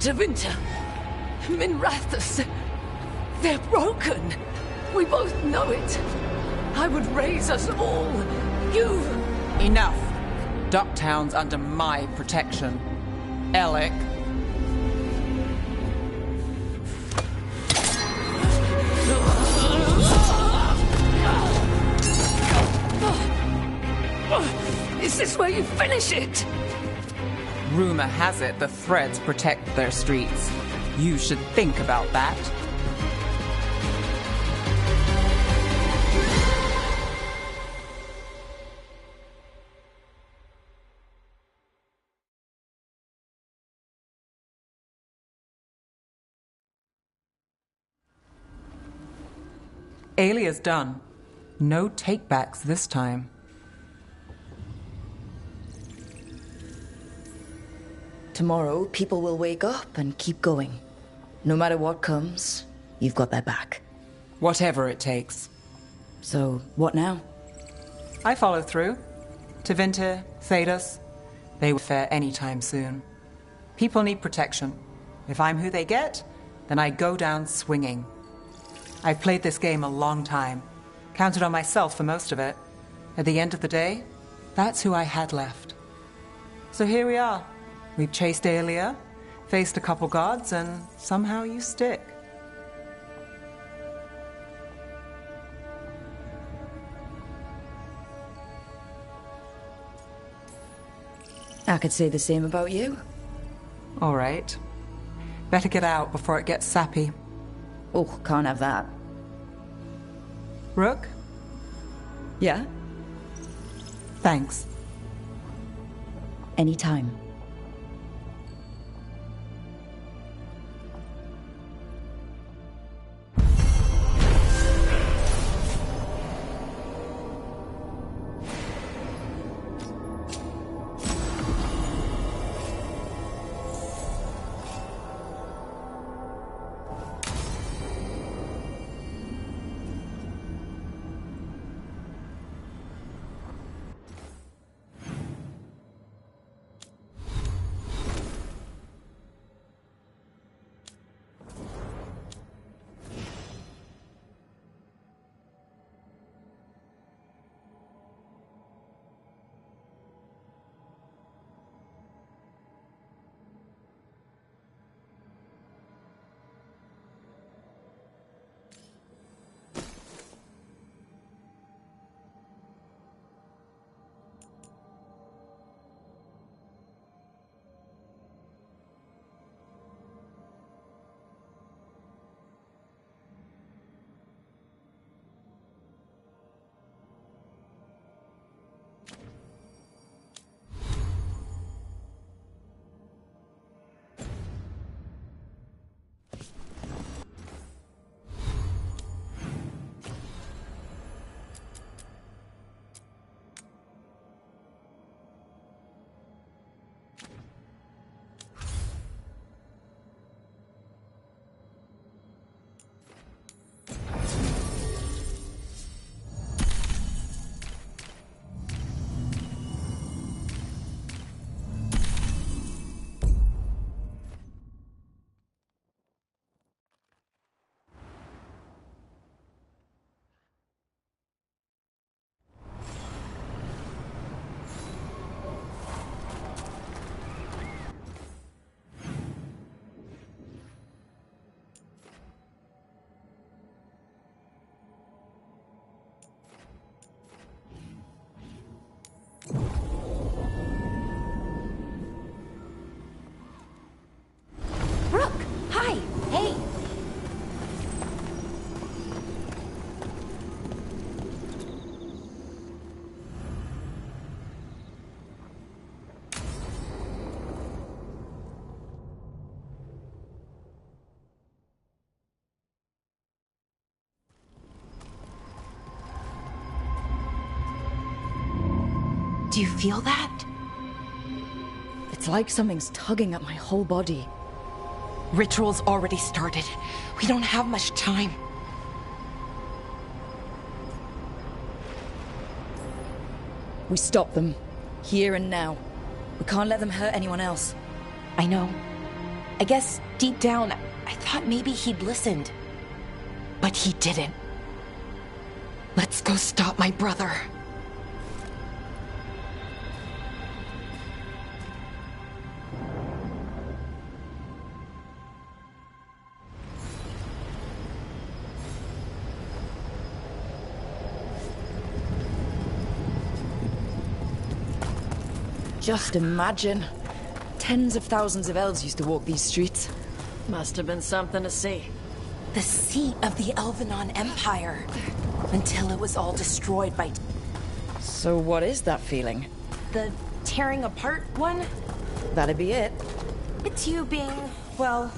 Tevinter, Minrathus, they're broken. We both know it. I would raise us all. You... Enough. Ducktown's under my protection. Alec. Is this where you finish it? Rumor has it the Threads protect their streets. You should think about that. Aelia's done. No takebacks this time. Tomorrow, people will wake up and keep going. No matter what comes, you've got their back. Whatever it takes. So, what now? I follow through. Tevinter, Thedas, they will fare anytime soon. People need protection. If I'm who they get, then I go down swinging. I've played this game a long time. Counted on myself for most of it. At the end of the day, that's who I had left. So here we are. We've chased Aelia, faced a couple gods, and somehow you stick. I could say the same about you. All right. Better get out before it gets sappy. Oh, can't have that. Rook? Yeah? Thanks. Anytime. Do you feel that? It's like something's tugging at my whole body. Ritual's already started. We don't have much time. We stop them. Here and now. We can't let them hurt anyone else. I know. I guess deep down, I thought maybe he'd listened. But he didn't. Let's go stop my brother. Just imagine. Tens of thousands of elves used to walk these streets. Must have been something to see. The seat of the Elvenon Empire. Until it was all destroyed by... So what is that feeling? The tearing apart one? That'd be it. It's you being, well,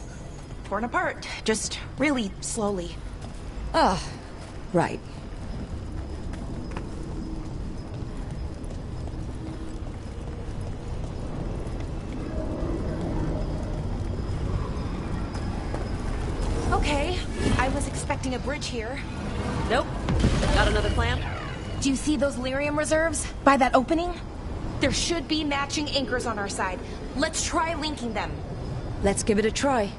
torn apart. Just really slowly. Ah, right. Okay, I was expecting a bridge here. Nope. Got another plan? Do you see those lyrium reserves by that opening? There should be matching anchors on our side. Let's try linking them. Let's give it a try.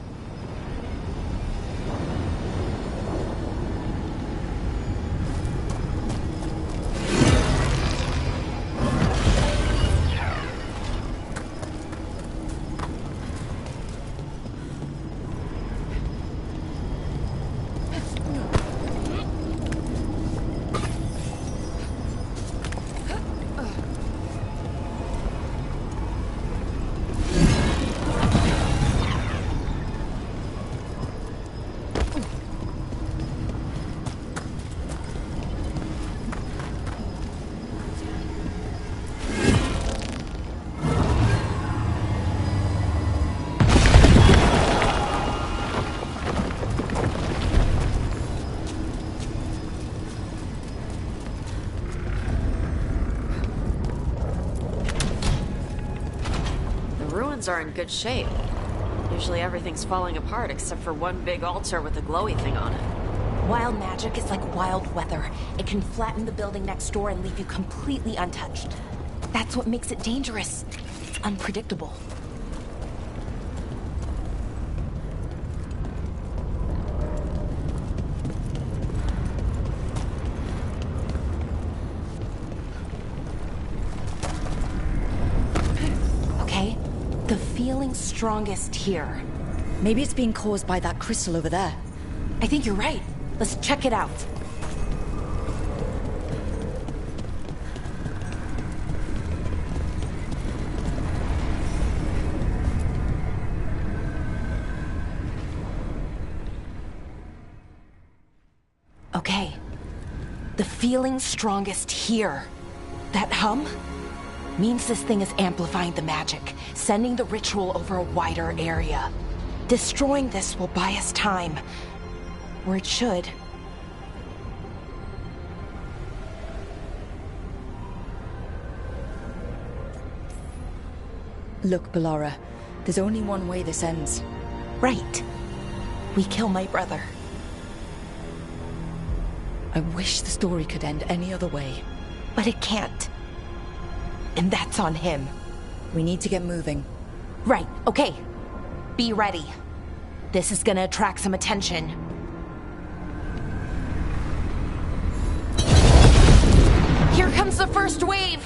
Are in good shape. Usually everything's falling apart except for one big altar with a glowy thing on it. Wild magic is like wild weather. It can flatten the building next door and leave you completely untouched. That's what makes it dangerous. It's unpredictable. The feeling's strongest here. Maybe it's being caused by that crystal over there. I think you're right. Let's check it out. Okay. The feeling's strongest here. That hum? Means this thing is amplifying the magic, sending the ritual over a wider area. Destroying this will buy us time. Or it should. Look, Bellara, there's only one way this ends. Right. We kill my brother. I wish the story could end any other way. But it can't. And that's on him. We need to get moving. Right, okay. Be ready. This is gonna attract some attention. Here comes the first wave!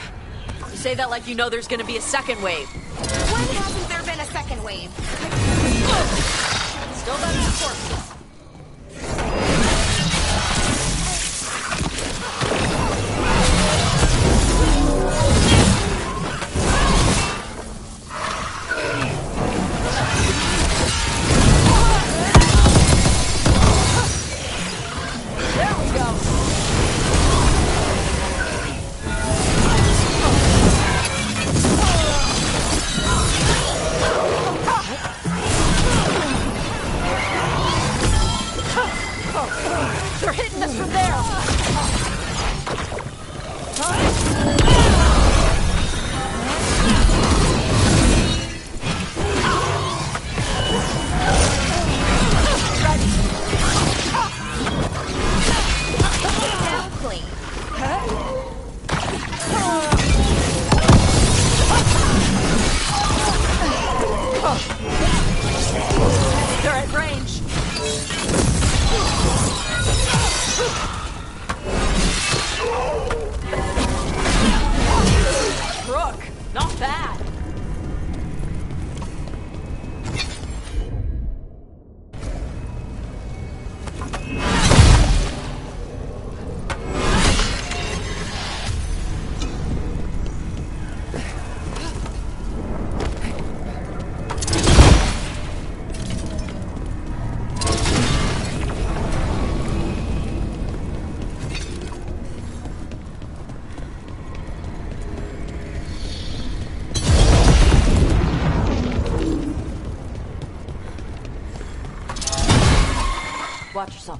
You say that like you know there's gonna be a second wave. When hasn't there been a second wave? Still better than corpses. Watch yourself.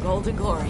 Golden glory.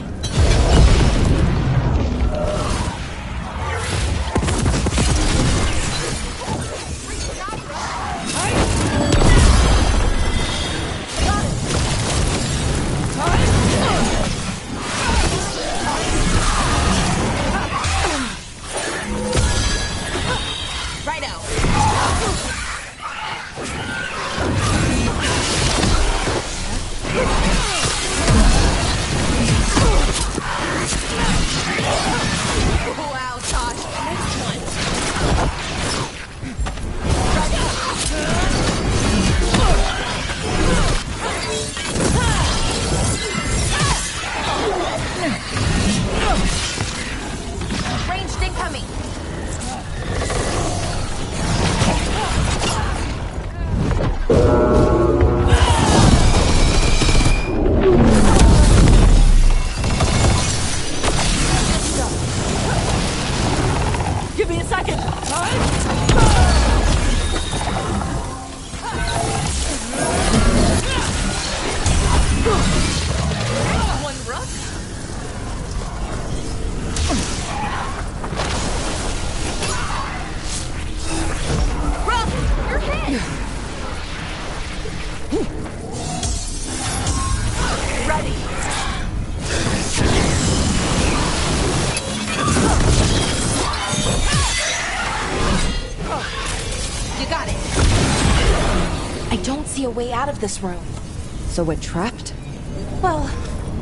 Ranged incoming. Give me a second. One rough. You're hit. Ready. You got it. I don't see a way out of this room. So we're trapped? Well,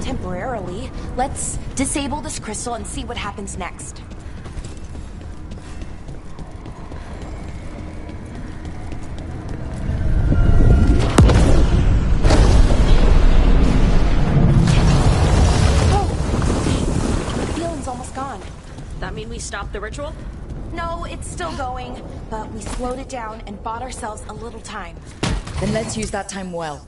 temporarily. Let's disable this crystal and see what happens next. Oh, the feeling's almost gone. That mean we stopped the ritual? No, it's still going, but we slowed it down and bought ourselves a little time. Then let's use that time well.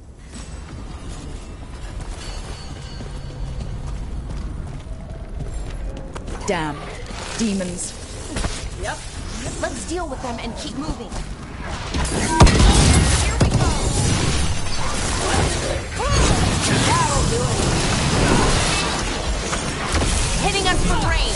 Damn. Demons. Yep. Let's deal with them and keep moving. That'll do it. Hitting us from range.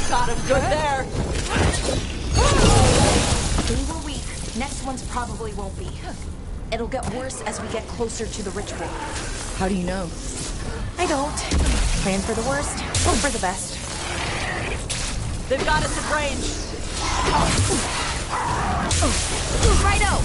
Got him good there. They were weak. Next ones probably won't be. It'll get worse as we get closer to the ritual. How do you know? I don't. Plan for the worst, hope for the best. They've got us at range. Righto!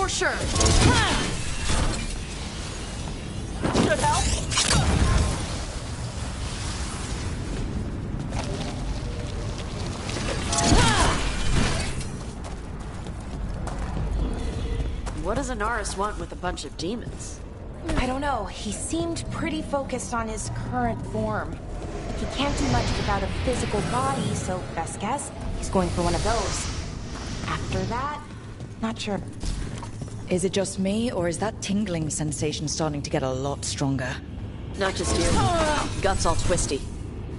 for sure. Should help. What does Anaris want with a bunch of demons? I don't know. He seemed pretty focused on his current form. He can't do much without a physical body, so best guess, he's going for one of those. After that, not sure. Is it just me, or is that tingling sensation starting to get a lot stronger? Not just you. Gut's all twisty.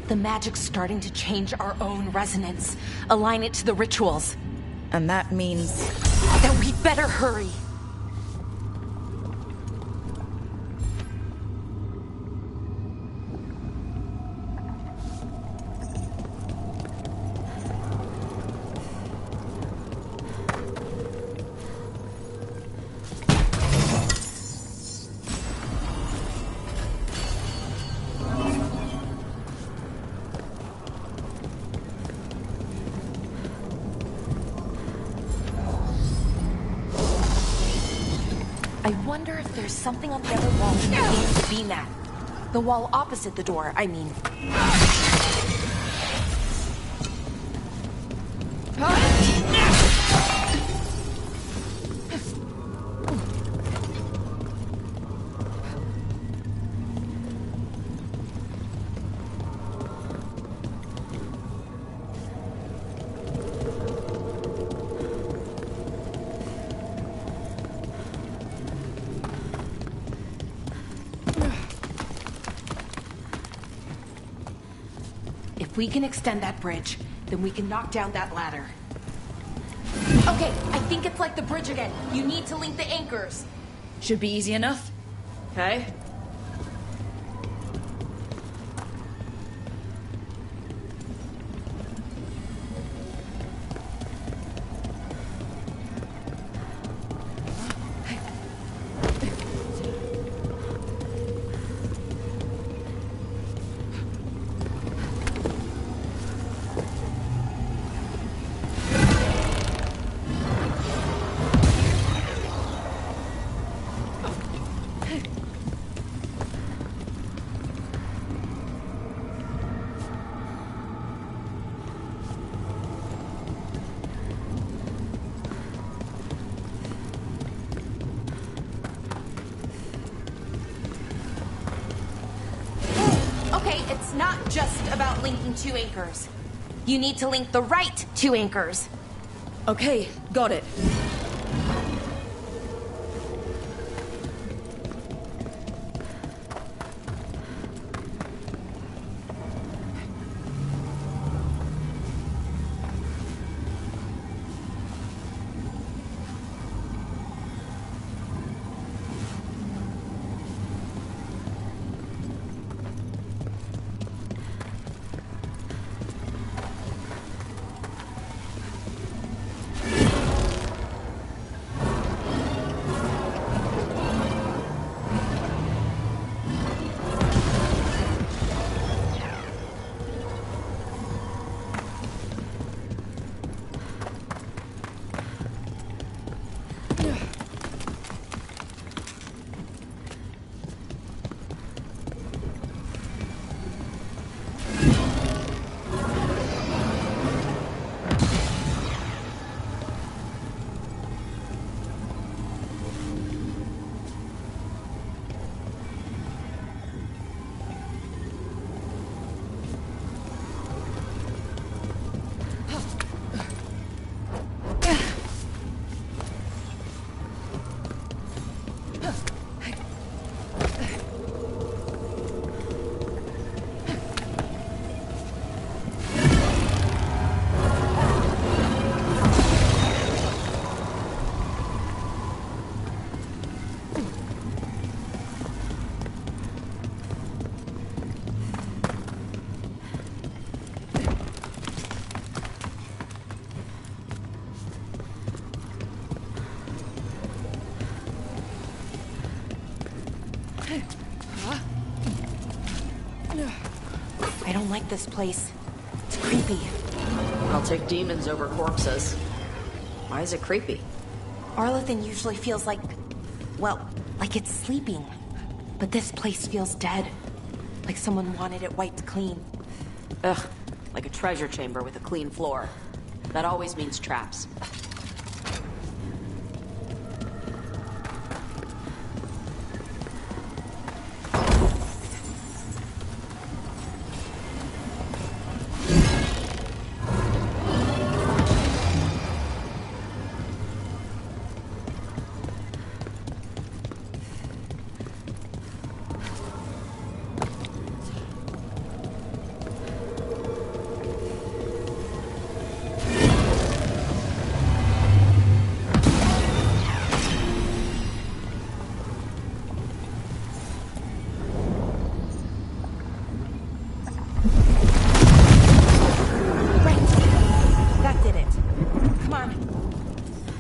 The magic's starting to change our own resonance. Align it to the rituals. And that means... that we better hurry. I wonder if there's something on the other wall that needs to be that. The wall opposite the door, I mean. If we can extend that bridge, then we can knock down that ladder. Okay, I think it's like the bridge again. You need to link the anchors. Should be easy enough. Okay. It's not just about linking two anchors. You need to link the right two anchors. Okay, got it. I don't like this place. It's creepy. I'll take demons over corpses. Why is it creepy? Arlathan usually feels like, well, like it's sleeping. But this place feels dead. Like someone wanted it wiped clean. Ugh, like a treasure chamber with a clean floor. That always means traps.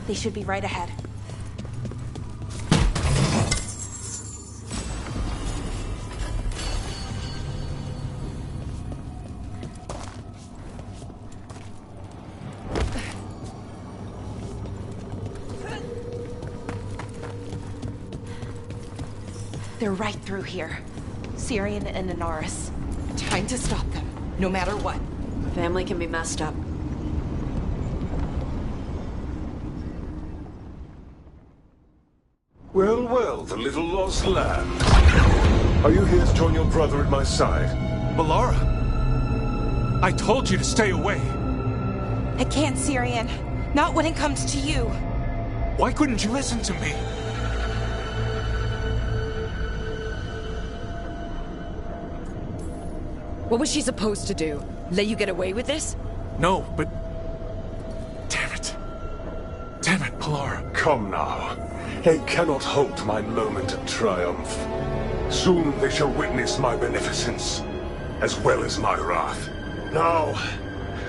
They should be right ahead. They're right through here. Syrian and Inaris. Time to stop them, no matter what. Family can be messed up. Well, well, the little lost lamb. Are you here to join your brother at my side? Melara! I told you to stay away! I can't, Syrian. Not when it comes to you. Why couldn't you listen to me? What was she supposed to do? Let you get away with this? No, but... Damn it. Damn it, Melara. Come now. They cannot halt my moment of triumph. Soon they shall witness my beneficence, as well as my wrath. Now,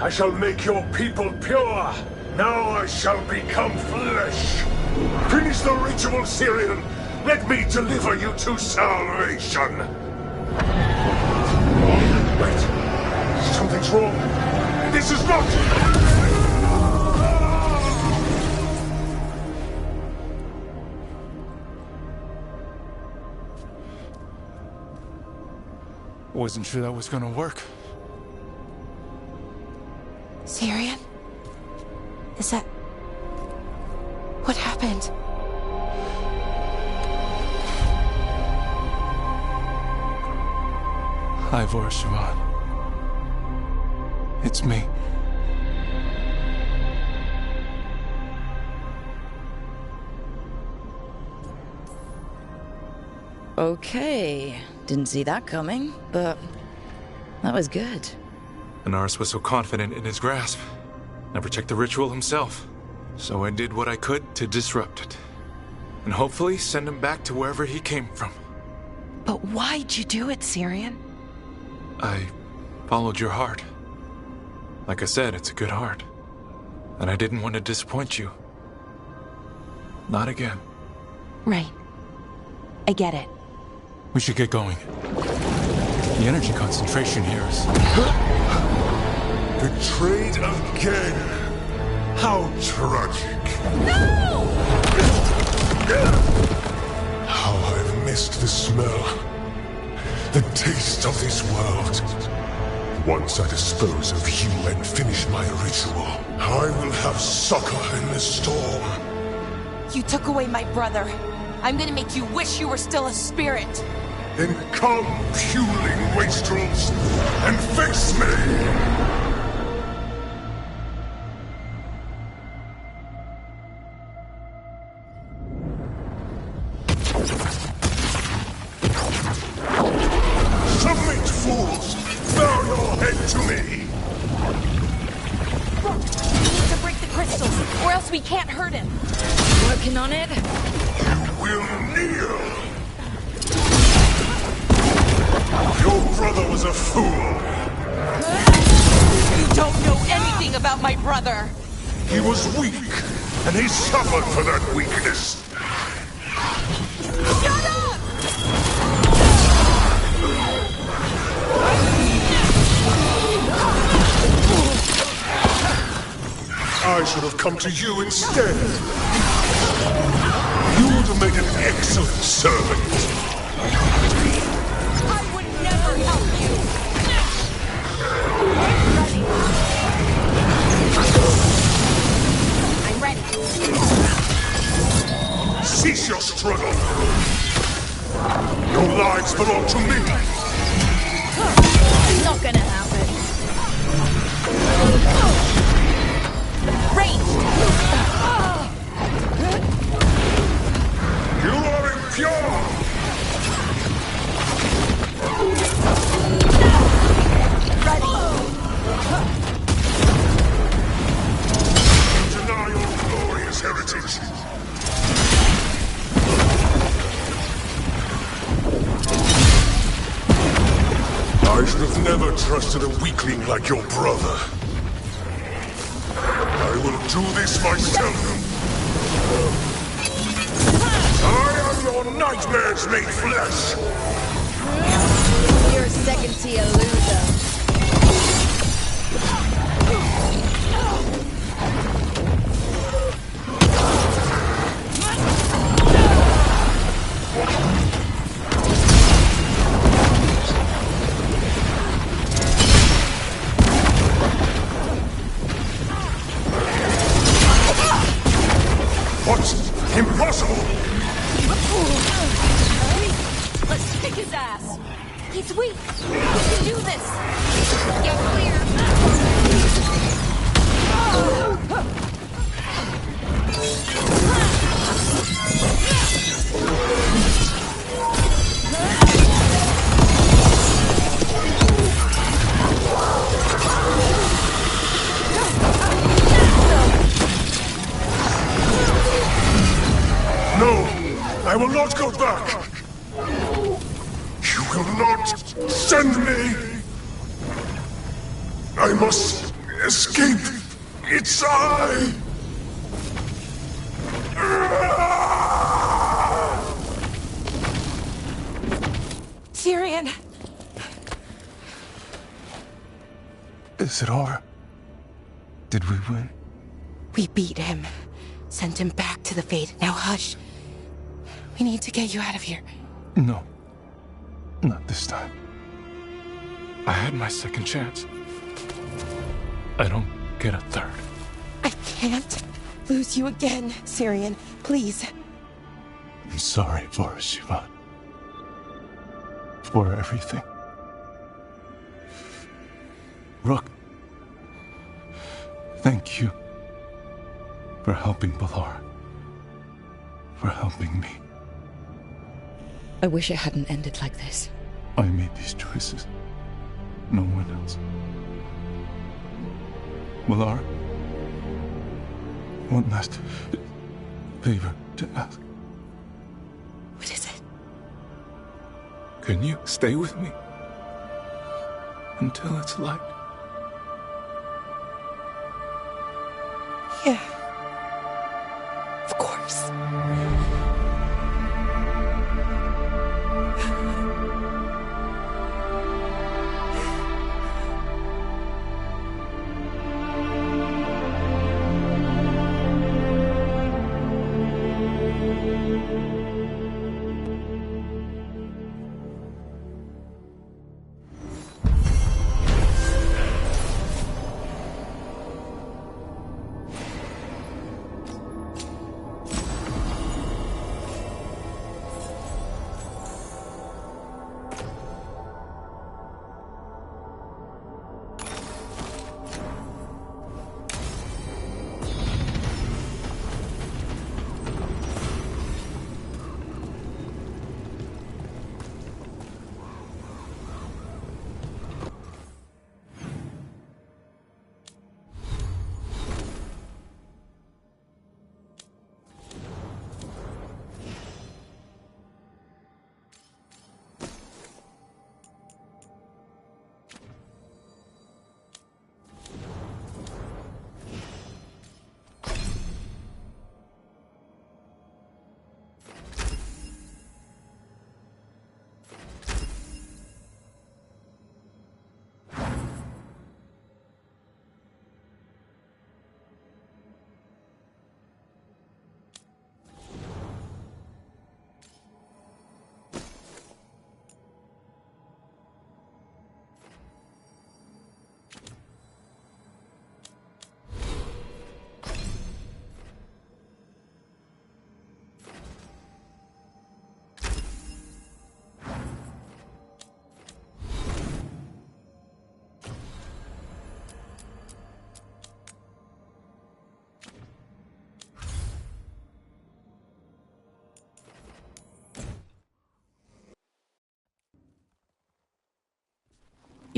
I shall make your people pure. Now I shall become flesh. Finish the ritual, Syrian. Let me deliver you to salvation. Wait. Something's wrong. This is not... Wasn't sure that was gonna work. Syrian? Is that... What happened? Ivor Siobhan. It's me. Okay. Didn't see that coming, but that was good. Inaris was so confident in his grasp. Never checked the ritual himself. So I did what I could to disrupt it. And hopefully send him back to wherever he came from. But why'd you do it, Syrian? I followed your heart. Like I said, it's a good heart. And I didn't want to disappoint you. Not again. Right. I get it. We should get going. The energy concentration here is... Betrayed again! How tragic! No! How I've missed the smell. The taste of this world. Once I dispose of you and finish my ritual, I will have succor in the storm. You took away my brother. I'm gonna make you wish you were still a spirit. Then come, puling wastrels, and face me! Submit, fools! Bow your head to me! Look, we need to break the crystals, or else we can't hurt him. Working on it? You will kneel! Your brother was a fool! You don't know anything about my brother! He was weak, and he suffered for that weakness! Shut up! I should have come to you instead! excellent servant. I would never help you! I'm ready. Cease your struggle. Your lives belong to me. Not gonna happen. Ranged! You are impure! Ready! Deny your glorious heritage. I should have never trusted a weakling like your brother. I will do this myself. I am your nightmares made flesh. You're a second-tier loser. What? Impossible! Let's kick his ass! He's weak! We can do this! Get clear! No! I will not go back! You will not send me! I must escape! It's I! Tyrion! Is it over? Did we win? We beat him. Sent him back to the Fade. Now hush. We need to get you out of here. No. Not this time. I had my second chance. I don't get a third. I can't lose you again, Tyrion. Please. I'm sorry, Boris Sivan. For everything. Rook. Thank you. For helping Balar. For helping me. I wish it hadn't ended like this. I made these choices. No one else. Balar, one last favor to ask. What is it? Can you stay with me? Until it's light? Yeah. Of course.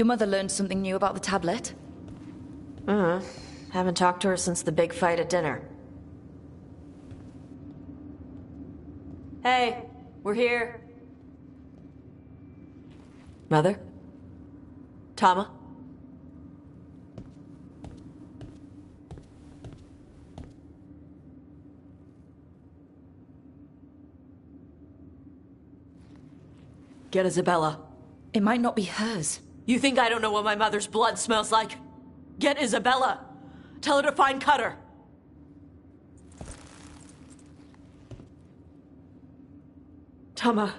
Your mother learned something new about the tablet? Haven't talked to her since the big fight at dinner. Hey, we're here. Mother? Tama? Get Isabella. It might not be hers. You think I don't know what my mother's blood smells like? Get Isabella. Tell her to find Cutter. Tama.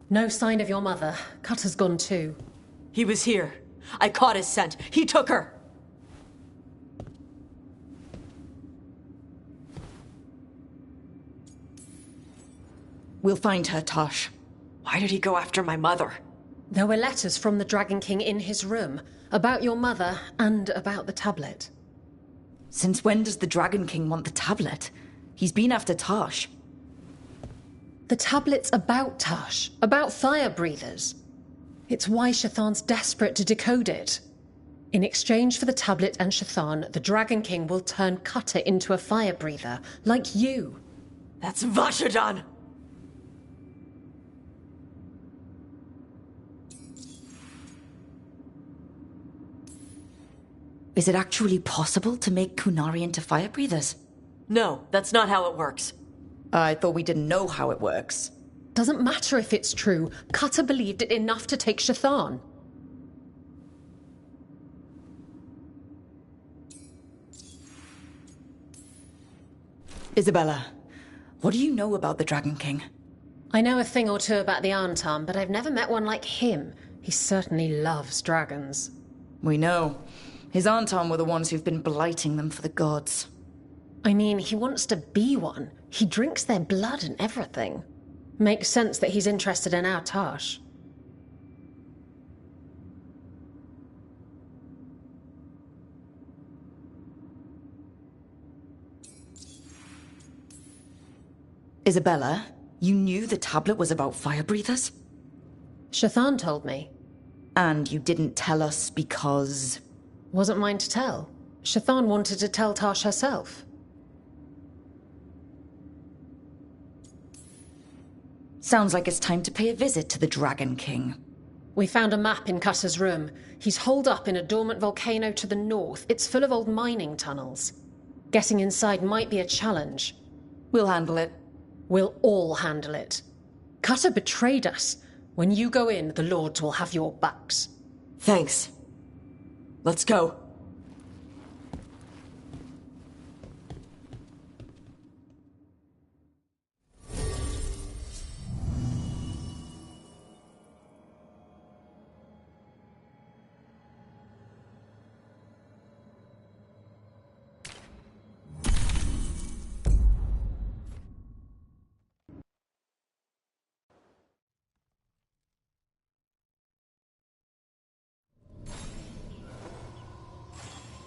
No sign of your mother. Cutter's gone too. He was here. I caught his scent. He took her. We'll find her, Tosh. Why did he go after my mother? There were letters from the Dragon King in his room about your mother and about the tablet. Since when does the Dragon King want the tablet? He's been after Tosh. The tablet's about Tosh, about fire breathers. It's why Shathan's desperate to decode it. In exchange for the tablet and Shathan, the Dragon King will turn Cutter into a fire breather, like you. That's Vashadan! Is it actually possible to make Kunari into fire breathers? No, that's not how it works. I thought we didn't know how it works. Doesn't matter if it's true. Cutter believed it enough to take Shathan. Isabella, what do you know about the Dragon King? I know a thing or two about the Arntam, but I've never met one like him. He certainly loves dragons. We know. His Arntam were the ones who've been blighting them for the gods. I mean, he wants to be one. He drinks their blood and everything. Makes sense that he's interested in our Tosh. Isabella, you knew the tablet was about fire breathers? Shathan told me. And you didn't tell us because... Wasn't mine to tell. Shathan wanted to tell Tosh herself. Sounds like it's time to pay a visit to the Dragon King. We found a map in Cutter's room. He's holed up in a dormant volcano to the north. It's full of old mining tunnels. Getting inside might be a challenge. We'll handle it. We'll all handle it. Cutter betrayed us. When you go in, the Lords will have your backs. Thanks. Let's go.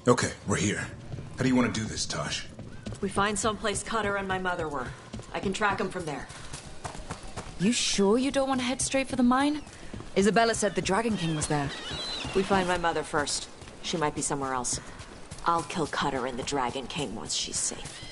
Okay, we're here. How do you want to do this, Tosh? We find someplace Cutter and my mother were. I can track them from there. You sure you don't want to head straight for the mine? Isabella said the Dragon King was there. We find my mother first. She might be somewhere else. I'll kill Cutter and the Dragon King once she's safe.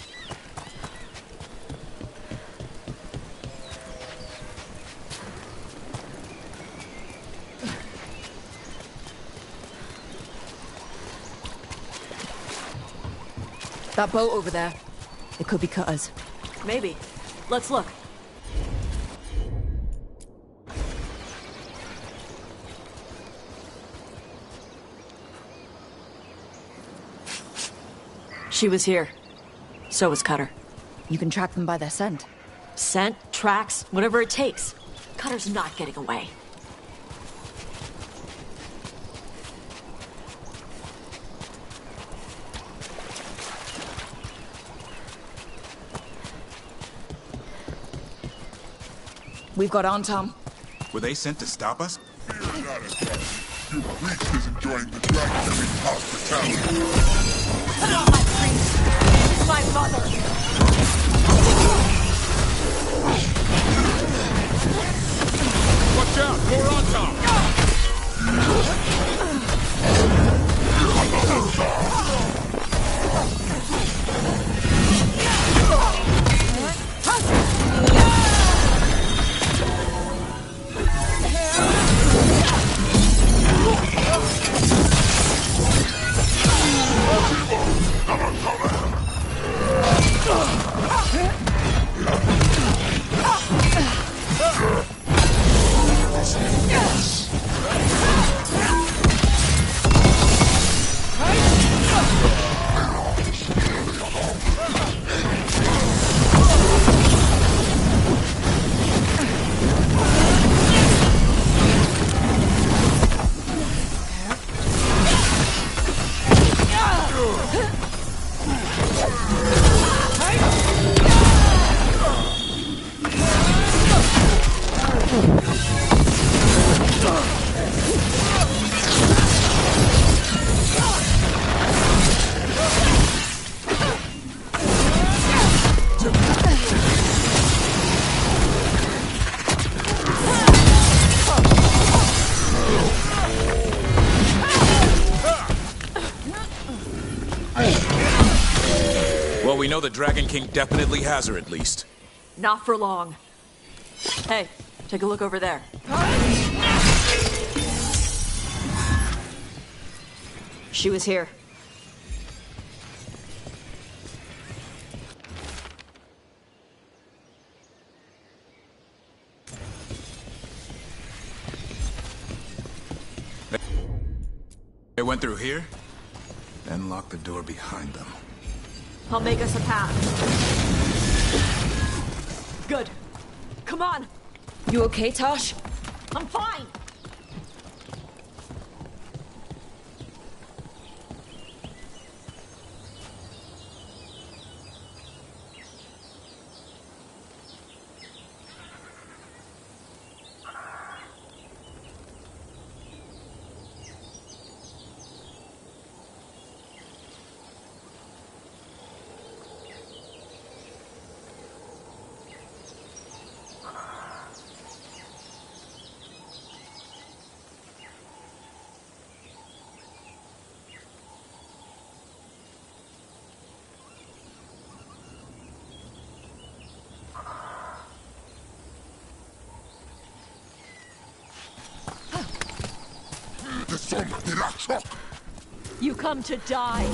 That boat over there. It could be Cutter's. Maybe. Let's look. She was here. So was Cutter. You can track them by their scent. Scent, tracks, whatever it takes. Cutter's not getting away. We've got Arntam. Were they sent to stop us? Fear not, Assault. You creatures enjoying the Dragon King's hospitality. Not my priest! My mother! Well, we know the Dragon King definitely has her, at least. Not for long. Hey, take a look over there. She was here. They went through here, then locked the door behind them. I'll make us a path. Good. Come on. You okay, Tosh? I'm fine. You come to die.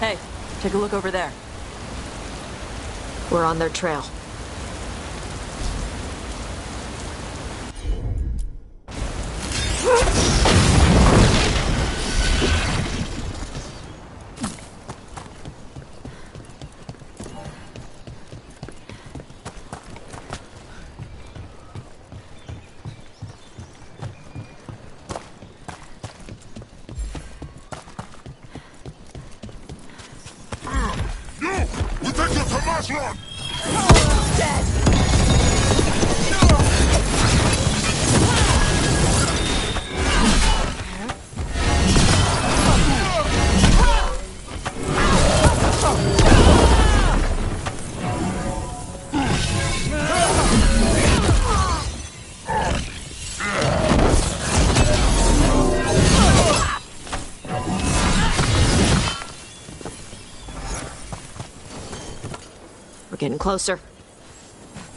Hey, take a look over there. We're on their trail. Getting closer.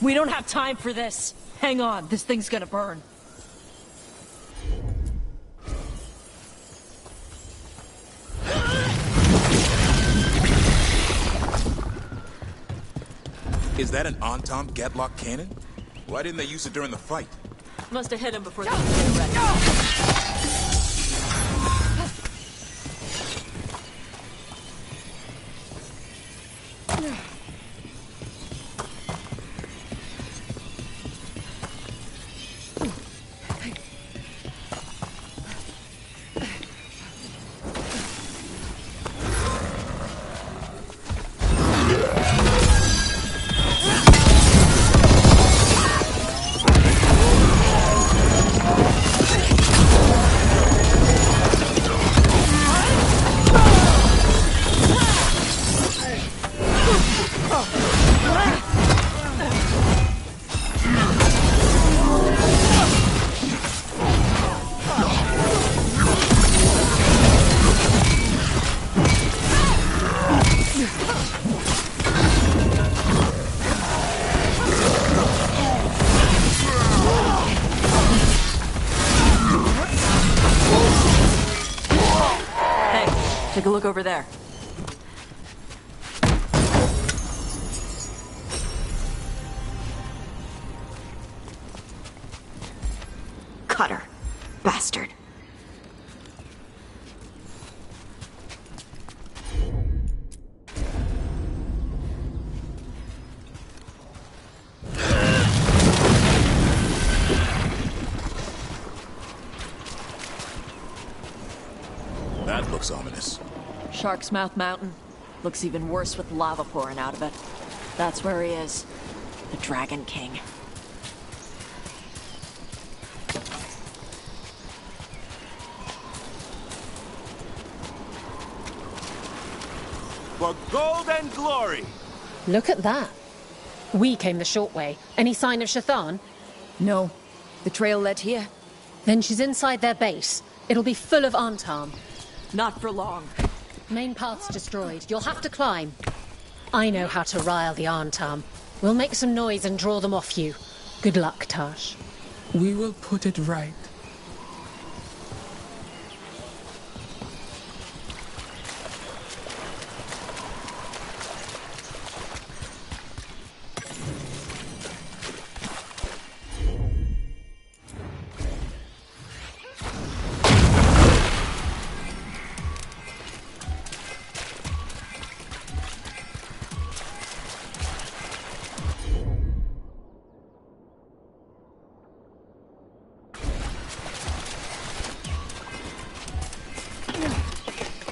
We don't have time for this. Hang on, this thing's gonna burn. Is that an Antom Gatlock cannon? Why didn't they use it during the fight? Must have hit him before they could get ready. Take a look over there. Cutter. Bastard. That looks ominous. Shark's Mouth Mountain. Looks even worse with lava pouring out of it. That's where he is. The Dragon King. For gold and glory! Look at that. We came the short way. Any sign of Shathan? No. The trail led here. Then she's inside their base. It'll be full of Antam. Not for long. Main path's destroyed. You'll have to climb. I know how to rile the Antam. We'll make some noise and draw them off you. Good luck, Tash. We will put it right.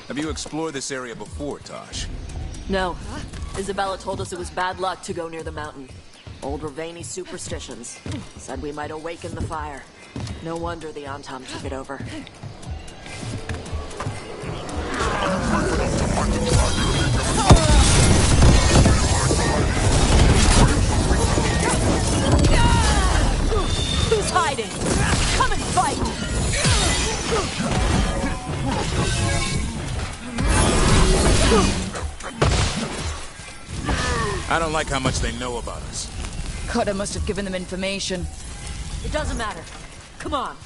Have you explored this area before, Tosh? No. Isabella told us it was bad luck to go near the mountain. Old Ravani superstitions. Said we might awaken the fire. No wonder the Antam took it over. Who's hiding? Come and fight! I don't like how much they know about us. Cutter must have given them information. It doesn't matter. Come on.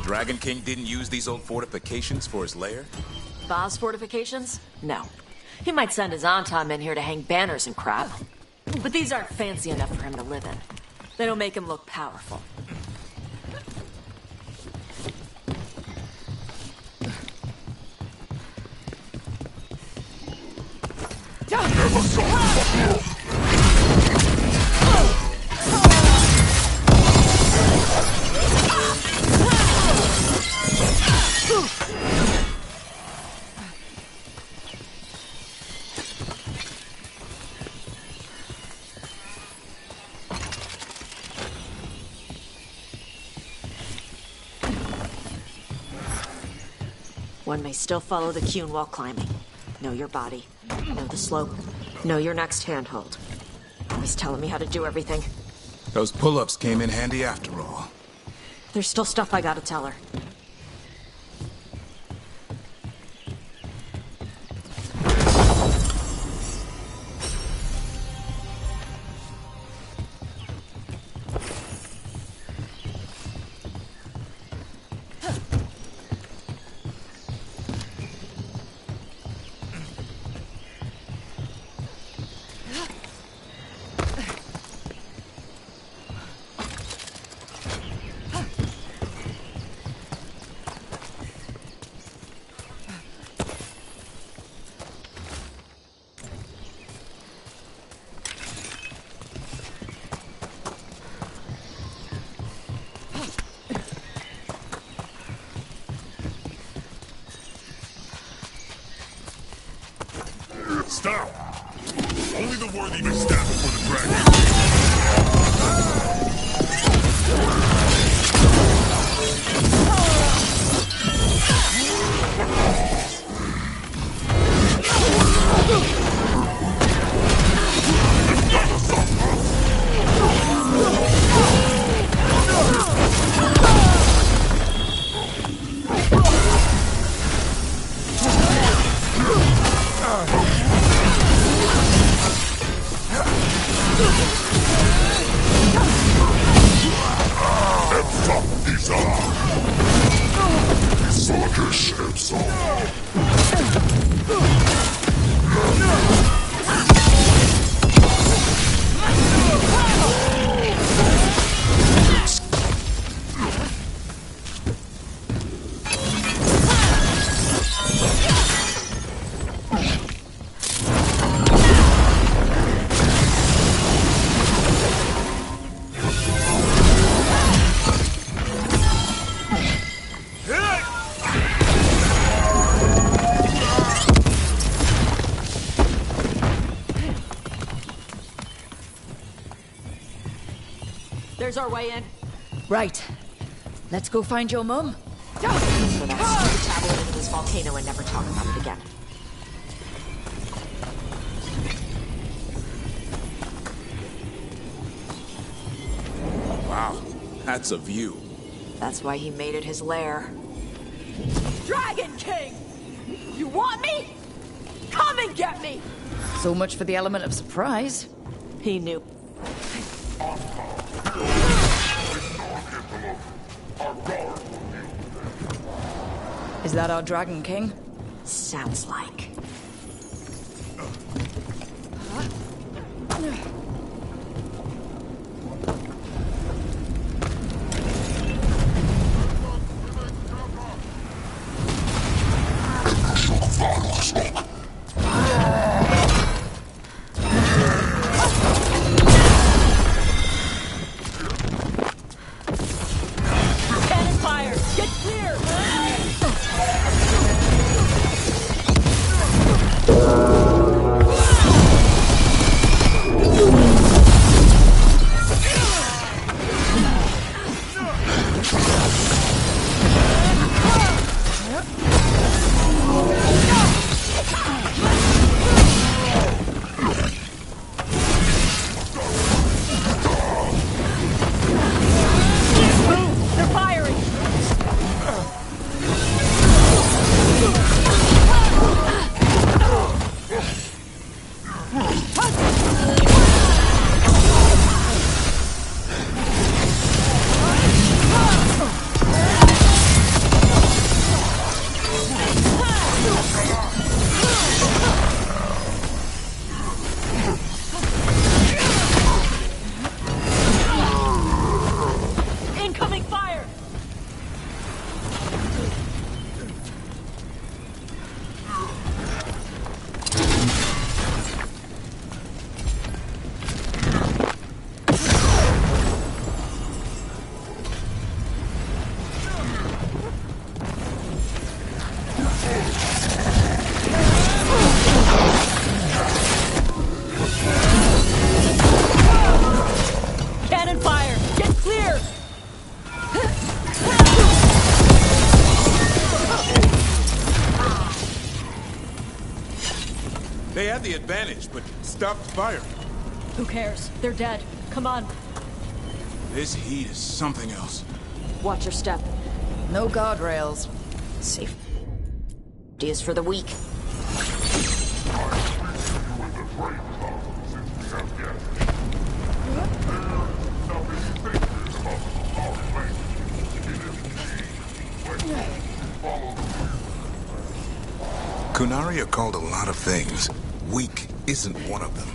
Dragon King didn't use these old fortifications for his lair? Boss fortifications? No. He might send his Antam in here to hang banners and crap. But these aren't fancy enough for him to live in. They don't make him look powerful. One may still follow the Cune while climbing. Know your body. Know the slope. Know your next handhold. He's telling me how to do everything. Those pull-ups came in handy after all. There's still stuff I gotta tell her. Stop! Only the worthy may stand before the dragon. There's our way in. Right. Let's go find your mum. So that's the tablet into this volcano and never talk about it again. Wow, that's a view. That's why he made it his lair. Dragon King! You want me? Come and get me! So much for the element of surprise. He knew. Is that our Dragon King? Sounds like. Cannon fire! Get clear! the advantage, but stopped firing. Who cares? They're dead. Come on. This heat is something else. Watch your step. No guardrails. Safety is for the weak. Kunaria called a lot of things. Weak isn't one of them.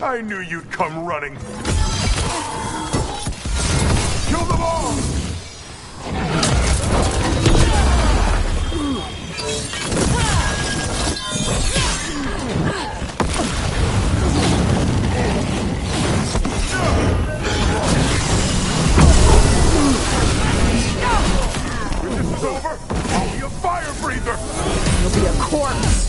I knew you'd come running. Kill them all! When this is over, I'll be a fire breather! You'll be a corpse!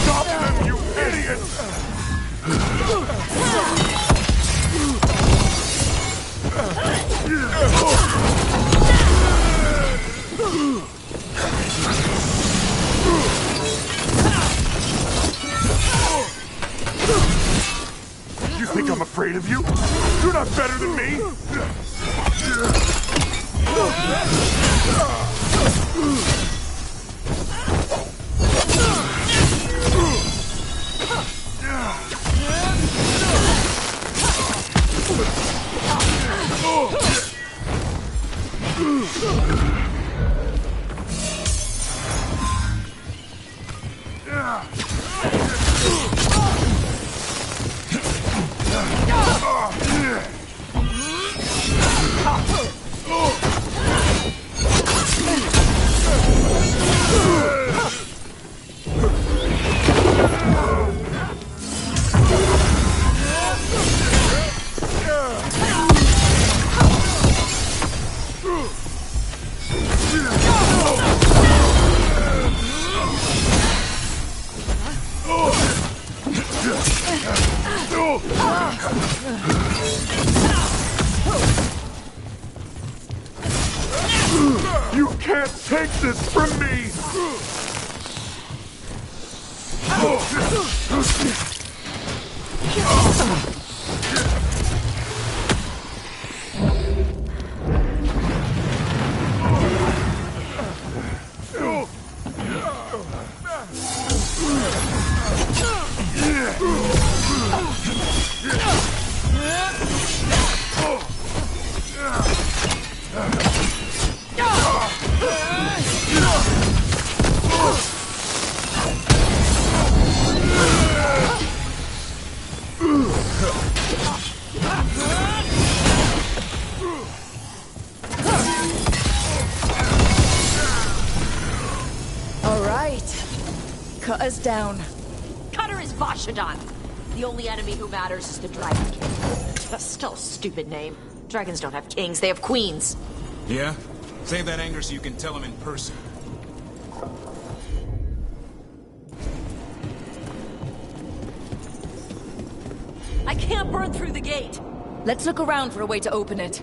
Stop them, you idiots! You think I'm afraid of you? You're not better than me! You can't take this from me! All right. Cut us down. Cutter is Vashadon. The only enemy who matters is the Dragon King. That's still a stupid name. Dragons don't have kings, they have queens. Yeah? Save that anger so you can tell him in person. I can't burn through the gate. Let's look around for a way to open it.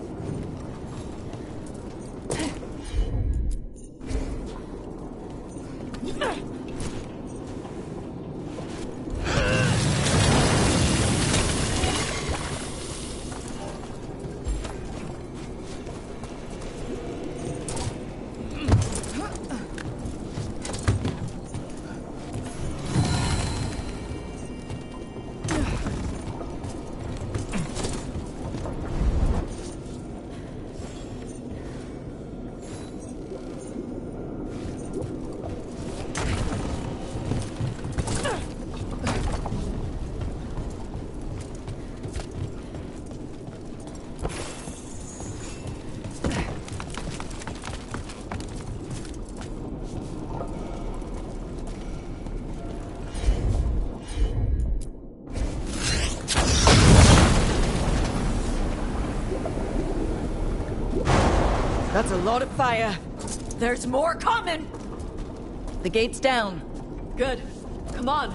That's a lot of fire. There's more coming! The gate's down. Good. Come on.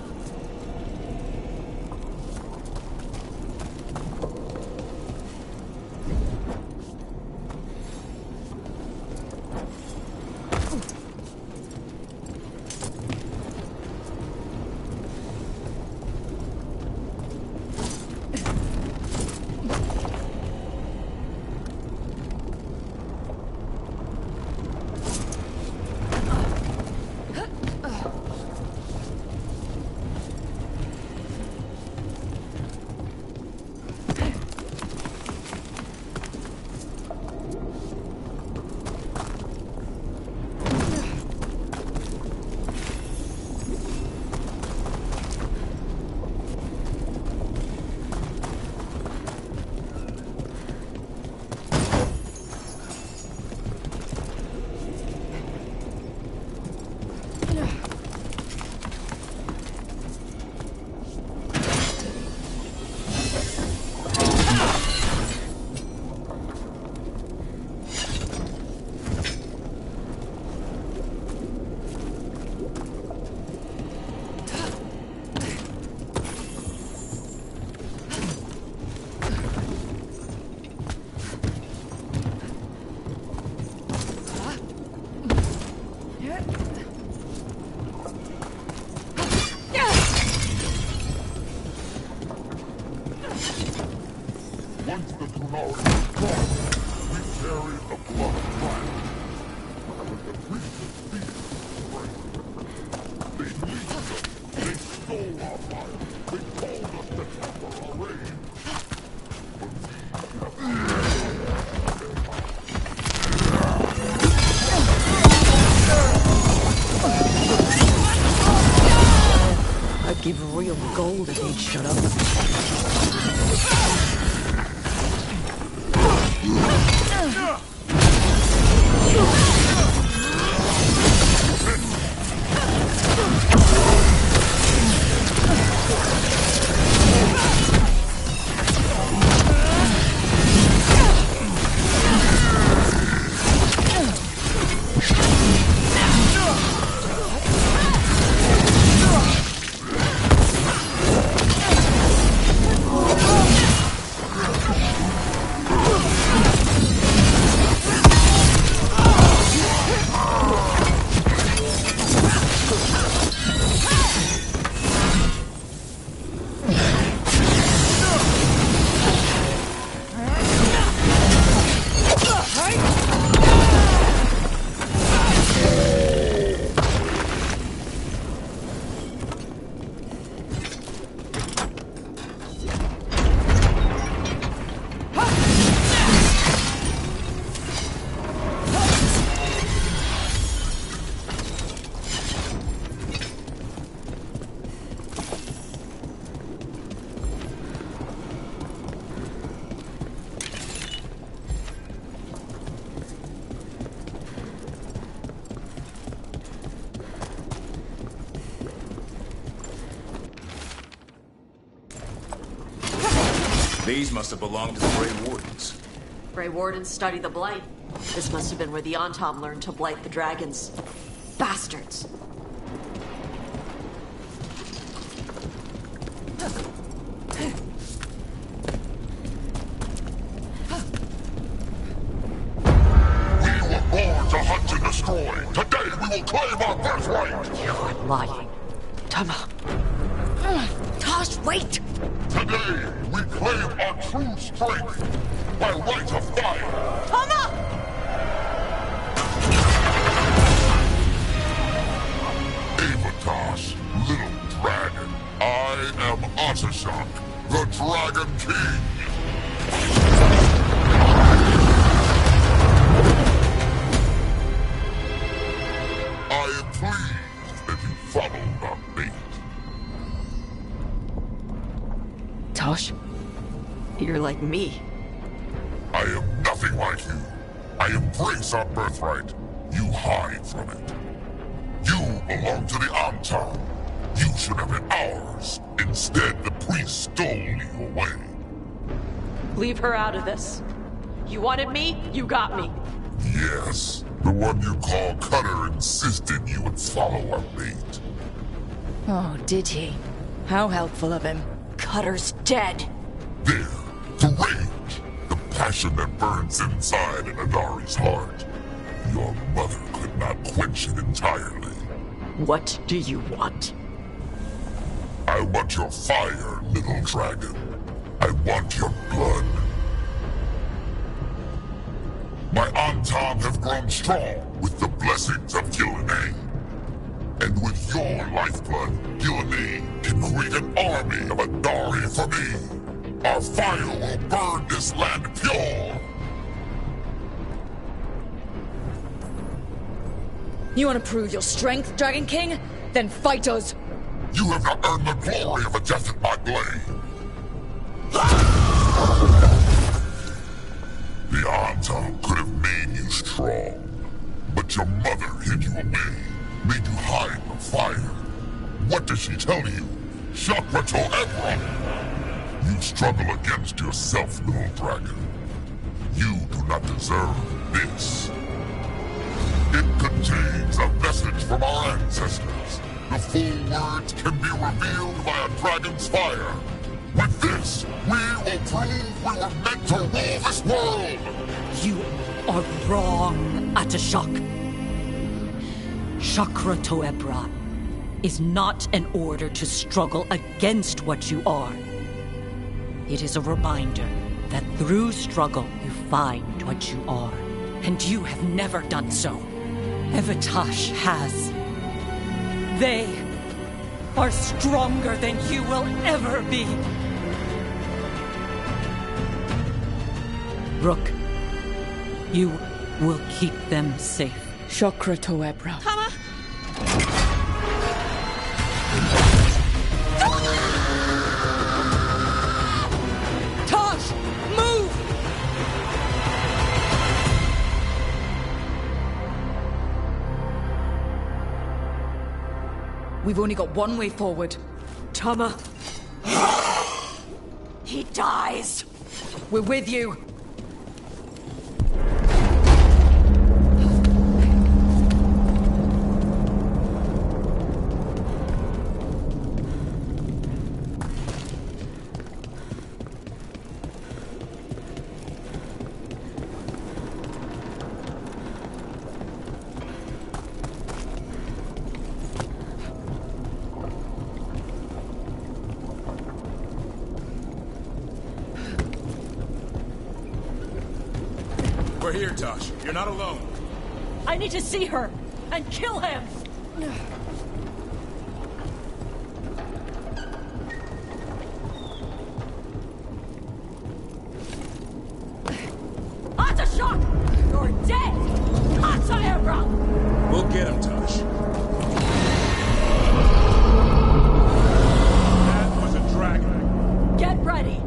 I'd give real gold if he'd shut up. These must have belonged to the Grey Wardens. Grey Wardens study the Blight. This must have been where the Antom learned to blight the dragons. Bastards! We were born to hunt and destroy. Today we will claim our birthright. You're lying. Tama. Tosh, wait! Today we claim our true strength by right of fire. Tama! Avatas, little dragon. I am Ottershot, the Dragon King. I am pleased that you followed our bait. Tosh, you're like me. I am nothing like you. I embrace our birthright. You hide from it. You belong to the Antom. You should have been ours. Instead, the priest stole you away. Leave her out of this. You wanted me, you got me. Yes, the one you call Cutter insisted you would follow our bait. Oh, did he? How helpful of him. Cutter's dead. There, the rage, the passion that burns inside an Adari's heart. Your mother could not quench it entirely. What do you want? I want your fire, little dragon. I want your blood. My Antam have grown strong with the blessings of Gillenay. And with your lifeblood, Gillenay can create an army of Adari for me. Our fire will burn this land pure. You want to prove your strength, Dragon King? Then fight us! You have not earned the glory of a death at my blade. The Antam could have made you strong, but your mother hid you away, made you hide the fire. What did she tell you? Shakrato Ebron! You struggle against yourself, little dragon. You do not deserve this. It contains a message from our ancestors. The full words can be revealed by a dragon's fire. With this, we will prove we were meant to rule this world! You are wrong, Atashak. Chakra Toebra is not an order to struggle against what you are. It is a reminder that through struggle you find what you are. And you have never done so. Evitash has. They are stronger than you will ever be. Rook, you will keep them safe. Chakra Toebra. Tama! Tosh! Move! We've only got one way forward. Tama. He dies. We're with you. We're here, Tosh. You're not alone. I need to see her and kill him. Atashak! You're dead! Ataebra! We'll get him, Tosh. That was a dragon. Get ready!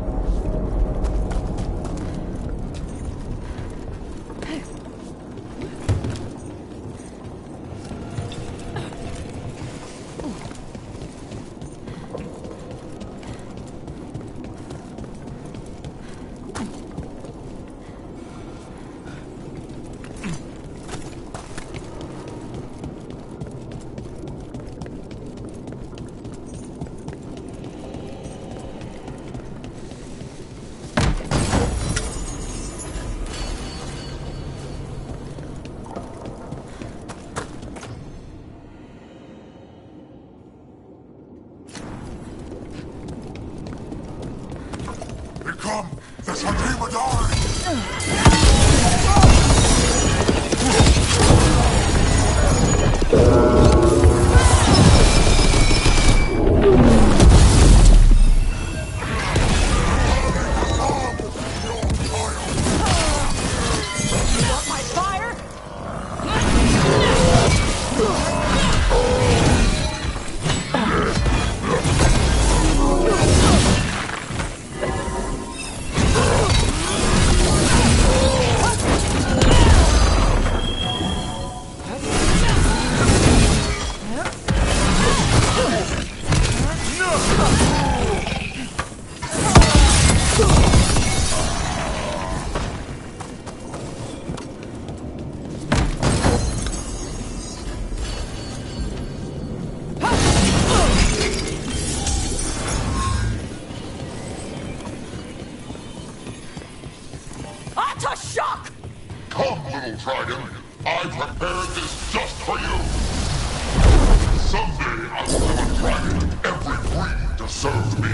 Someday I will have a dragon in every breed to serve me.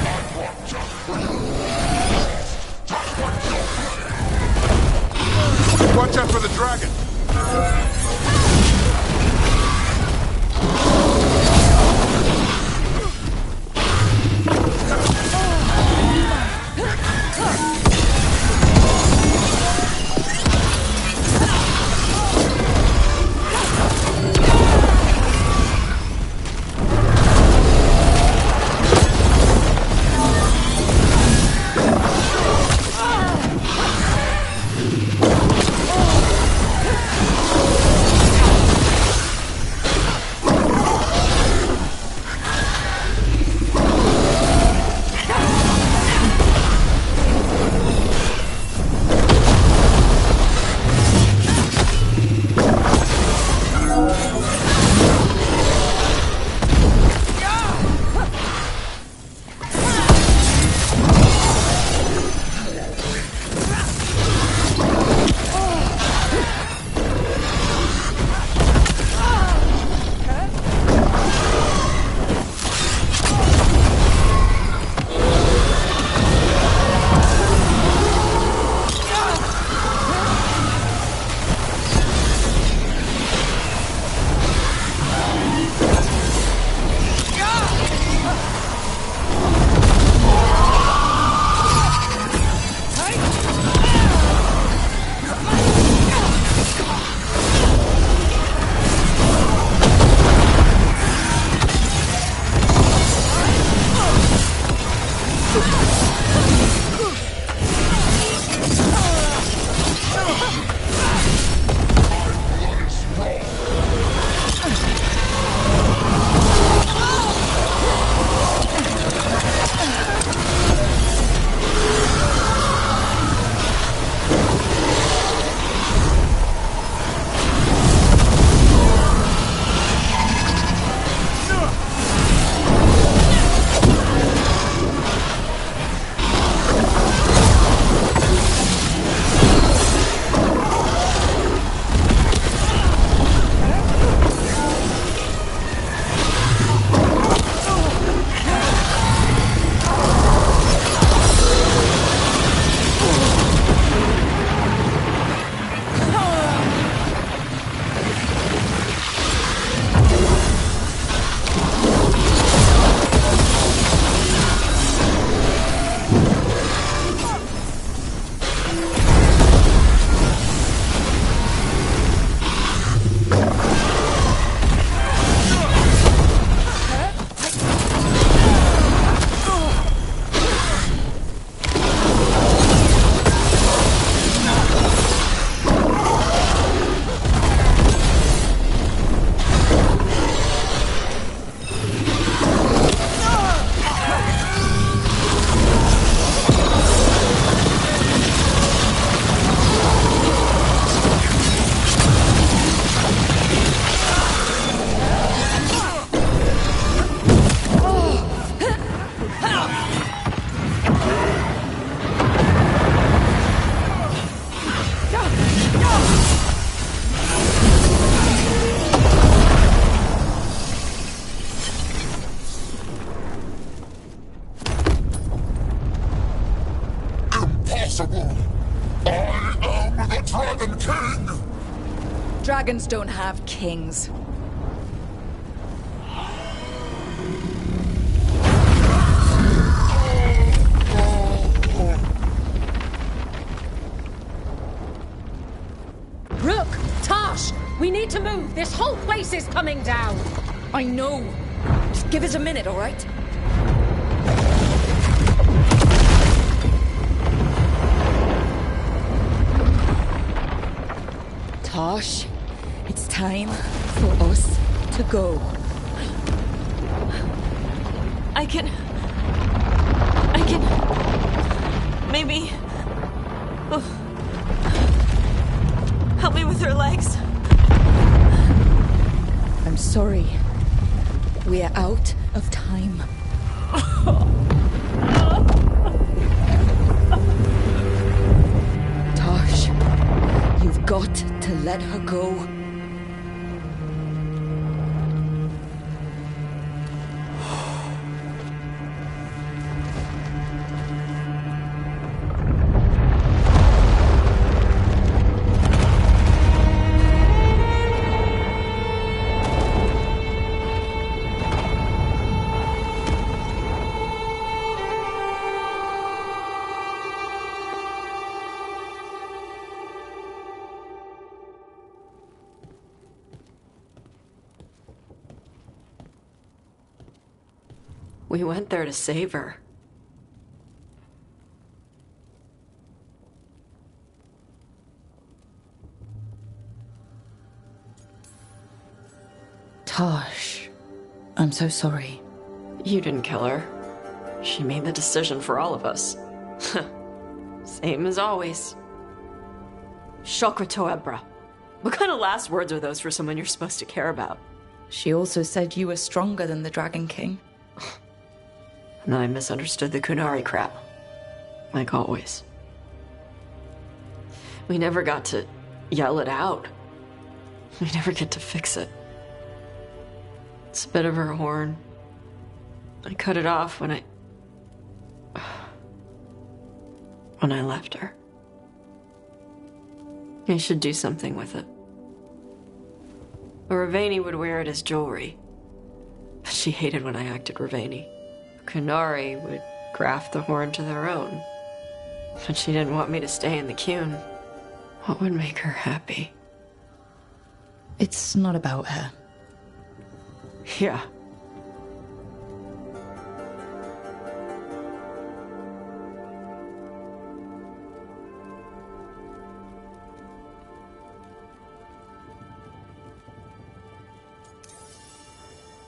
I brought just for you. Just like your plan. Watch out for the dragon! Dragons don't have kings. Rook! Tash! We need to move! This whole place is coming down! I know! Just give us a minute, alright? Tosh, it's time for us to go. I can... Maybe... Oh. Help me with her legs. I'm sorry. We are out of time. Tosh, you've got to let her go. We went there to save her. Tosh, I'm so sorry. You didn't kill her. She made the decision for all of us. Same as always. Shokra Toebra. What kind of last words are those for someone you're supposed to care about? She also said you were stronger than the Dragon King. And then I misunderstood the Kunari crap. Like always. We never got to yell it out. We never get to fix it. It's a bit of her horn. I cut it off when I left her. I should do something with it. A Ravani would wear it as jewelry. But she hated when I acted Ravani. Kunari would graft the horn to their own. But she didn't want me to stay in the Qun. What would make her happy? It's not about her. Yeah.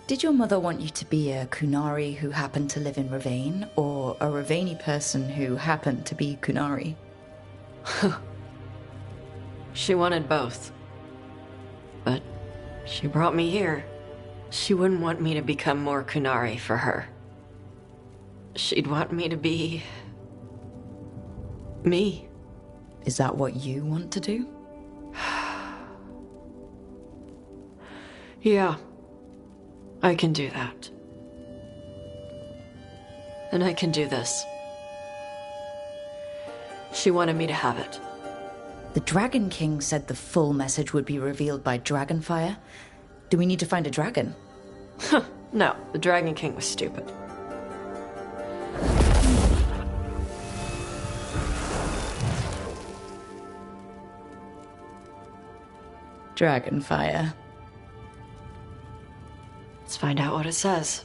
Did your mother want you to be a Kunari who happened to live in Ravane, or a Ravani person who happened to be Kunari? She wanted both. But she brought me here. She wouldn't want me to become more Kunari for her. She'd want me to be... me. Is that what you want to do? Yeah. I can do that. And I can do this. She wanted me to have it. The Dragon King said the full message would be revealed by Dragonfire. Do we need to find a dragon? No, the Dragon King was stupid. Dragonfire. Let's find out what it says.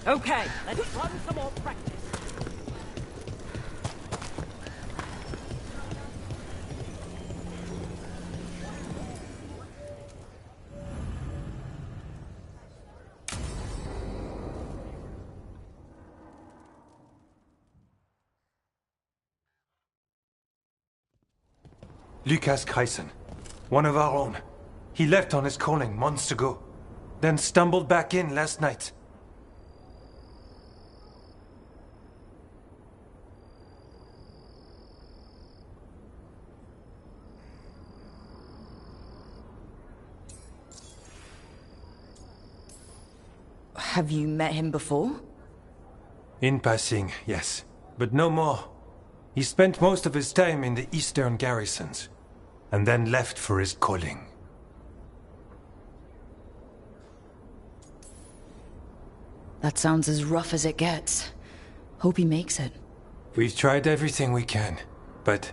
Okay, let's run some more practice. Lucas Kryson, one of our own. He left on his calling months ago, then stumbled back in last night. Have you met him before? In passing, yes, but no more. He spent most of his time in the eastern garrisons, and then left for his calling. That sounds as rough as it gets. Hope he makes it. We've tried everything we can, but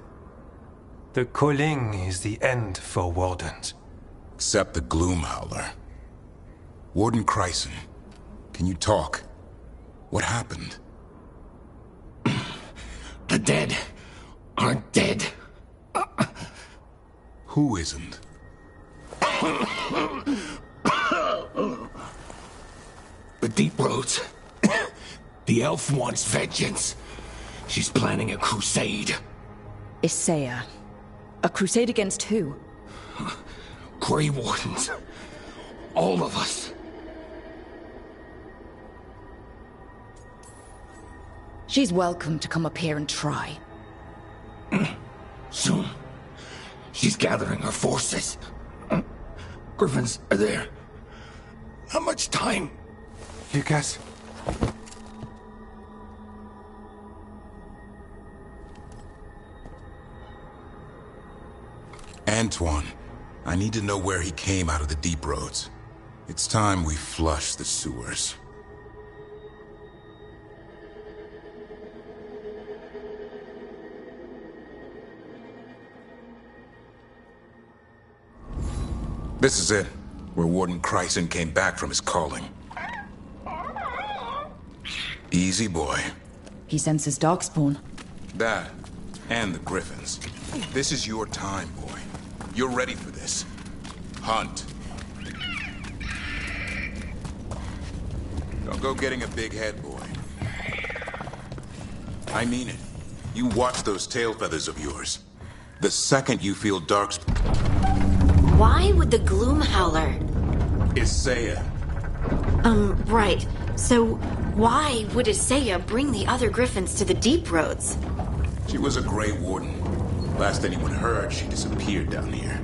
the calling is the end for wardens. Except the Gloomhowler. Warden Kryson, can you talk? What happened? The dead aren't dead. Who isn't? The Deep Roads. The elf wants vengeance. She's planning a crusade. Isaiah. A crusade against who? Grey Wardens. All of us. She's welcome to come up here and try. Soon. She's gathering her forces. Griffins are there. How much time? Lucas? Antoine, I need to know where he came out of the Deep Roads. It's time we flush the sewers. This is it, where Warden Kryson came back from his calling. Easy, boy. He senses Darkspawn. That, and the Griffins. This is your time, boy. You're ready for this. Hunt. Don't go getting a big head, boy. I mean it. You watch those tail feathers of yours. The second you feel Darkspawn... Why would the Gloomhowler... Isaiah. Right. So, why would Isaiah bring the other Griffins to the Deep Roads? She was a Grey Warden. Last anyone heard, she disappeared down here.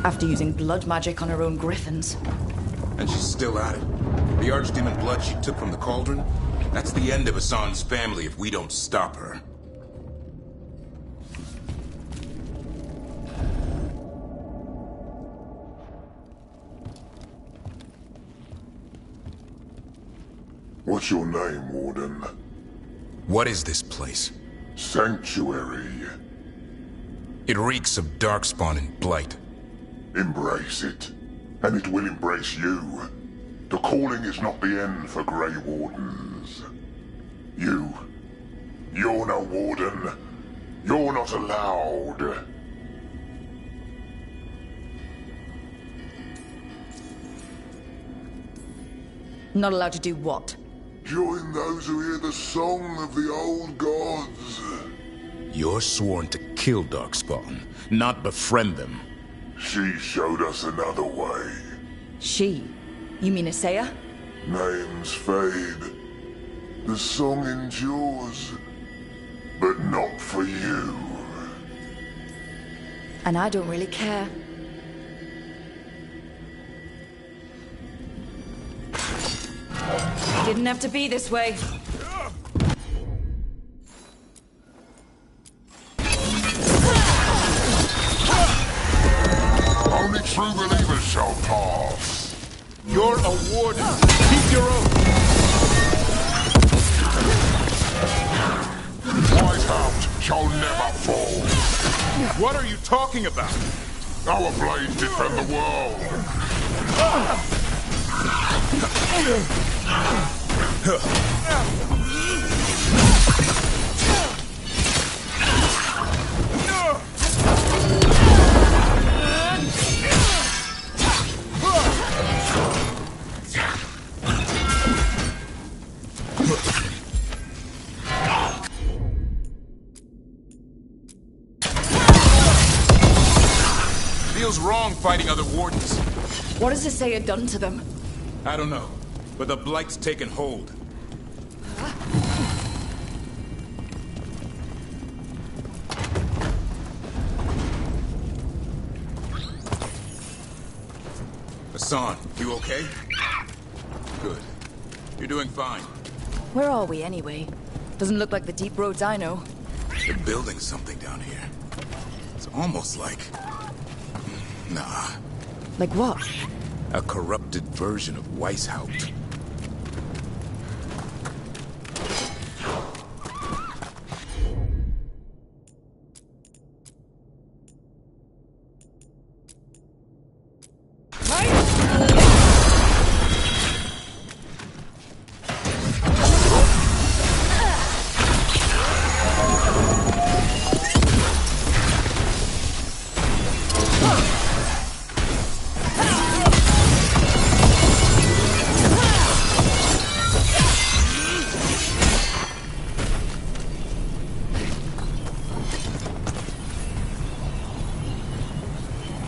After using blood magic on her own Griffins. And she's still at it. The Archdemon blood she took from the cauldron? That's the end of Hassan's family if we don't stop her. What's your name, Warden? What is this place? Sanctuary. It reeks of Darkspawn and Blight. Embrace it, and it will embrace you. The calling is not the end for Grey Wardens. You're no Warden. You're not allowed. Not allowed to do what? Join those who hear the song of the old gods. You're sworn to kill Darkspawn, not befriend them. She showed us another way. She? You mean Isaiah? Names fade. The song endures. But not for you. And I don't really care. Didn't have to be this way. Only true believers shall pass. You're a warden. Keep your oath. Whitehound shall never fall. What are you talking about? Our blades defend the world. Feels wrong fighting other wardens. What has Isaiah done to them? I don't know, but the Blight's taken hold. Hassan, you okay? Good. You're doing fine. Where are we, anyway? Doesn't look like the deep roads I know. They're building something down here. It's almost like... Nah. Like what? A corrupted version of Weishaupt.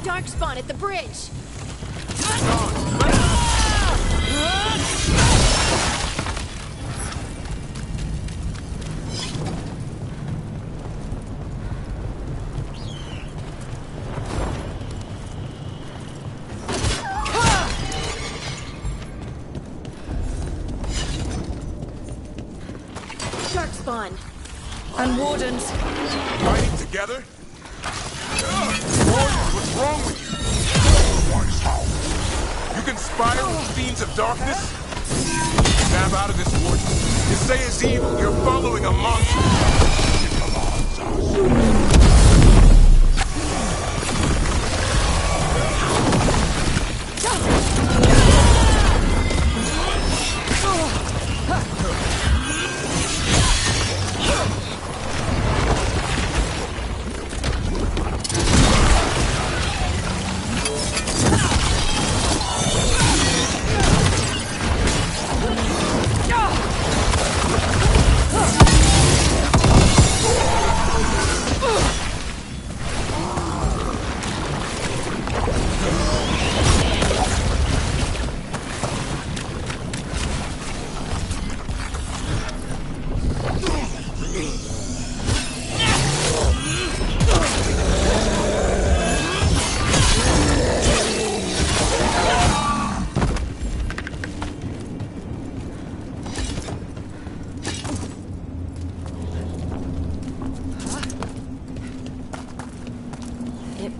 Darkspawn at the bridge! Darkspawn! And wardens! Fighting together? What's wrong with you? You conspire with fiends of darkness? Snap out of this, Warden. You say it's evil. You're following a monster.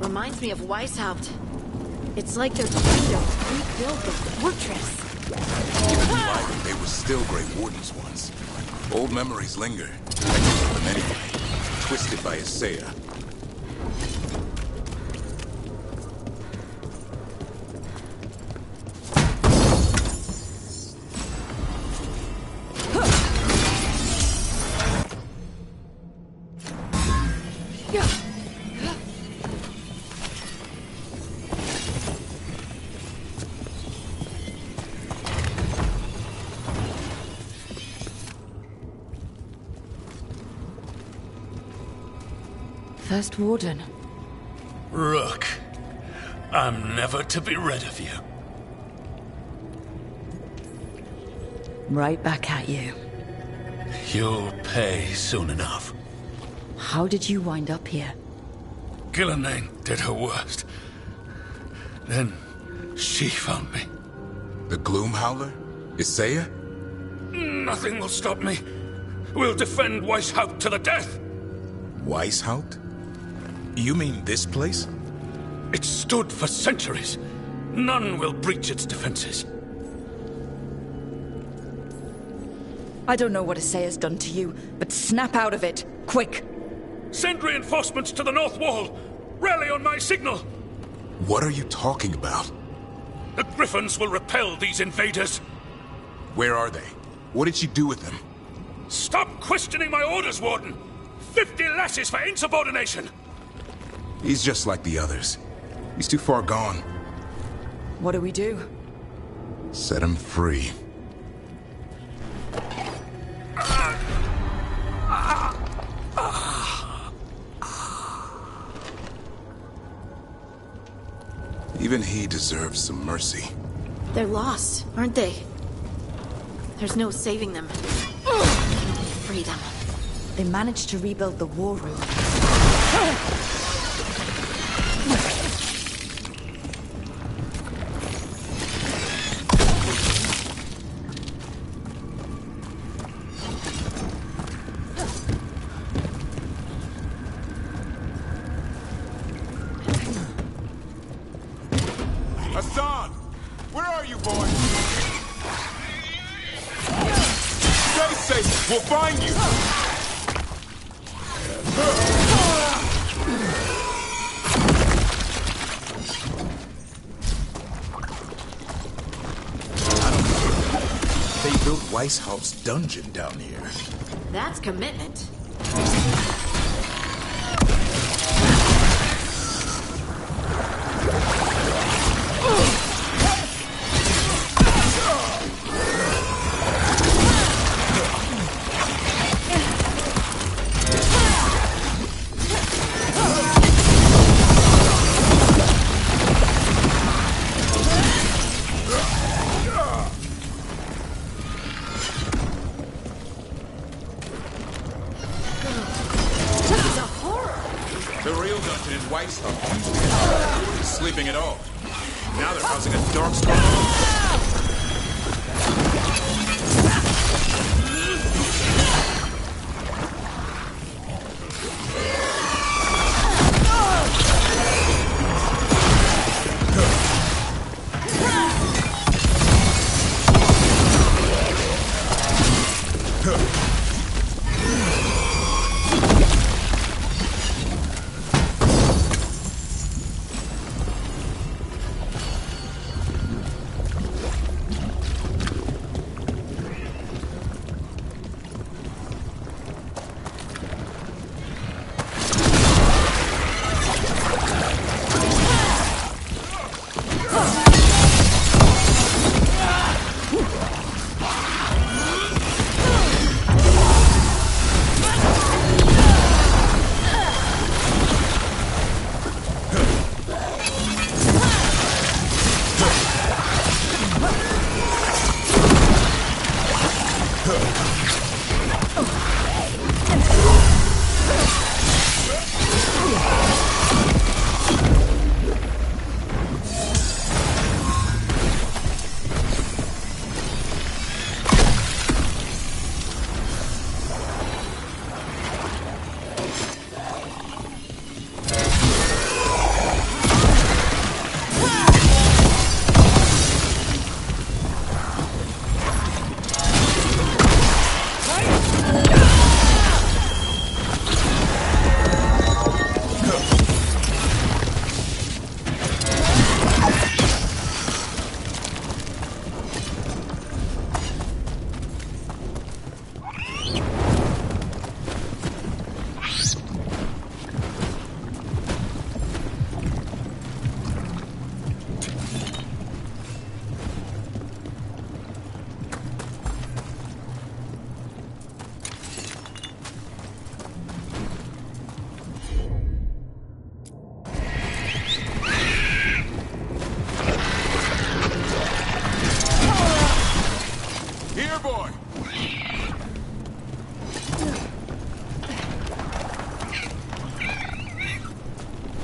Reminds me of Weishaupt. It's like they're trying to rebuild the fortress. Even in life, they were still Grey Wardens once. Old memories linger. I know them anyway. Twisted by Isaiah. First Warden. Rook, I'm never to be rid of you. Right back at you. You'll pay soon enough. How did you wind up here? Gillenane did her worst. Then she found me. The Gloom Howler? Isaiah? Nothing will stop me. We'll defend Weishaupt to the death. Weishaupt? You mean this place? It stood for centuries. None will breach its defenses. I don't know what Isaiah's done to you, but snap out of it, quick! Send reinforcements to the north wall! Rally on my signal! What are you talking about? The Griffins will repel these invaders. Where are they? What did she do with him? Stop questioning my orders, Warden! 50 lashes for insubordination! He's just like the others. He's too far gone. What do we do? Set him free. Even he deserves some mercy. They're lost, aren't they? There's no saving them. Free them. They managed to rebuild the war room. Hassan! Where are you, boy? Stay safe! We'll find you! They built Weishaupt's dungeon down here. That's commitment. The real dungeon in Weishaupt wasn't sleeping at all. Now they're housing a darkspawn.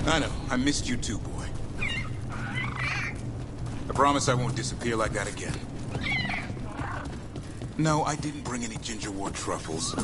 I know. I missed you too, boy. I promise I won't disappear like that again. No, I didn't bring any gingerwort truffles.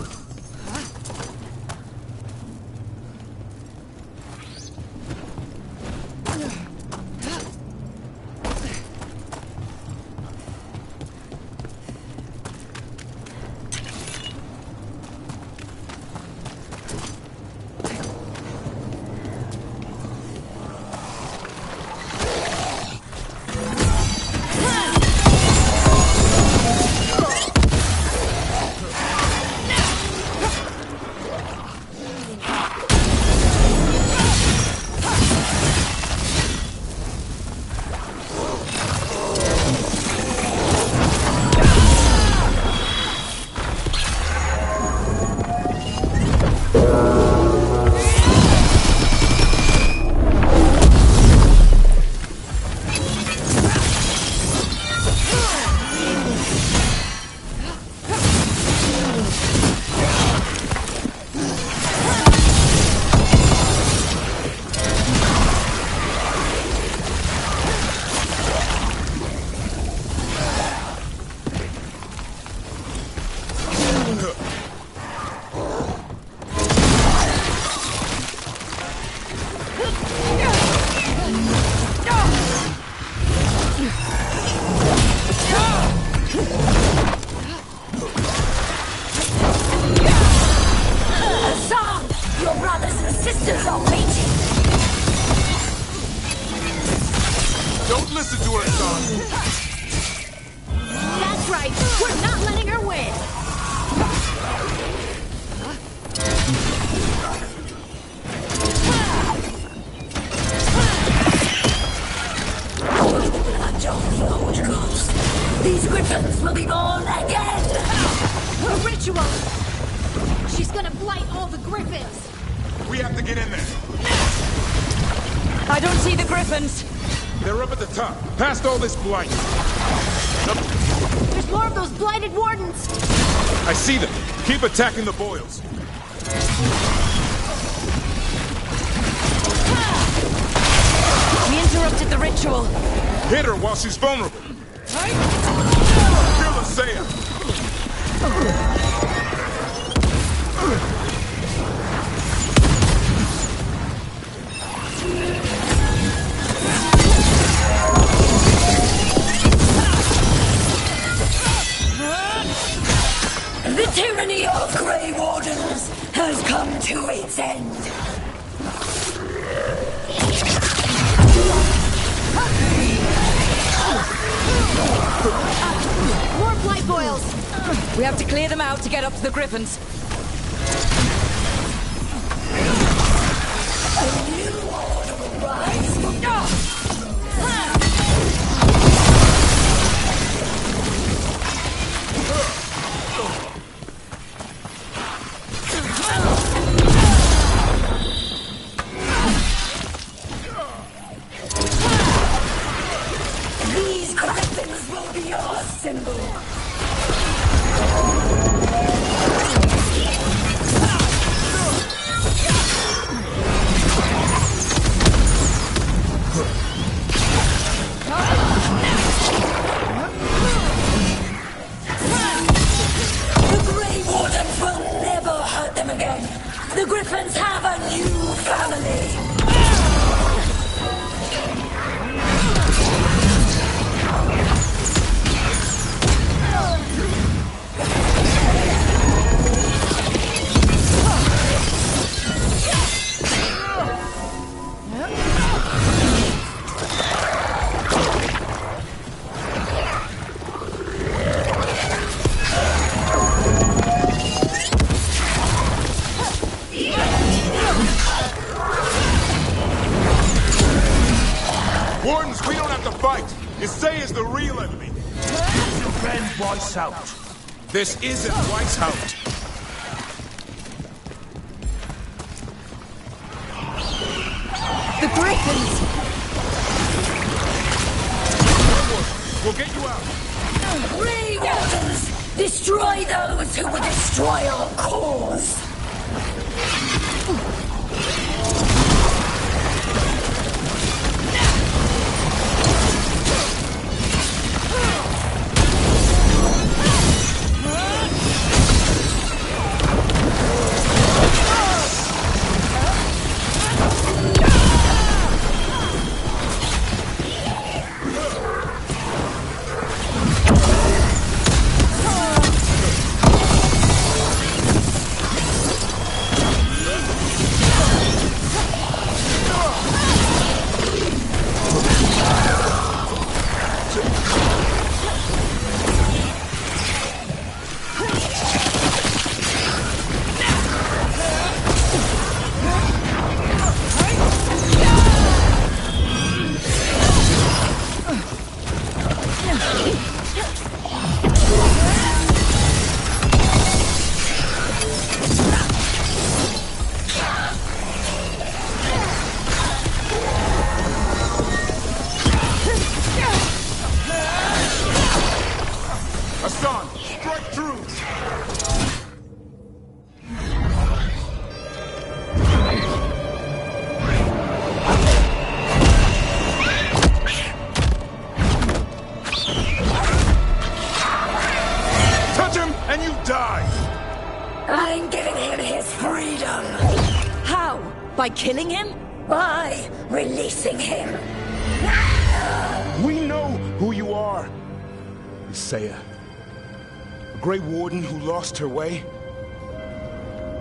monsters are waiting! Don't listen to her, son! That's right! We're not letting her win! I don't know which comes. These griffins will be born again! A ritual! She's gonna blight all the griffins! We have to get in there. I don't see the griffins. They're up at the top, past all this blight. There's more of those blighted wardens! I see them. Keep attacking the boils. We interrupted the ritual. Hit her while she's vulnerable. Kill her, Saya. The tyranny of Grey Wardens has come to its end. More blight boils! We have to clear them out to get up to the griffins. A new order will rise. These griffins will be our symbol. The Grey Wardens will never hurt them again. The griffins have a new family. Wardens, we don't have to fight. Isaya's the real enemy. Defend Weishaupt. This isn't Weishaupt. The griffins! We'll get you out. Grey Wardens! Destroy those who would destroy our cause! Hassan, strike through! Touch him and you die! I'm giving him his freedom. How? By killing him? By releasing him. We know who you are. Isaiah. A Grey Warden who lost her way.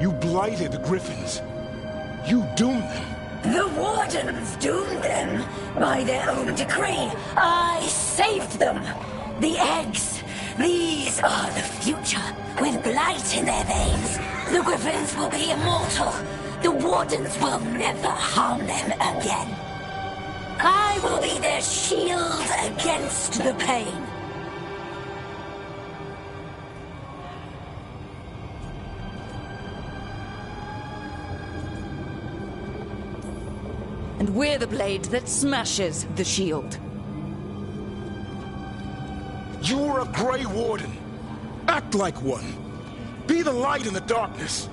You blighted the Griffins. You doomed them. The Wardens doomed them by their own decree. I saved them. The eggs. These are the future. With blight in their veins, the Griffins will be immortal. The Wardens will never harm them again. I will be their shield against the pain. And we're the blade that smashes the shield. You were a Grey Warden. Act like one. Be the light in the darkness.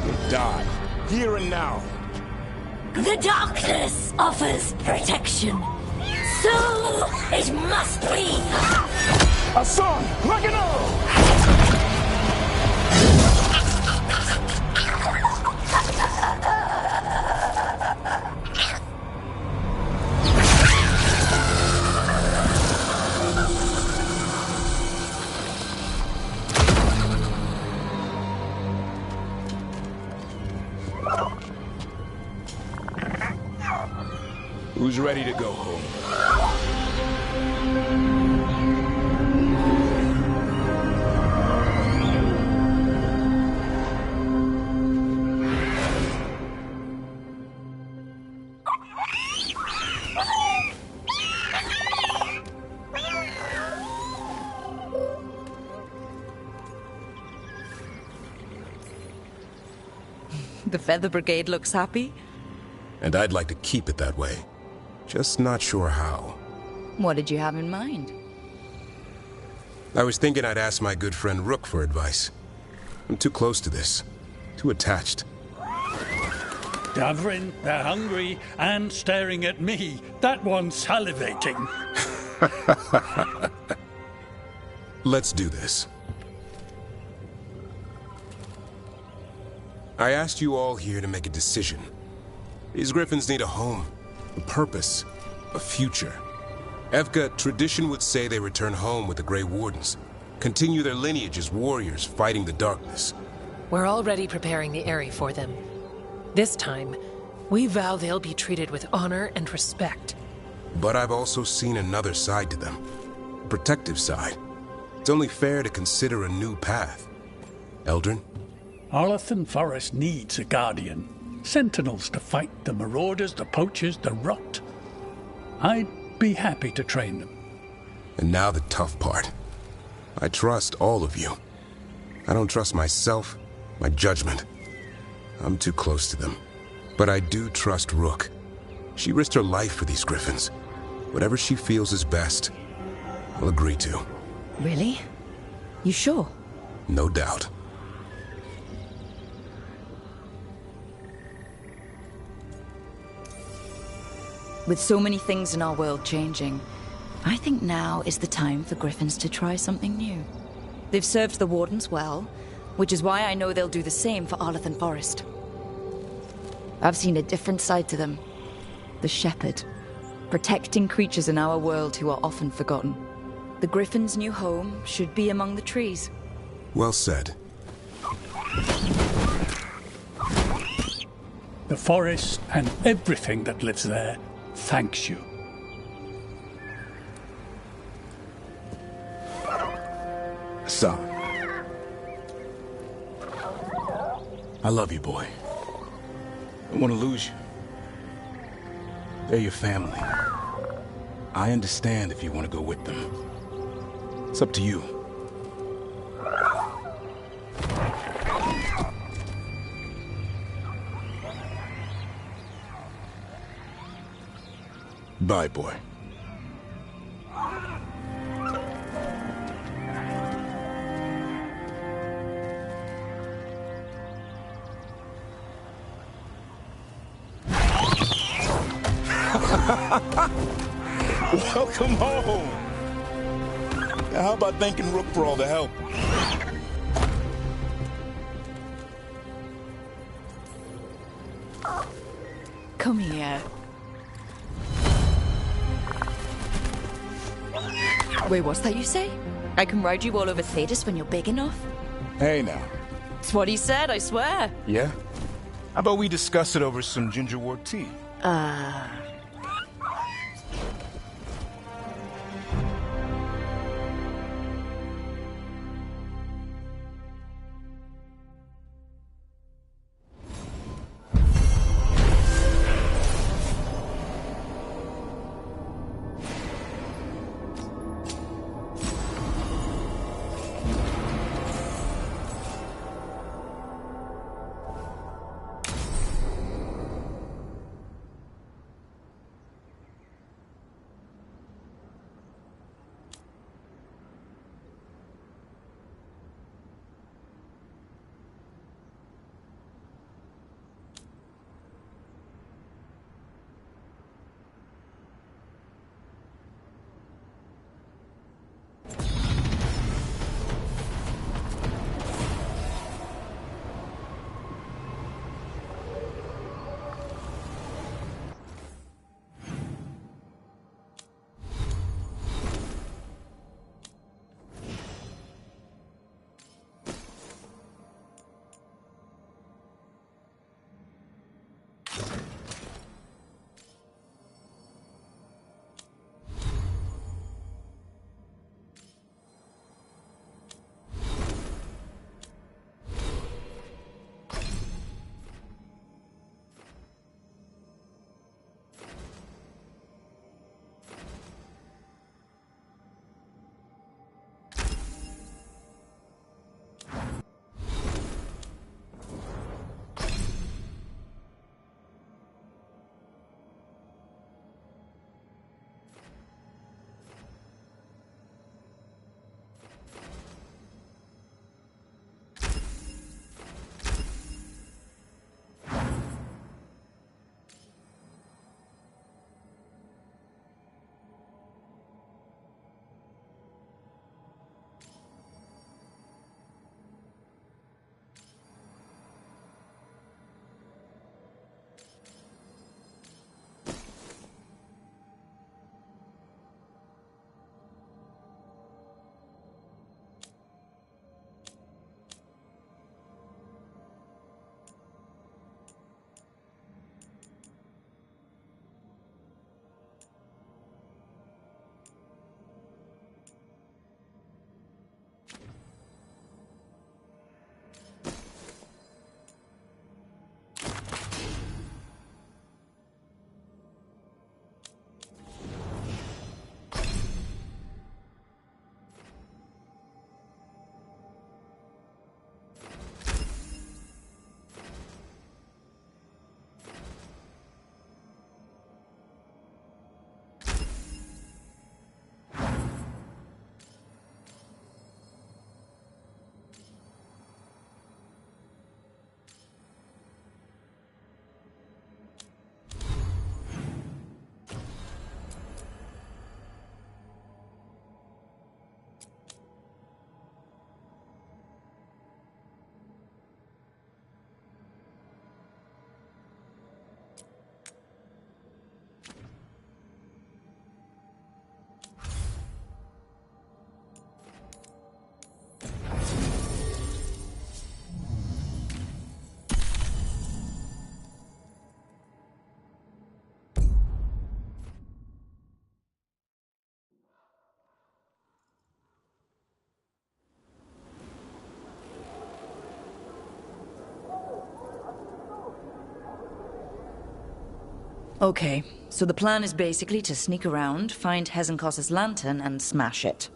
You'll die, here and now. The darkness offers protection. So it must be. A song, like an arrow! Who's ready to go home? The Feather Brigade looks happy. And I'd like to keep it that way. Just not sure how. What did you have in mind? I was thinking I'd ask my good friend Rook for advice. I'm too close to this. Too attached. Davrin, they're hungry and staring at me. That one's salivating. Let's do this. I asked you all here to make a decision. These Griffins need a home, a purpose, a future. Evka, tradition would say they return home with the Grey Wardens, continue their lineage as warriors fighting the darkness. We're already preparing the Eyrie for them. This time, we vow they'll be treated with honor and respect. But I've also seen another side to them, a protective side. It's only fair to consider a new path. Eldrin? Arlathan Forest needs a guardian. Sentinels to fight the marauders, the poachers, the rot. I'd be happy to train them. And now the tough part. I trust all of you. I don't trust myself, my judgment. I'm too close to them. But I do trust Rook. She risked her life for these Griffins. Whatever she feels is best, I'll agree to. Really? You sure? No doubt. With so many things in our world changing, I think now is the time for Griffins to try something new. They've served the Wardens well, which is why I know they'll do the same for Arlathan Forest. I've seen a different side to them. The Shepherd, protecting creatures in our world who are often forgotten. The Griffin's new home should be among the trees. Well said. The forest and everything that lives there thanks you. Son. I love you, boy. I don't want to lose you. They're your family. I understand if you want to go with them. It's up to you. Bye, boy. Welcome home. How about thanking Rook for all the help? Come here. Wait, what's that you say? I can ride you all over Thetis when you're big enough? Hey, now. It's what he said, I swear. Yeah? How about we discuss it over some gingerwort tea? Okay, so the plan is basically to sneak around, find Hezenkos's lantern, and smash it.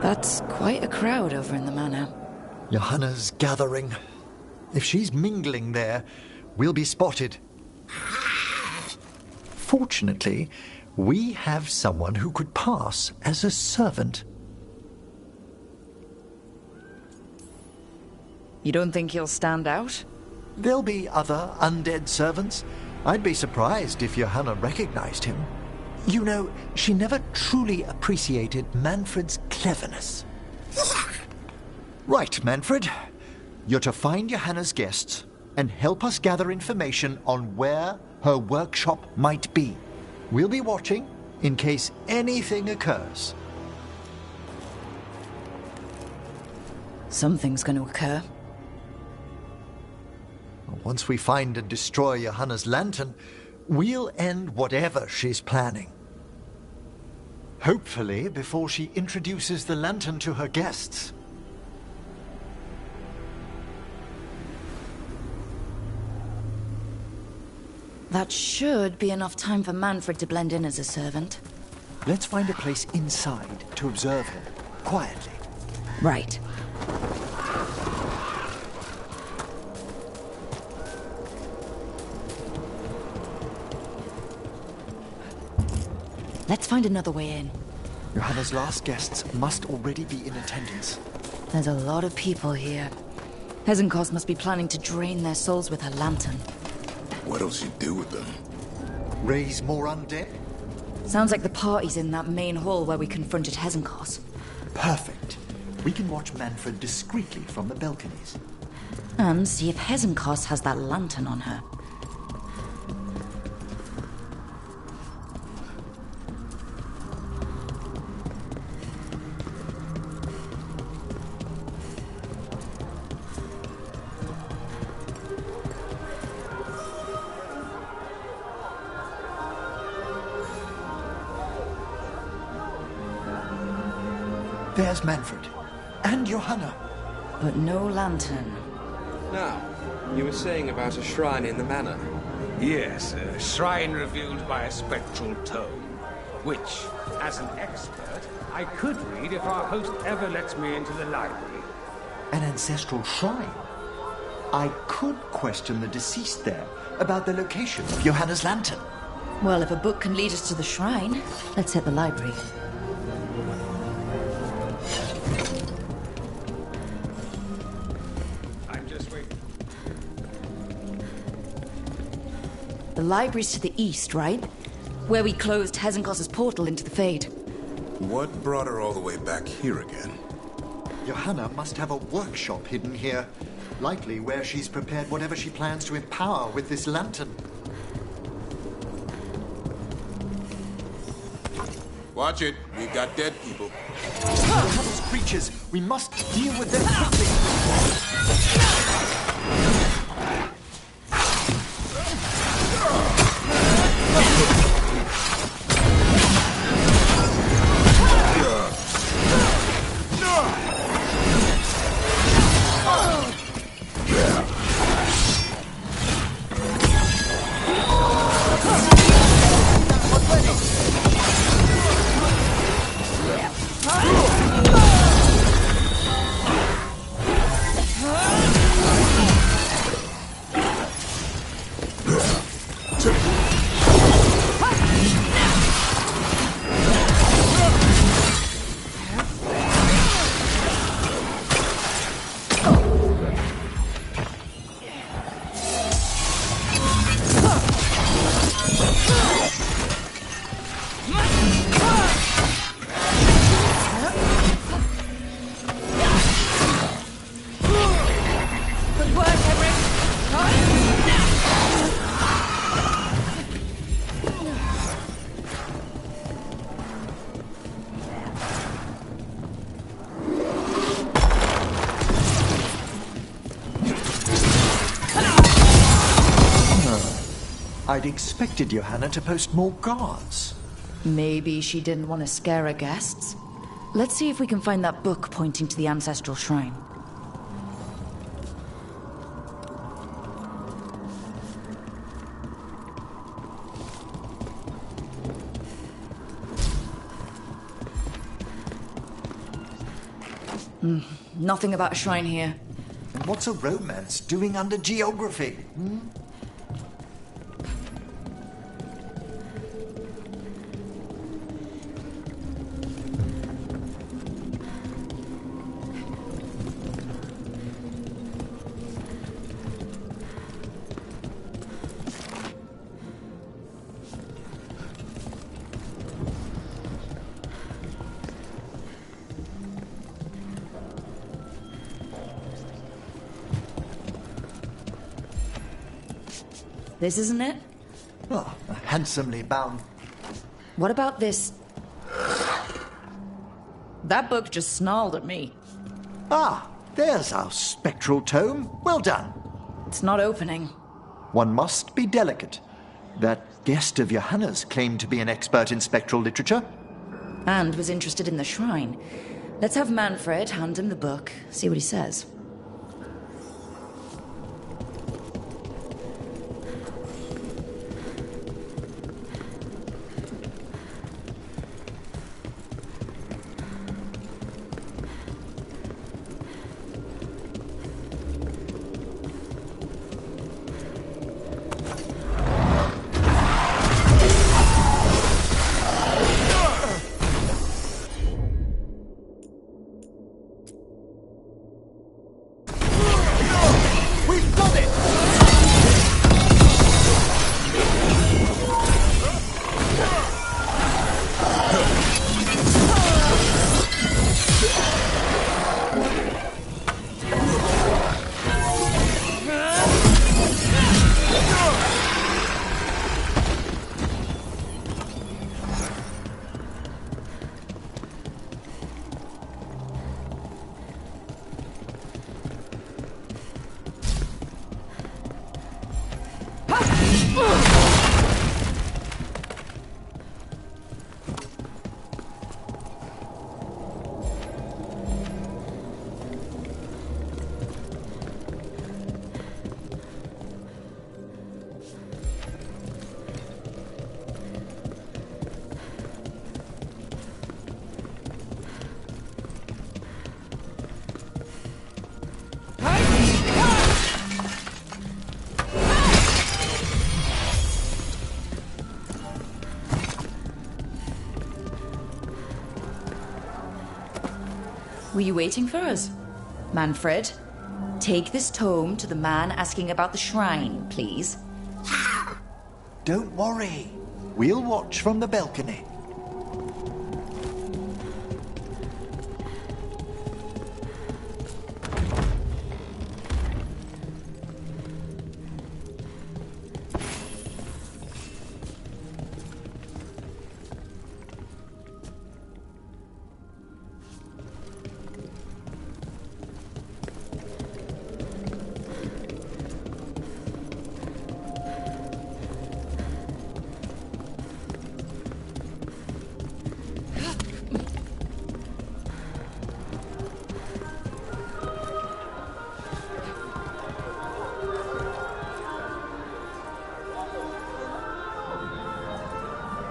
That's quite a crowd over in the manor. Johanna's gathering. If she's mingling there, we'll be spotted. Fortunately, we have someone who could pass as a servant. You don't think he'll stand out? There'll be other undead servants. I'd be surprised if Johanna recognized him. You know, she never truly appreciated Manfred's cleverness. Right, Manfred. You're to find Johanna's guests and help us gather information on where her workshop might be. We'll be watching in case anything occurs. Something's going to occur. Once we find and destroy Johanna's lantern, we'll end whatever she's planning. Hopefully before she introduces the lantern to her guests. That should be enough time for Manfred to blend in as a servant. Let's find a place inside to observe him, quietly. Right. Let's find another way in. Johanna's last guests must already be in attendance. There's a lot of people here. Hezenkos must be planning to drain their souls with her lantern. What'll she do with them? Raise more undead? Sounds like the party's in that main hall where we confronted Hezenkos. Perfect. We can watch Manfred discreetly from the balconies. And see if Hezenkos has that lantern on her. There's Manfred. And Johanna. But no lantern. Now, you were saying about a shrine in the manor. Yes, a shrine revealed by a spectral tome, which, as an expert, I could read if our host ever lets me into the library. An ancestral shrine? I could question the deceased there about the location of Johanna's lantern. Well, if a book can lead us to the shrine, let's hit the library. The library's to the east, right? Where we closed Hezenkos' portal into the Fade. What brought her all the way back here again? Johanna must have a workshop hidden here. Likely where she's prepared whatever she plans to empower with this lantern. Watch it. We've got dead people. Johanna's creatures. We must deal with them quickly. I'd expected Johanna to post more guards. Maybe she didn't want to scare her guests. Let's see if we can find that book pointing to the ancestral shrine. Nothing about a shrine here. And what's a romance doing under geography? This isn't it? Oh, handsomely bound. What about this? That book just snarled at me. Ah, There's our spectral tome. Well done. It's not opening. One must be delicate. That guest of Johanna's claimed to be an expert in spectral literature. And was interested in the shrine. Let's have Manfred hand him the book, see what he says. Were you waiting for us? Manfred, take this tome to the man asking about the shrine, please. Don't worry. We'll watch from the balcony.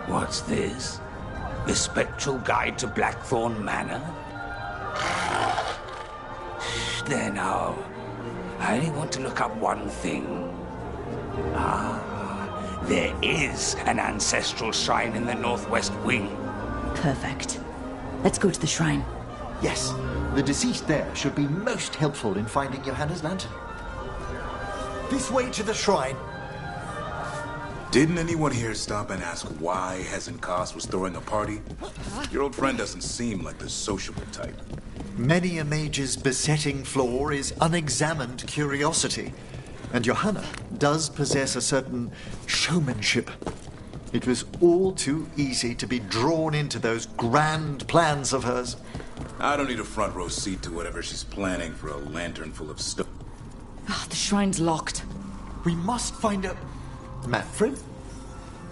What's this? The Spectral Guide to Blackthorn Manor? There now. I only want to look up one thing. There is an ancestral shrine in the northwest wing. Perfect. Let's go to the shrine. Yes, the deceased there should be most helpful in finding Johanna's lantern. This way to the shrine. Didn't anyone here stop and ask why Hezenkos was throwing a party? Your old friend doesn't seem like the sociable type. Many a mage's besetting flaw is unexamined curiosity, and Johanna does possess a certain showmanship. It was all too easy to be drawn into those grand plans of hers. I don't need a front row seat to whatever she's planning for a lantern full of stuff. The shrine's locked. We must find a... Manfred?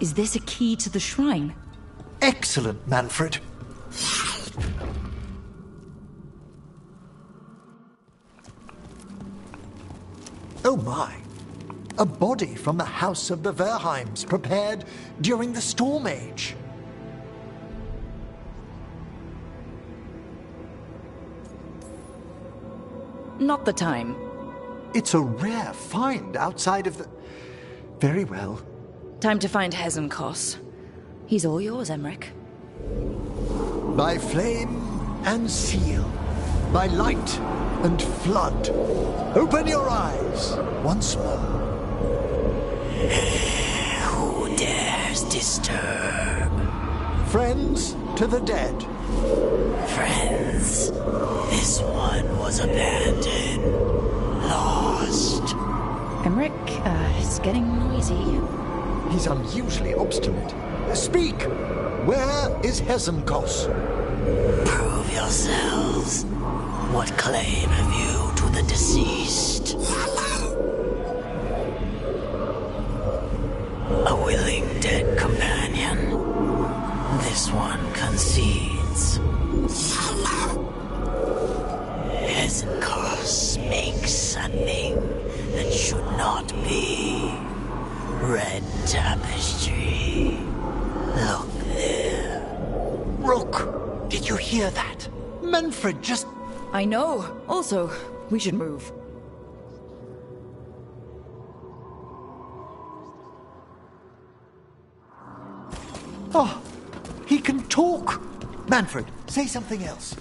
Is this a key to the shrine? Excellent, Manfred. Oh my. A body from the house of the Verheims, prepared during the Storm Age. Not the time. It's a rare find outside of the... Very well. Time to find Hezenkos. He's all yours, Emmerich. By flame and seal, by light and flood, open your eyes once more. Who dares disturb? Friends to the dead. Friends, this one was abandoned, lost. Emmerich, it's getting noisy. He's unusually obstinate. Speak! Where is Hezenkos? Prove yourselves. What claim have you to the deceased? A willing dead companion. This one concedes. Hezenkos makes a thing that should not be. Red tapestry. Look there. Rook, did you hear that? Manfred just... I know. Also, we should move. Oh, he can talk. Manfred, say something else.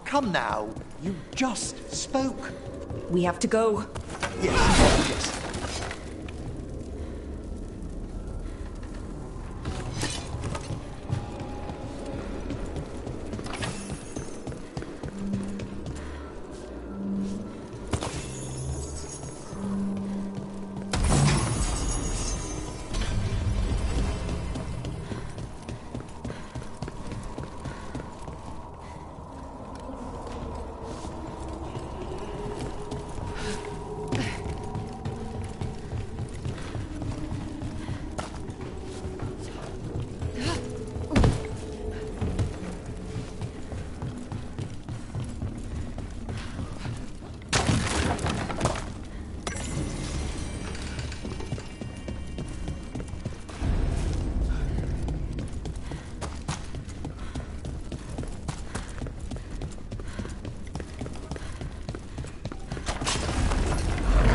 Come now, you just spoke. We have to go. Yes.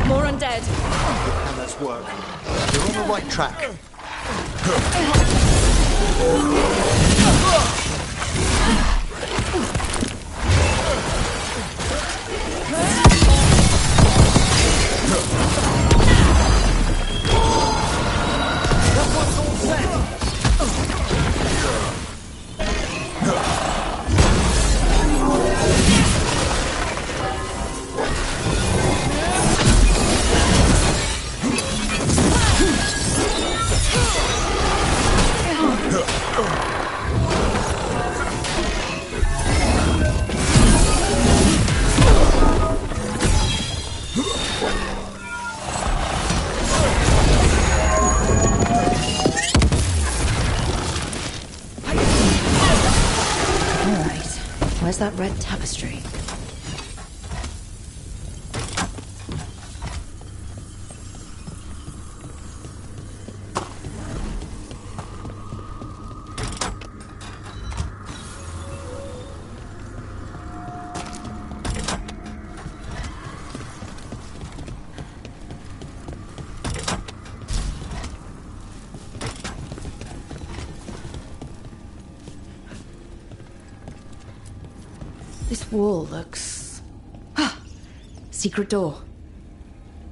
More undead. Hannah's work. You're on the right track. That one's all set. Where's that red tapestry? This wall looks... Secret door.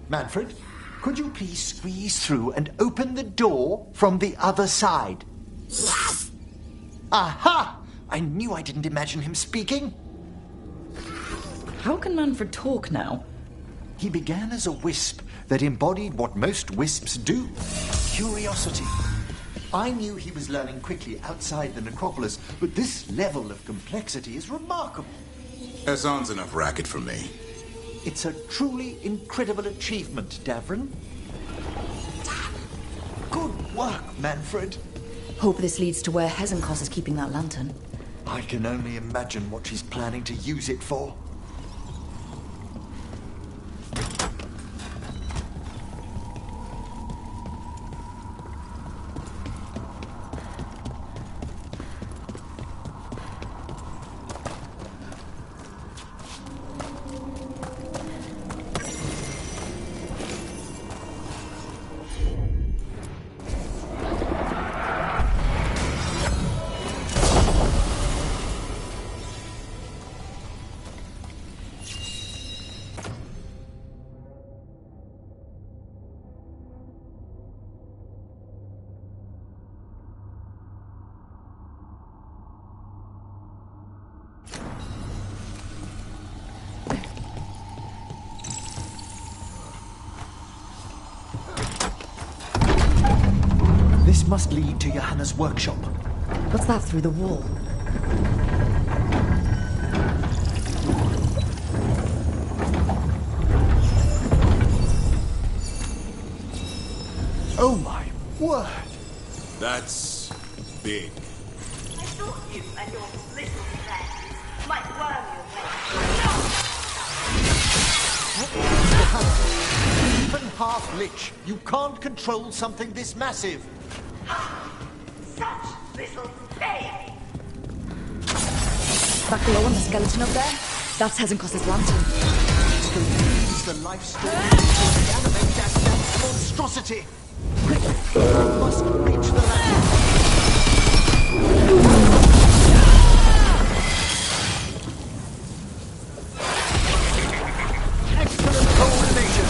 Manfred, could you please squeeze through and open the door from the other side? Yes! Aha! I knew I didn't imagine him speaking. How can Manfred talk now? He began as a wisp that embodied what most wisps do. Curiosity. I knew he was learning quickly outside the necropolis, but this level of complexity is remarkable. Hassan's enough racket for me. It's a truly incredible achievement, Davrin. Good work, Manfred. Hope this leads to where Hezenkos is keeping that lantern. I can only imagine what she's planning to use it for. This must lead to Johanna's workshop. What's that through the wall? Oh my word! That's big. I thought you and your little friends might worm your way. Even half lich, you can't control something this massive. Such little baby. Back below on the skeleton up there? That's Hezekiah's lantern. To use the life story to reanimate that monstrosity. Quick, you must reach the lantern. Excellent coordination.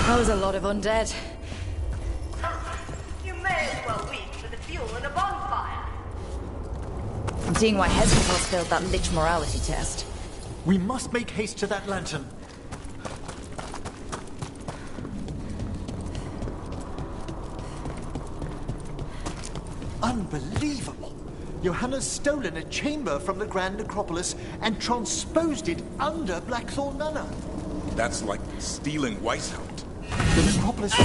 That was a lot of undead. You may as well weep for the fuel in a bonfire. I'm seeing why Hezekiah's failed that lich morality test. We must make haste to that lantern. Unbelievable! Johanna's stolen a chamber from the Grand Necropolis and transposed it under Blackthorn Manor. That's like stealing Weishaupt. The Necropolis... I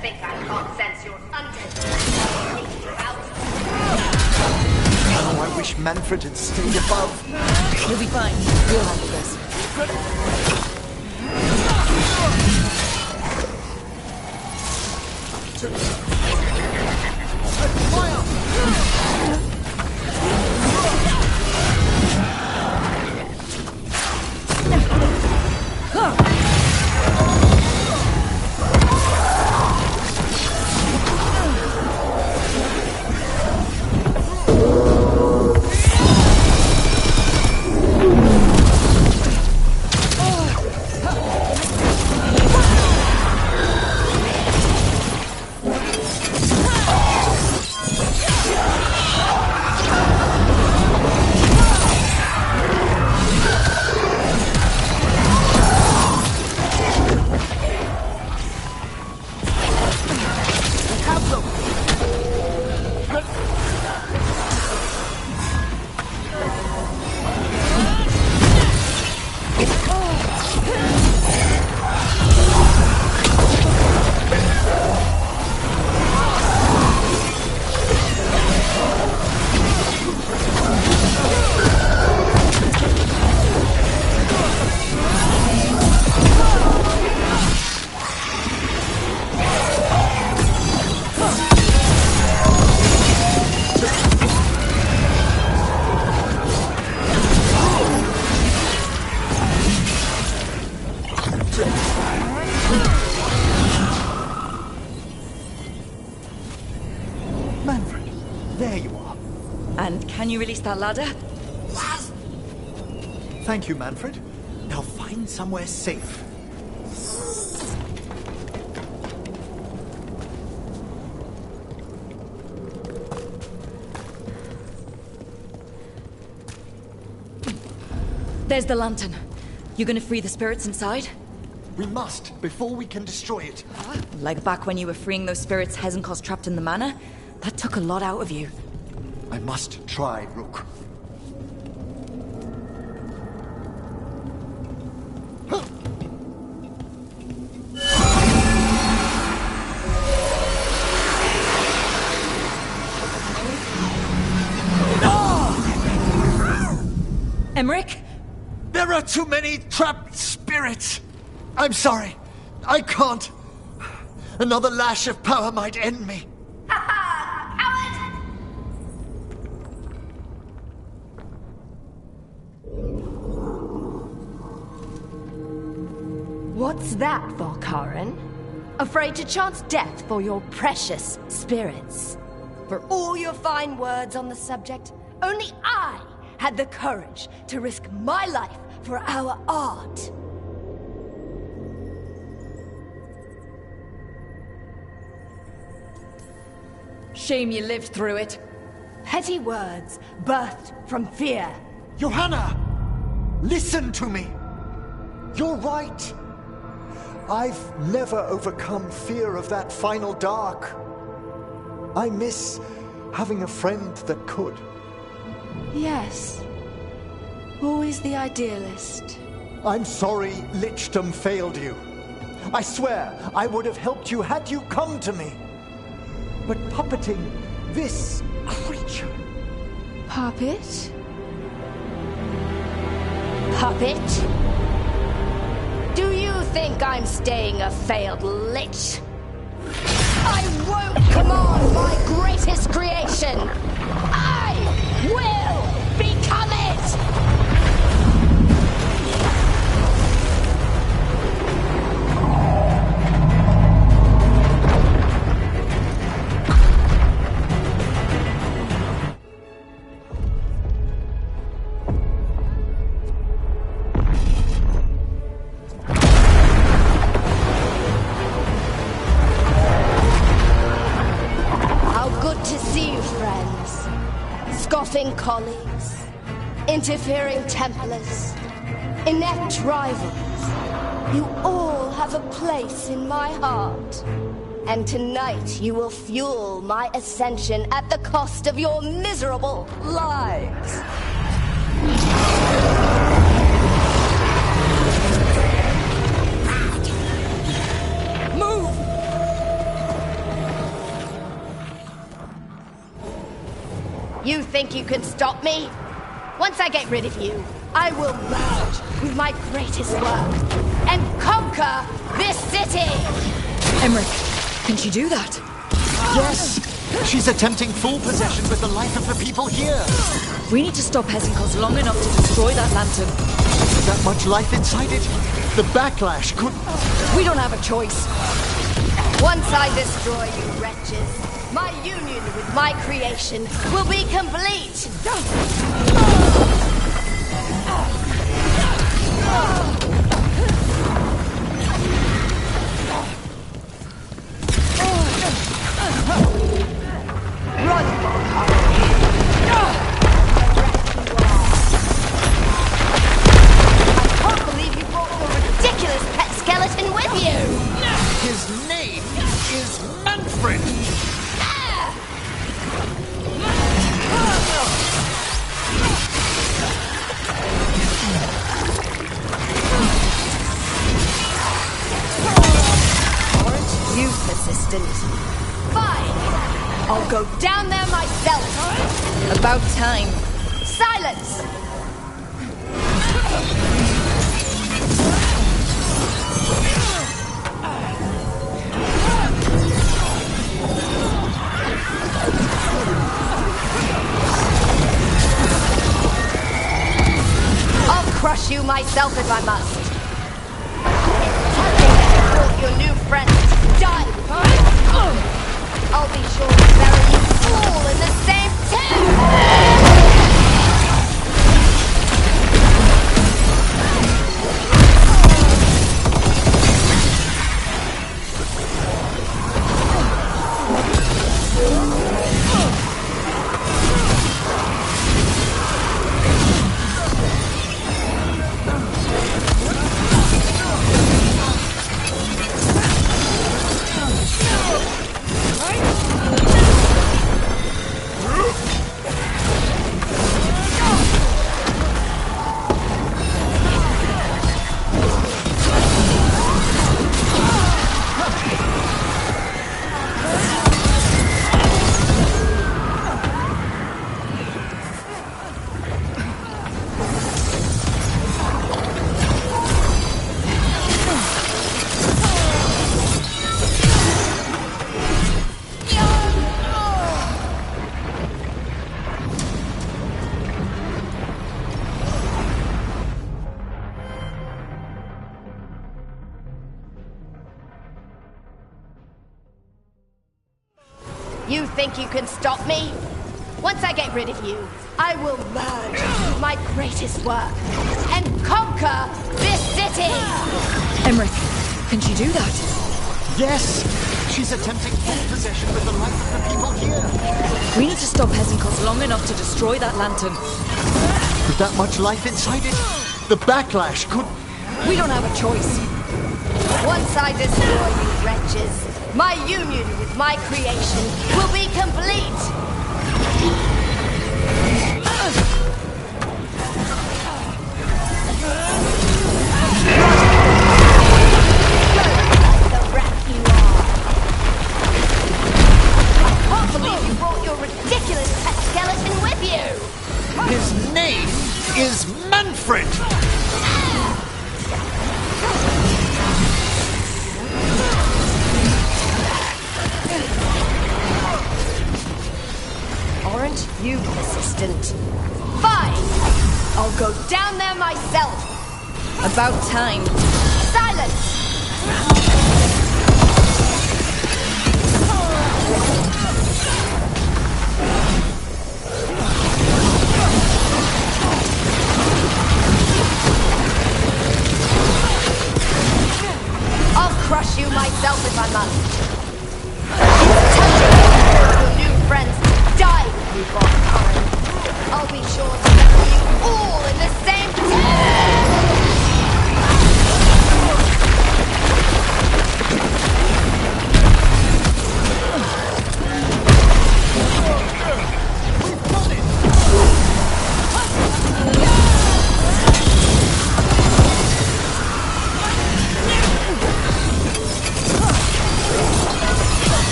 think I can't sense your undead. Oh, I wish Manfred had stayed above. You'll be fine. We'll handle this. There you are. And can you release that ladder? Thank you, Manfred. Now find somewhere safe. There's the lantern. You gonna free the spirits inside? We must, before we can destroy it. Like back when you were freeing those spirits Hezenkos trapped in the manor? That took a lot out of you. I must try, Rook. Emmerich? There are too many trapped spirits. I'm sorry. I can't. Another lash of power might end me. What's that, Veilgaurd? Afraid to chance death for your precious spirits? For all your fine words on the subject, only I had the courage to risk my life for our art. Shame you lived through it. Petty words birthed from fear. Johanna! Listen to me! You're right. I've never overcome fear of that final dark. I miss having a friend that could. Yes. Always the idealist. I'm sorry Lichdom failed you. I swear I would have helped you had you come to me. But puppeting this creature... Puppet? Puppet? Do you think I'm staying a failed lich? I won't command my greatest creation! I will become it! Scoffing colleagues, interfering Templars, inept rivals. You all have a place in my heart. And tonight you will fuel my ascension at the cost of your miserable lives. Move! You think you can stop me? Once I get rid of you, I will merge with my greatest work and conquer this city! Emmerich, can she do that? Yes! She's attempting full possession with the life of the people here! We need to stop Hezenkos long enough to destroy that lantern. With that much life inside it, the backlash could... We don't have a choice. Once I destroy you wretches, my union with my creation will be complete! Run, I can't believe you brought your ridiculous pet skeleton with you! His name is Manfred! Aren't you persistent? Fine! I'll go down there myself! About time. Silence! I'll crush you myself if I must. I thought your new friends died. I'll be sure to bury you all in the same You think you can stop me? Once I get rid of you, I will merge with my greatest work and conquer this city! Emmerich, can she do that? Yes! She's attempting full possession with the life of the people here. We need to stop Hesenkost long enough to destroy that lantern. With that much life inside it, the backlash could... We don't have a choice. Once I destroy you wretches, my union with my creation will be complete! The rat you are! I can't believe you brought your ridiculous pet skeleton with you! His name is Manfred! Aren't you persistent? Fine! I'll go down there myself! About time. Silence! I'll crush you myself if I must. It's touching your new friends die with you, Von Karen. I'll be sure to level you all in the same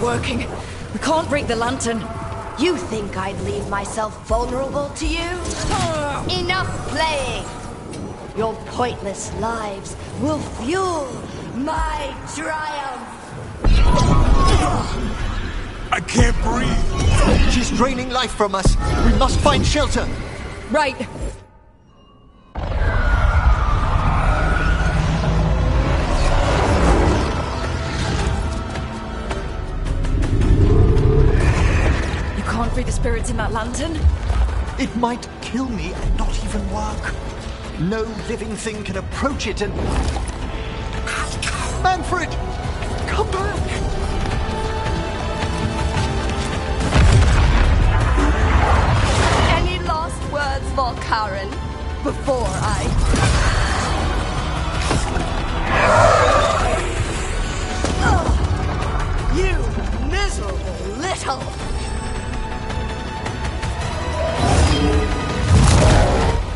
working. We can't break the lantern. You think I'd leave myself vulnerable to you? Enough playing! Your pointless lives will fuel my triumph! I can't breathe! She's draining life from us. We must find shelter. Right. You can't free the spirits in that lantern? It might kill me and not even work. No living thing can approach it and... Manfred! Come back! Any last words, Volkaren, before I... You miserable little...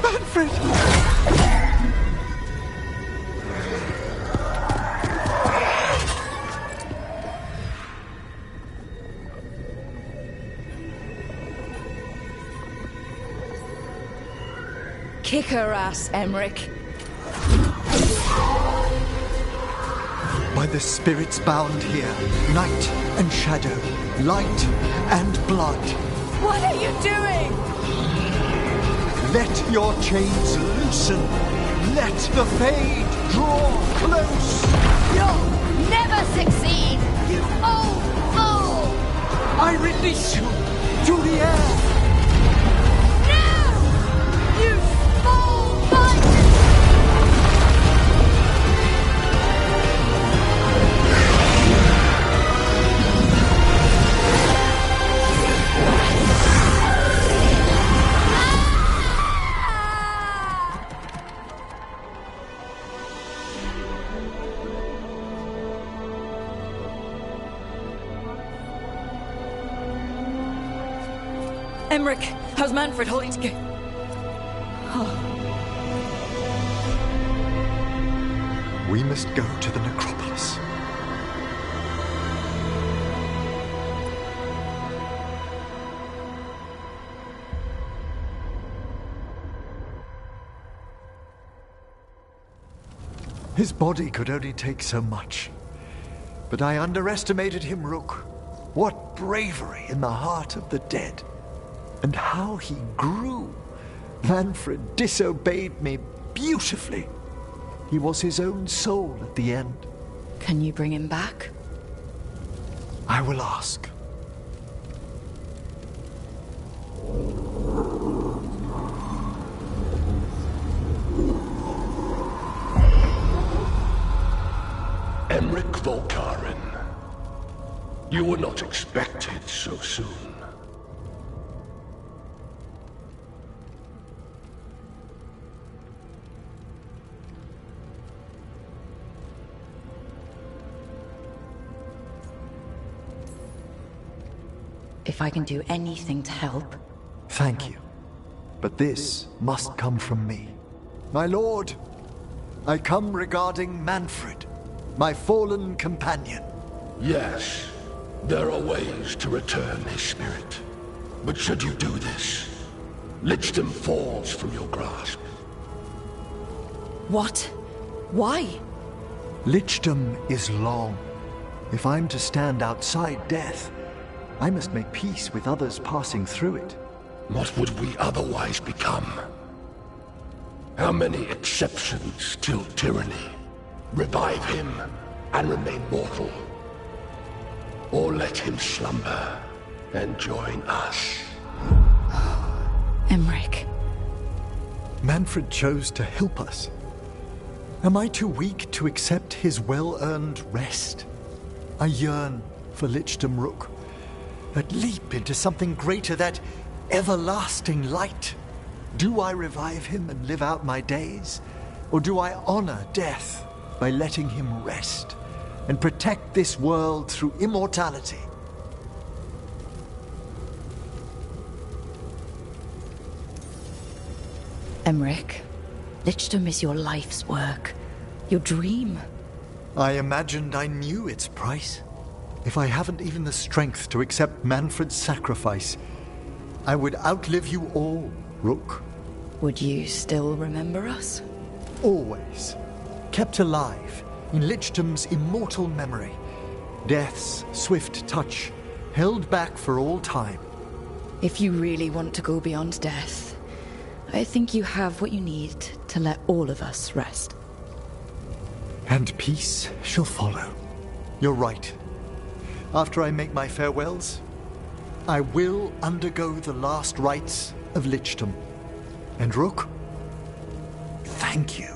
Manfred! Kick her ass, Emmerich. By the spirits bound here, night and shadow, light and blood. What are you doing? Let your chains loosen. Let the fade draw close. You'll never succeed, you old fool! I release you to the air. No! You small bite! Emmerich, how's Manfred holding together? Oh. We must go to the necropolis. His body could only take so much. But I underestimated him, Rook. What bravery in the heart of the dead. And how he grew. Manfred disobeyed me beautifully. He was his own soul at the end. Can you bring him back? I will ask. Emmerich Volkaren. You were not expected so soon. If I can do anything to help. Thank you. But this must come from me. My lord, I come regarding Manfred, my fallen companion. Yes, there are ways to return his spirit. But should you do this, Lichdom falls from your grasp. What? Why? Lichdom is long. If I'm to stand outside death, I must make peace with others passing through it. What would we otherwise become? How many exceptions till tyranny? Revive him and remain mortal. Or let him slumber and join us. Emmerich. Manfred chose to help us. Am I too weak to accept his well-earned rest? I yearn for Lichdom, Rook. That leap into something greater, that everlasting light. Do I revive him and live out my days? Or do I honor death by letting him rest and protect this world through immortality? Emmerich, Lichdom is your life's work, your dream. I imagined I knew its price. If I haven't even the strength to accept Manfred's sacrifice, I would outlive you all, Rook. Would you still remember us? Always. Kept alive in Lichdom's immortal memory. Death's swift touch, held back for all time. If you really want to go beyond death, I think you have what you need to let all of us rest. And peace shall follow. You're right. After I make my farewells, I will undergo the last rites of Lichdom. And Rook, thank you.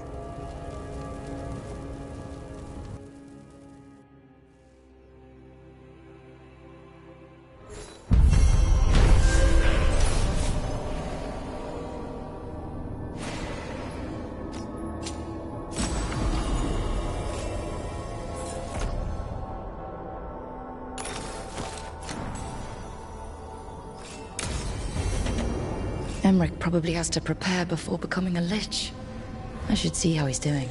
Emmerich probably has to prepare before becoming a lich. I should see how he's doing.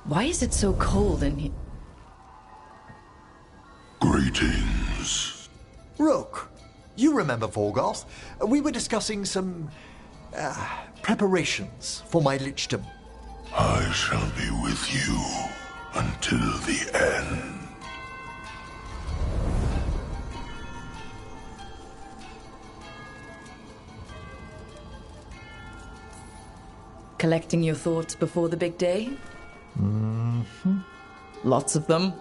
Why is it so cold in here? Greetings. Rook, you remember Veilgaurd? We were discussing some preparations for my lichdom. I shall be with you until the end. Collecting your thoughts before the big day? Mm-hmm. Lots of them.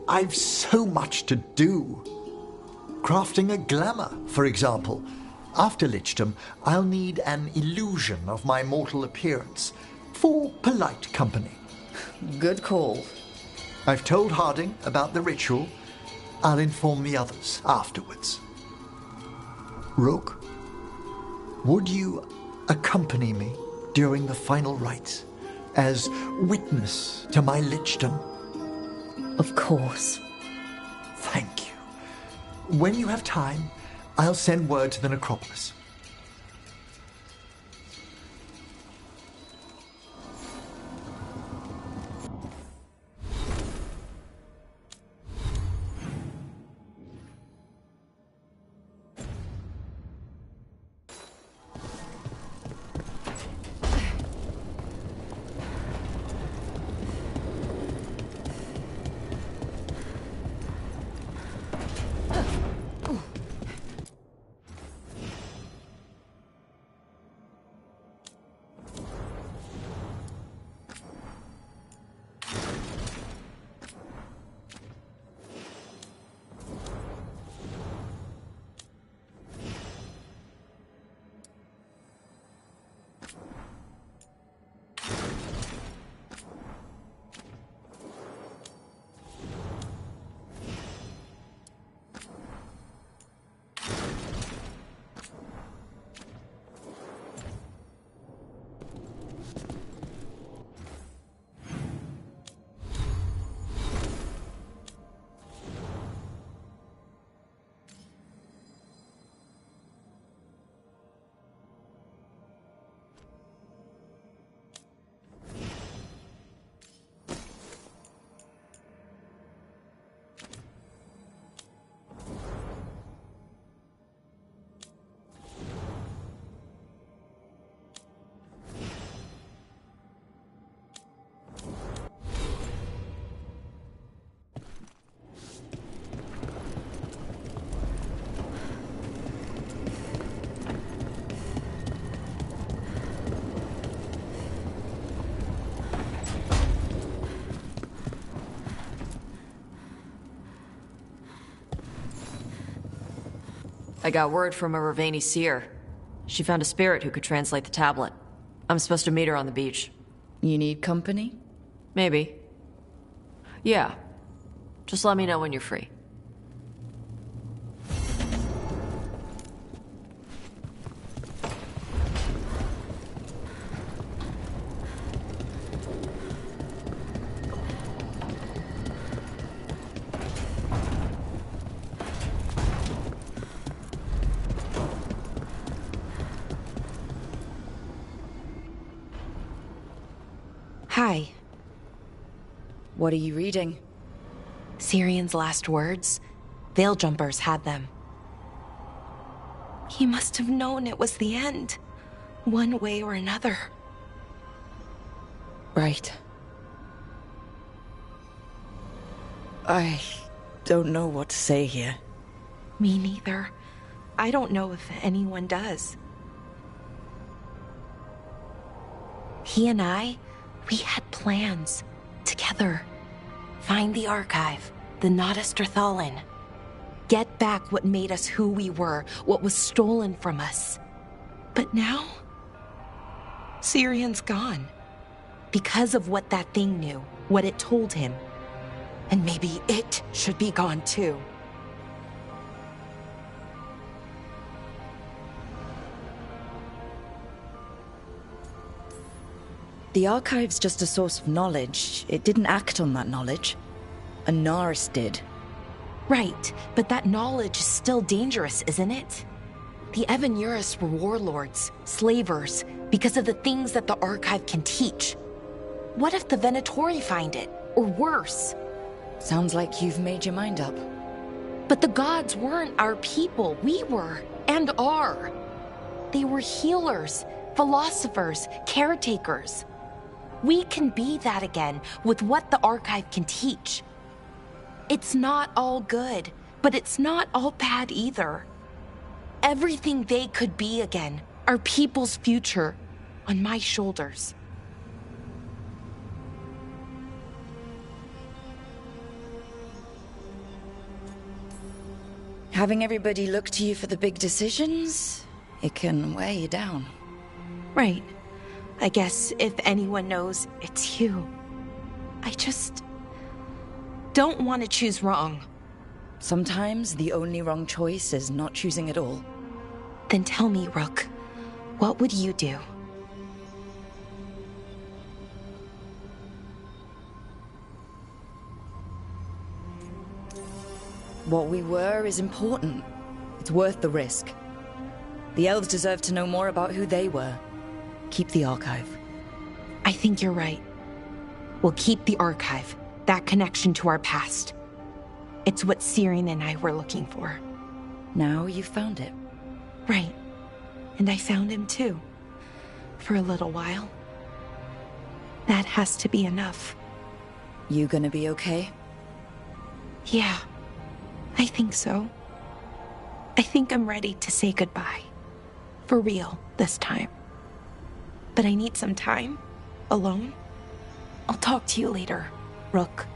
I've so much to do. Crafting a glamour, for example. After lichdom, I'll need an illusion of my mortal appearance for polite company. Good call. I've told Harding about the ritual. I'll inform the others afterwards. Rook, would you accompany me during the final rites as witness to my lichdom? Of course. Thank you. When you have time, I'll send word to the necropolis. I got word from a Ravani seer. She found a spirit who could translate the tablet. I'm supposed to meet her on the beach. You need company? Maybe. Yeah. Just let me know when you're free. Hi. What are you reading? Sirian's last words. Veil Jumpers had them. He must have known it was the end, one way or another. Right. I don't know what to say here. Me neither. I don't know if anyone does. He and I, we had plans. Together. Find the archive, the Nodus Drathalin. Get back what made us who we were, what was stolen from us. But now, Sirian's gone. Because of what that thing knew, what it told him. And maybe it should be gone too. The archive's just a source of knowledge. It didn't act on that knowledge. Anaris did. Right, but that knowledge is still dangerous, isn't it? The Evan Uris were warlords, slavers, because of the things that the archive can teach. What if the Venatori find it? Or worse? Sounds like you've made your mind up. But the gods weren't our people. We were, and are. They were healers, philosophers, caretakers. We can be that again with what the archive can teach. It's not all good, but it's not all bad either. Everything they could be again, our people's future, on my shoulders. Having everybody look to you for the big decisions, it can weigh you down. Right. I guess if anyone knows, it's you. I just don't want to choose wrong. Sometimes the only wrong choice is not choosing at all. Then tell me, Rook, what would you do? What we were is important. It's worth the risk. The elves deserve to know more about who they were. Keep the archive. I think you're right. We'll keep the archive, that connection to our past. It's what Syrian and I were looking for. Now you've found it. Right. And I found him too. For a little while. That has to be enough. You gonna be okay? Yeah. I think so. I think I'm ready to say goodbye. For real, this time. But I need some time. Alone. I'll talk to you later, Rook.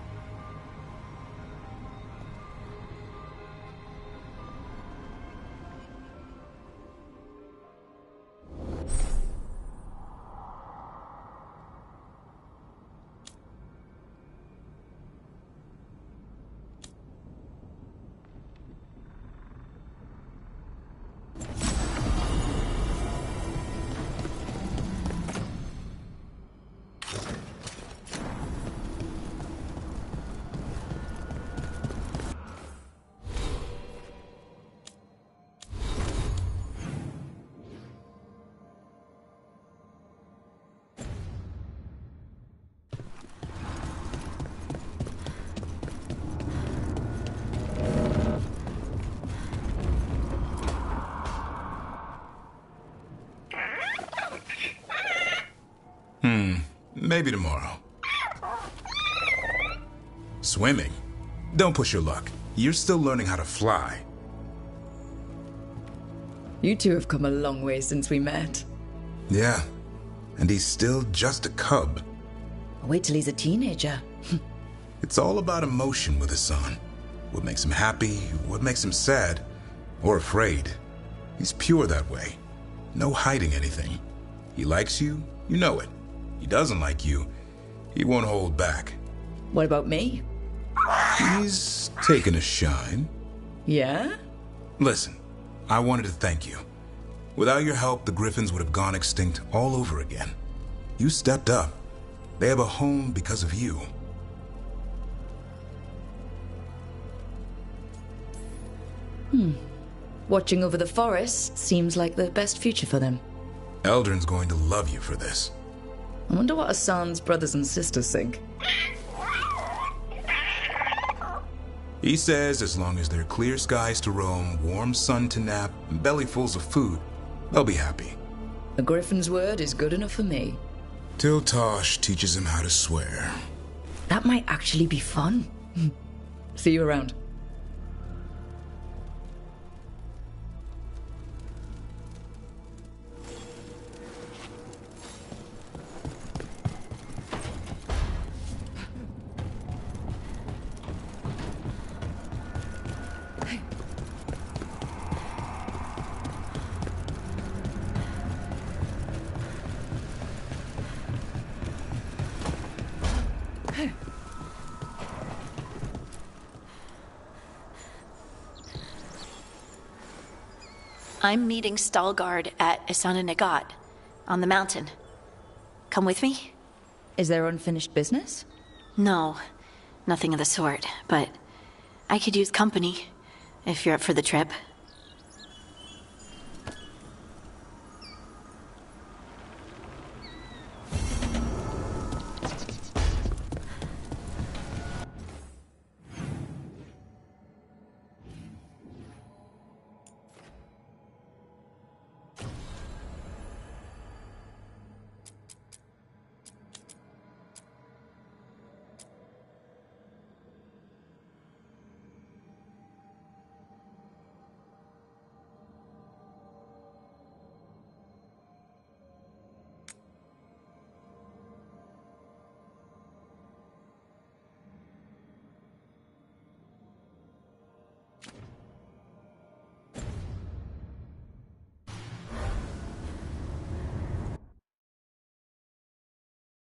Maybe tomorrow. Swimming? Don't push your luck. You're still learning how to fly. You two have come a long way since we met. Yeah, and he's still just a cub. Wait till he's a teenager. It's all about emotion with his son. What makes him happy, what makes him sad, or afraid. He's pure that way. No hiding anything. He likes you, you know it. He doesn't like you, he won't hold back. What about me? He's taken a shine. Yeah? Listen, I wanted to thank you. Without your help, the Griffins would have gone extinct all over again. You stepped up. They have a home because of you. Watching over the forest seems like the best future for them. Eldrin's going to love you for this. I wonder what Hassan's brothers and sisters think. He says as long as there are clear skies to roam, warm sun to nap, and bellyfuls of food, they'll be happy. A griffin's word is good enough for me. Till Tosh teaches him how to swear. That might actually be fun. See you around. I'm meeting Stalgard at Isana on the mountain. Come with me? Is there unfinished business? No, nothing of the sort, but I could use company if you're up for the trip.